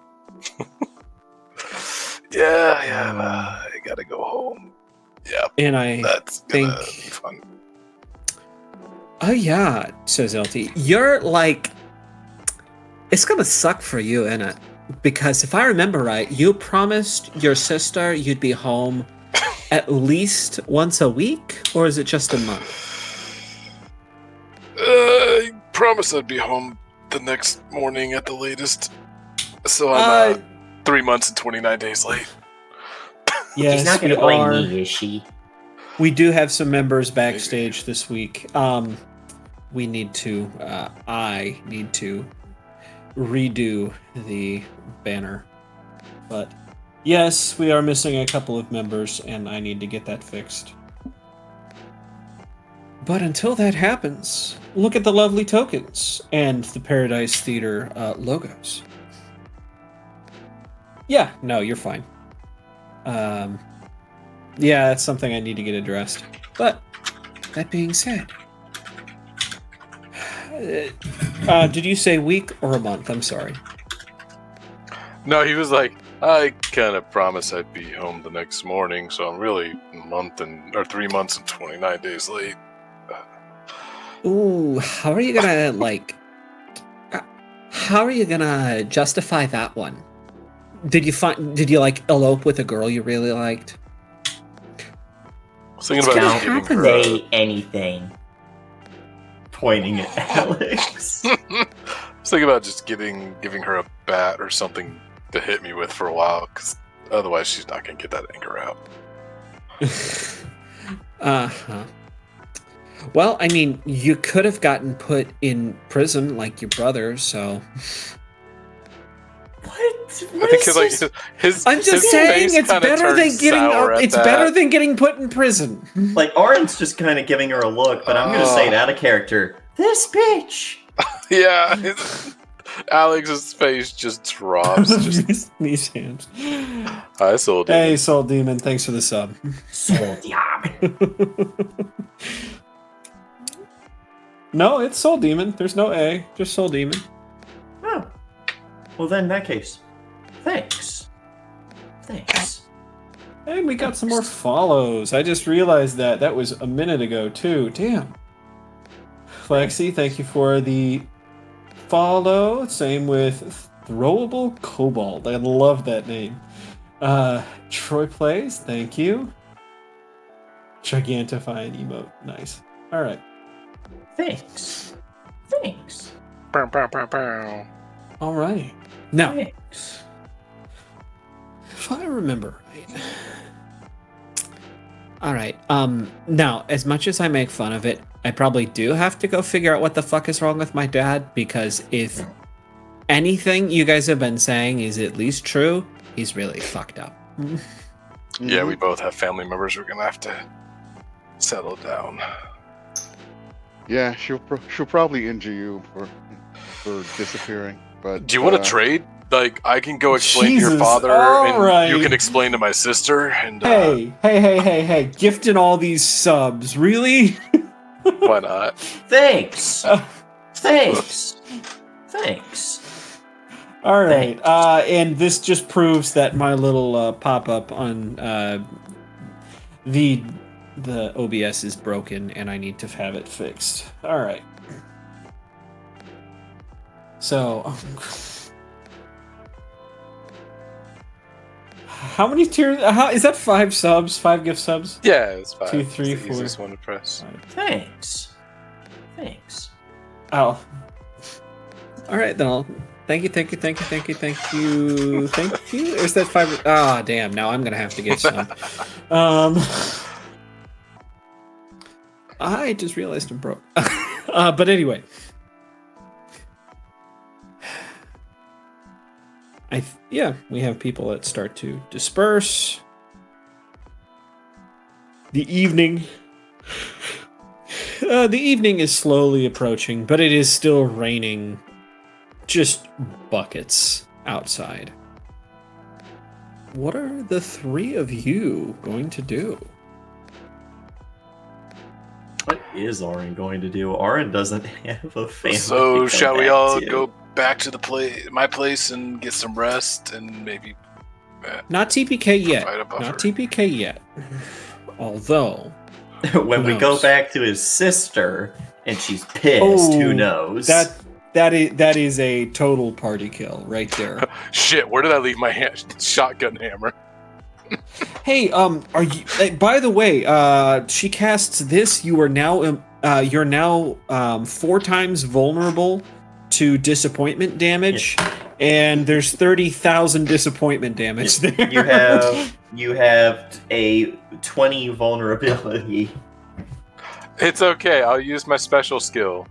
Yeah, I gotta go home. Yeah, And I that's think... gonna be fun. Oh yeah, says LT. You're like... It's going to suck for you, innit? Because if I remember right, you promised your sister you'd be home at least once a week? Or is it just a month? promised I'd be home the next morning at the latest. So I'm 3 months and 29 days late. Yes, She's not going to blame me, is she? We do have some members backstage this week. We need to. I need to redo the banner, but yes, we are missing a couple of members, and I need to get that fixed. But until that happens, look at the lovely tokens and the Paradise Theater logos. Yeah, no, you're fine. Yeah, that's something I need to get addressed. But that being said, did you say week or a month? I'm sorry. No, he was like, I kind of promised I'd be home the next morning, so I'm really 3 months and 29 days late. Ooh, how are you gonna how are you gonna justify that one? Did you elope with a girl you really liked? I was thinking about just giving her Say anything. Pointing at Alex. I was thinking about just giving her a bat or something to hit me with for a while, because otherwise she's not going to get that anger out. Uh-huh. Well, I mean, you could have gotten put in prison like your brother, so... I think I'm just saying it's better than getting put in prison. Like, Oren's just kind of giving her a look, but I'm going to say it out of character. This bitch! Yeah, Alex's face just drops. These hands. Hi, Soul Demon. Hey, Soul Demon, thanks for the sub. Soul Demon. No, it's Soul Demon. There's no A, just Soul Demon. Oh. Well, then, in that case, thanks. Thanks. And we got some more follows. I just realized that was a minute ago, too. Damn. Flexi, thank you for the follow. Same with Throwable Cobalt. I love that name. Troy Plays, thank you. Gigantifying emote. Nice. All right. Thanks. Thanks. Bow, bow, bow, bow. All right. Now, Thanks. if I remember right. All right. Now, as much as I make fun of it, I probably do have to go figure out what the fuck is wrong with my dad, because if anything you guys have been saying is at least true, he's really fucked up. Yeah, we both have family members we're going to have to settle down. Yeah, she'll probably injure you for disappearing. But do you want to trade? Like, I can go explain to your Jesus, father, and right. you can explain to my sister. And Hey! Gifting all these subs, really? Why not? Thanks. Thanks. Thanks. All right. And this just proves that my little pop-up on the OBS is broken, and I need to have it fixed. All right. So, how many tiers? Is that 5 subs? 5 gift subs? Yeah, it's 5. 2, 3, it's the 4. easiest one to press. Thanks. Thanks. Oh. All right, then I'll... Thank you. Or is that 5? Ah, damn. Now I'm going to have to get some. I just realized I'm broke. But anyway. We have people that start to disperse. The evening is slowly approaching, but it is still raining just buckets outside. What are the 3 of you going to do? What is Oren going to do? Oren doesn't have a family. So, to come shall we back all to. go back to my place and get some rest and maybe... Not TPK yet. Fight a buffer. Not TPK yet. Although... When we go back to his sister and she's pissed, who knows? That is a total party kill right there. Shit, where did I leave my shotgun hammer? Hey, are you? By the way, she casts this. You are now you're now 4 times vulnerable to disappointment damage, and there's 30,000 disappointment damage there. You have a 20 vulnerability. It's okay. I'll use my special skill.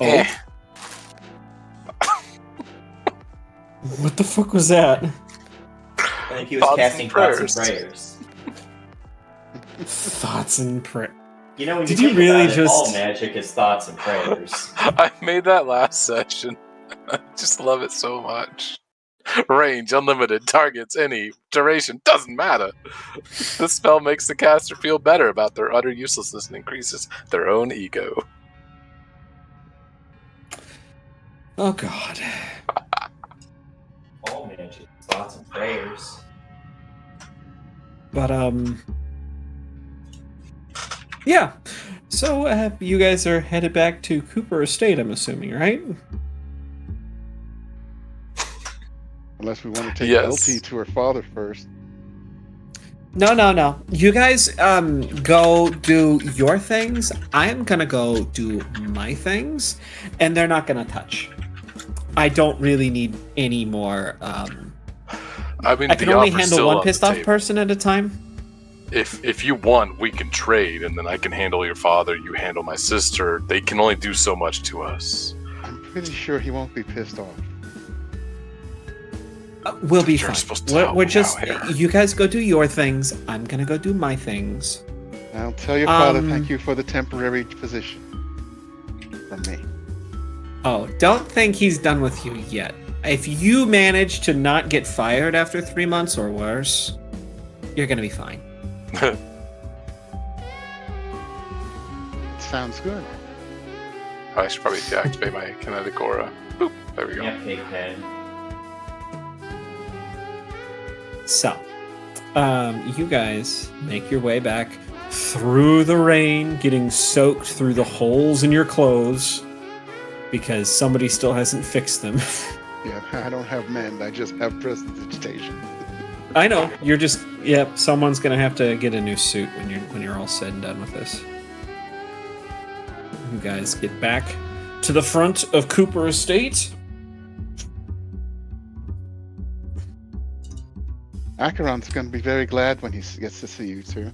Oh. Eh. What the fuck was that? I think he was casting thoughts and prayers. Thoughts and prayers. You know, when Did you you think really about it, just- all magic is thoughts and prayers. I made that last session. I just love it so much. Range, unlimited, targets, any duration, doesn't matter. This spell makes the caster feel better about their utter uselessness and increases their own ego. Oh god. All magic is thoughts and prayers. But yeah. So you guys are headed back to Cooper Estate, I'm assuming, right? Unless we want to take Yes. Eltie to her father first. No. You guys go do your things. I'm gonna go do my things, and they're not gonna touch. I don't really need any more. I mean, I can the only offer's handle still one on pissed the off table. person at a time. If you want, we can trade, and then I can handle your father. You handle my sister. They can only do so much to us. I'm pretty sure he won't be pissed off. We'll be You're fine. supposed to help We're me just out here. you guys go do your things. I'm gonna go do my things. I'll tell your father Um, thank you for the temporary position. From me. Oh, don't think he's done with you yet. If you manage to not get fired after 3 months or worse, you're gonna be fine. Sounds good. I should probably deactivate my kinetic aura. Boop. There we go. Yeah, Pigpen. So, you guys make your way back through the rain, getting soaked through the holes in your clothes because somebody still hasn't fixed them. Yeah, I don't have mend. I just have prestidigitation. I know, you're just yep. Someone's gonna have to get a new suit when you're all said and done with this. You guys get back to the front of Cooper Estate. Acheron's going to be very glad when he gets to see you two.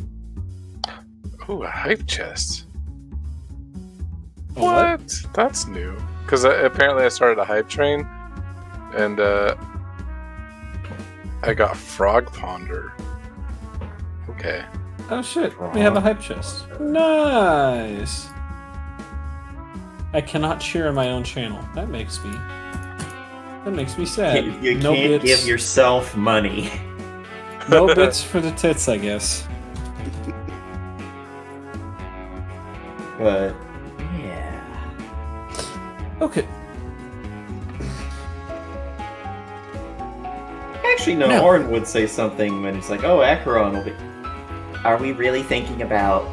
Ooh, a hype chest. A what? What? That's new. Because apparently I started a hype train, and I got Frog Ponder. Okay. Oh shit, we have a hype chest. Nice. I cannot share in my own channel. That makes me sad. You no can't bits, give yourself money. no bits for the tits, I guess. But yeah. Okay. Actually, no, No. Orin would say something when he's like, oh, Acheron will be. Are we really thinking about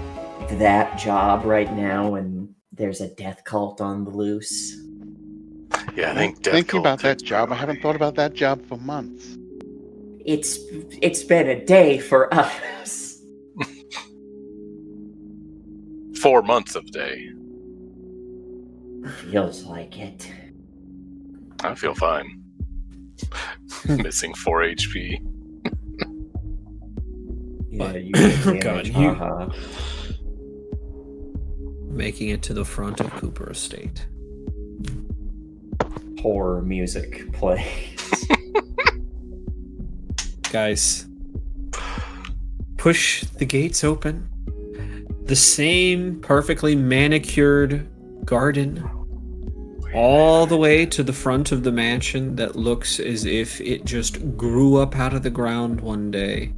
that job right now when there's a death cult on the loose? Yeah, I think Death Thinking Cult about that takes job, I haven't priority. thought about that job for months. It's been a day for us. 4 months of day. Feels like it. I feel fine. Missing 4 HP. Yeah, you Oh, get God, damage, you- haha. Making it to the front of Cooper Estate. Horror music plays. Guys, push the gates open. The same perfectly manicured garden all the way to the front of the mansion that looks as if it just grew up out of the ground one day.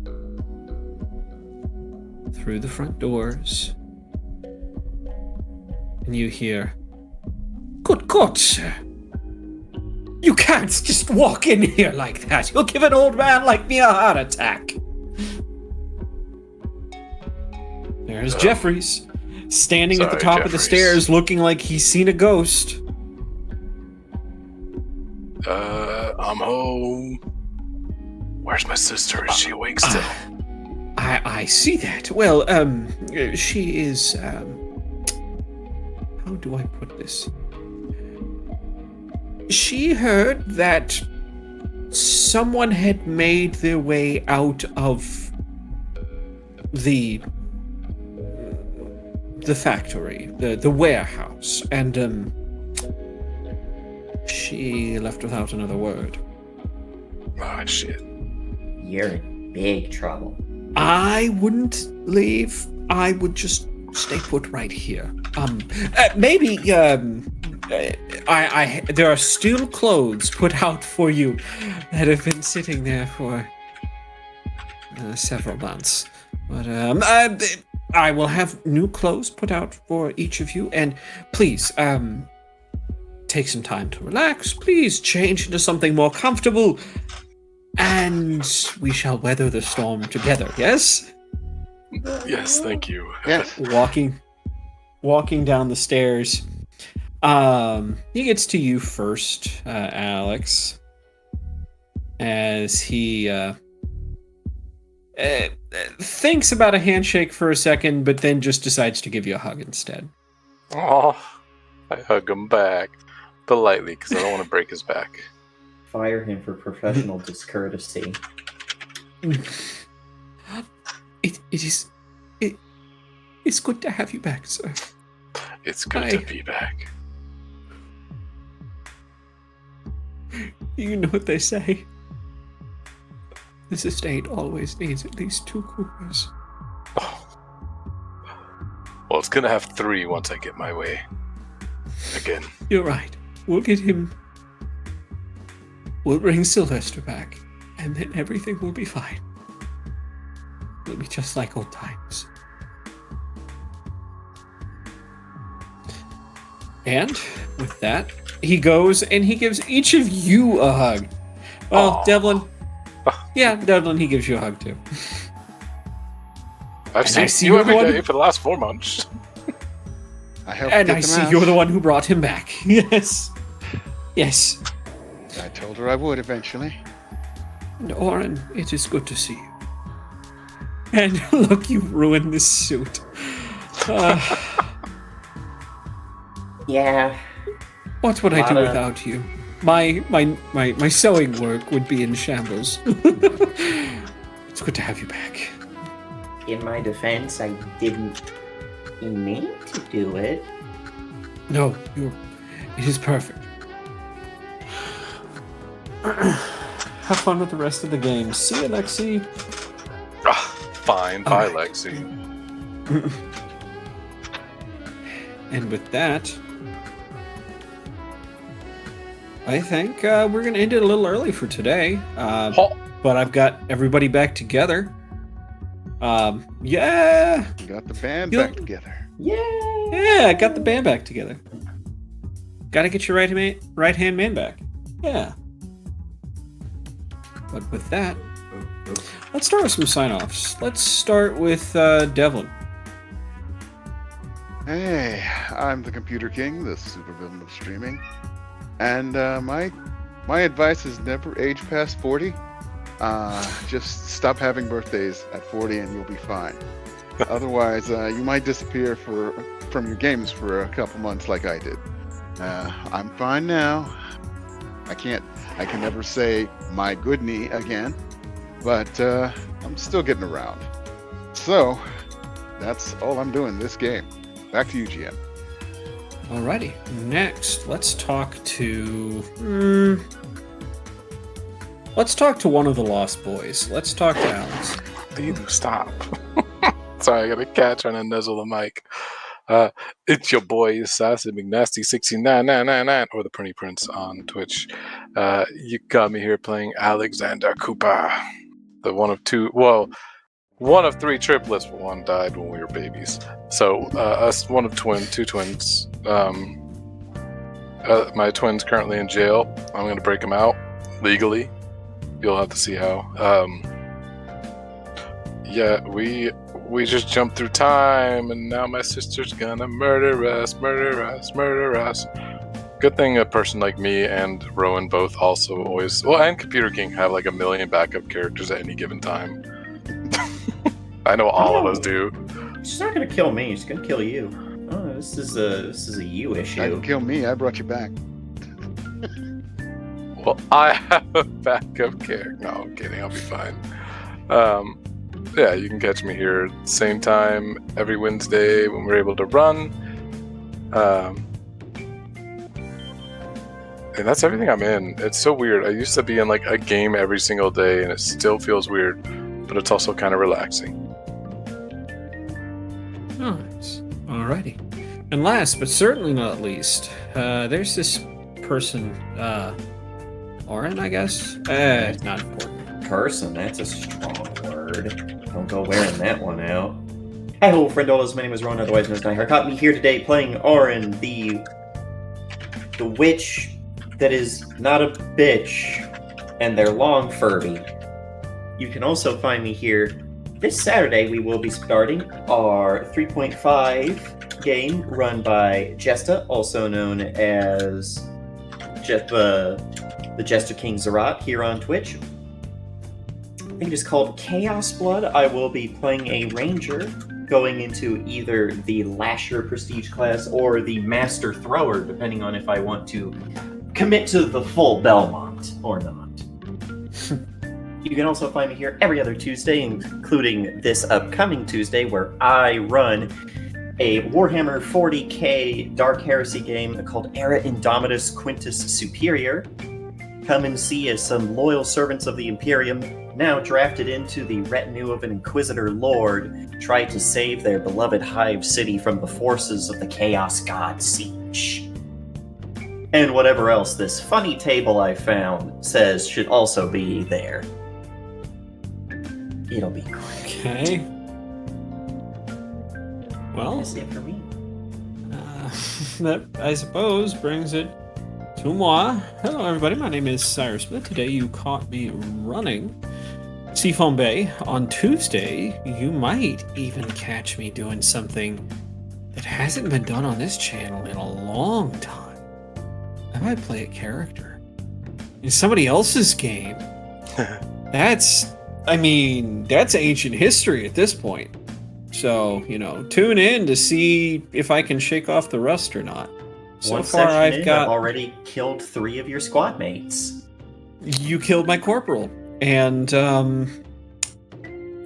Through the front doors. And you hear, "Good God, sir. You can't just walk in here like that. You'll give an old man like me a heart attack." There's Jeffries, standing at the Sorry, top of the Jeffries. stairs looking like he's seen a ghost. I'm home. Where's my sister? Is she awake still? I see that. Well, she is, how do I put this? She heard that someone had made their way out of the factory, the warehouse, and she left without another word. Oh, shit. You're in big trouble. I wouldn't leave. I would just stay put right here. Maybe, there are still clothes put out for you that have been sitting there for several months. But, I will have new clothes put out for each of you, and please, take some time to relax. Please change into something more comfortable, and we shall weather the storm together, yes? Yes, thank you. Yes. Walking down the stairs. He gets to you first, Alex, as he thinks about a handshake for a second, but then just decides to give you a hug instead. Oh, I hug him back politely because I don't want to break his back. Fire him for professional discourtesy. It's good to have you back, sir. It's good to be back. You know what they say. This estate always needs at least 2 cougars. Oh. Well, it's gonna have 3 once I get my way. Again. You're right. We'll get him. We'll bring Sylvester back, and then everything will be fine. It'll be just like old times. And with that, he goes and he gives each of you a hug. Well, Aww. Devlin. Yeah, Devlin, he gives you a hug too. I've seen you every day for the last 4 months. I helped And get I them see out. you're the one who brought him back. Yes. Yes. I told her I would eventually. And Oren, it is good to see you. And look, you ruined this suit. Yeah. What would I do Lotta- without you? My sewing work would be in shambles. It's good to have you back. In my defense, I didn't mean to do it. No, it is perfect. Have fun with the rest of the game. See you, Lexi. Fine. Bye, Okay. Lexi. And with that, I think we're going to end it a little early for today. But I've got everybody back together. Yeah. We got the band You'll- back together. Yay! Yeah, I got the band back together. Got to get your right-hand man back. Yeah. But with that, let's start with some sign-offs. Let's start with Devlin. Hey, I'm the Computer King, the supervillain of streaming, and my advice is never age past 40. Just stop having birthdays at 40 and you'll be fine. Otherwise, you might disappear from your games for a couple months like I did. I'm fine now. I can never say my good knee again, but I'm still getting around. So, that's all I'm doing this game. Back to you, GM. Alrighty. Next, let's talk to... Let's talk to one of the Lost Boys. Let's talk to Alex. Dude, stop. Sorry, I got a cat trying to nuzzle the mic. It's your boy, Sassy McNasty69999, or the Pretty Prince on Twitch. You got me here playing Alexander Cooper. The one of 3 triplets, but one died when we were babies. So, us, one of two twins. My twin's currently in jail. I'm going to break him out legally. You'll have to see how. Yeah, we just jumped through time, and now my sister's gonna murder us. Good thing a person like me and Rowan both also always, and Computer King have like a million backup characters at any given time. I know all of us do. She's not gonna kill me. She's gonna kill you. Oh, this is a you Tried to issue. kill me. I brought you back. Well, I have a backup character. No, I'm kidding. I'll be fine. Yeah, you can catch me here same time every Wednesday when we're able to run. And that's everything I'm in. It's so weird. I used to be in like a game every single day, and it still feels weird, but it's also kind of relaxing. Nice. Alrighty. And last, but certainly not least, there's this person, Oren, I guess? Not important. Person, that's a strong word. Don't go wearing that one out. Hi ho, friendolas. My name is Ron, otherwise known as Nightheart. Caught me here today playing Oren, the witch that is not a bitch, and they're long Furby. You can also find me here this Saturday. We will be starting our 3.5 game run by Jesta, also known as the Jester King Zerat here on Twitch. I think it is called Chaos Blood. I will be playing a ranger, going into either the Lasher Prestige class or the Master Thrower, depending on if I want to commit to the full Belmont or not. You can also find me here every other Tuesday, including this upcoming Tuesday, where I run a Warhammer 40k Dark Heresy game called Era Indomitus Quintus Superior. Come and see as some loyal servants of the Imperium, now drafted into the retinue of an Inquisitor Lord, try to save their beloved Hive City from the forces of the Chaos God Siege. And whatever else this funny table I found says should also be there. It'll be great. Okay. Well, That's it for me. that, I suppose, brings it to moi. Hello, everybody. My name is Cyrus Smith. Today you caught me running Seafoam Bay. On Tuesday, you might even catch me doing something that hasn't been done on this channel in a long time. I might play a character in somebody else's game. That's ancient history at this point. So, tune in to see if I can shake off the rust or not. So One far, section I've I've already killed 3 of your squad mates. You killed my corporal, and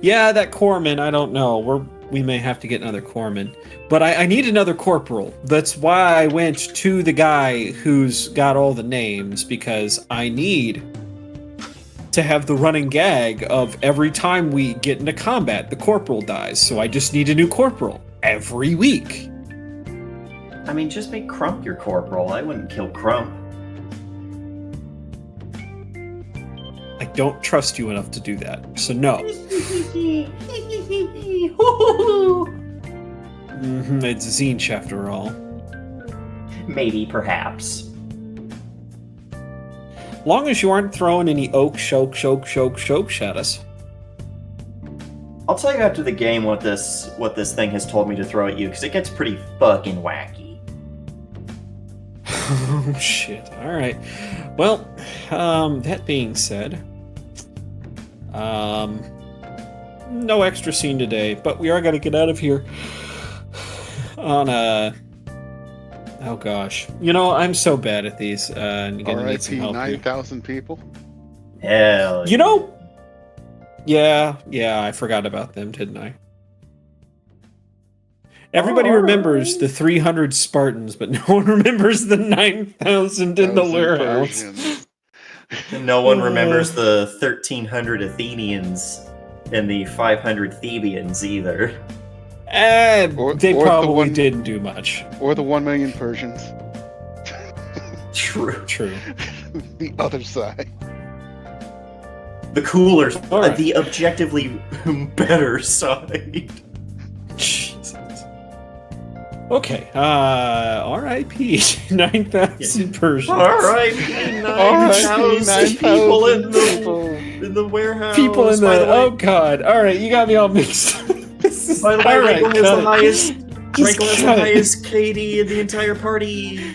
yeah, that corpsman. I don't know. We may have to get another corpsman, but I need another corporal. That's why I went to the guy who's got all the names, because I need to have the running gag of every time we get into combat, the corporal dies. So I just need a new corporal every week. I mean, just make Crump your corporal. I wouldn't kill Crump. I don't trust you enough to do that, so no. It's Zinch after all. Maybe, perhaps. Long as you aren't throwing any oak, shoke at us. I'll tell you after the game what this thing has told me to throw at you, because it gets pretty fucking wacky. Oh, shit. Alright. Well, that being said, no extra scene today, but we are going to get out of here on a... Oh, gosh. I'm so bad at these, and you're going to need some RIP help here. 9,000 people? Hell Yeah, I forgot about them, didn't I? Everybody remembers the 300 Spartans, but no one remembers the 9,000 in the warehouse. No one remembers the 1,300 Athenians and the 500 Thebians either. They probably didn't do much. Or the 1 million Persians. True. The other side. The cooler, right. The objectively better side. Jesus. Okay, R.I.P. 9,000 Persians. R.I.P. 9,000 people in the warehouse. People in By the... way, Oh, God. All right, you got me all mixed up. By the way, All right, Draco has the highest Just cut it. KD in the entire party.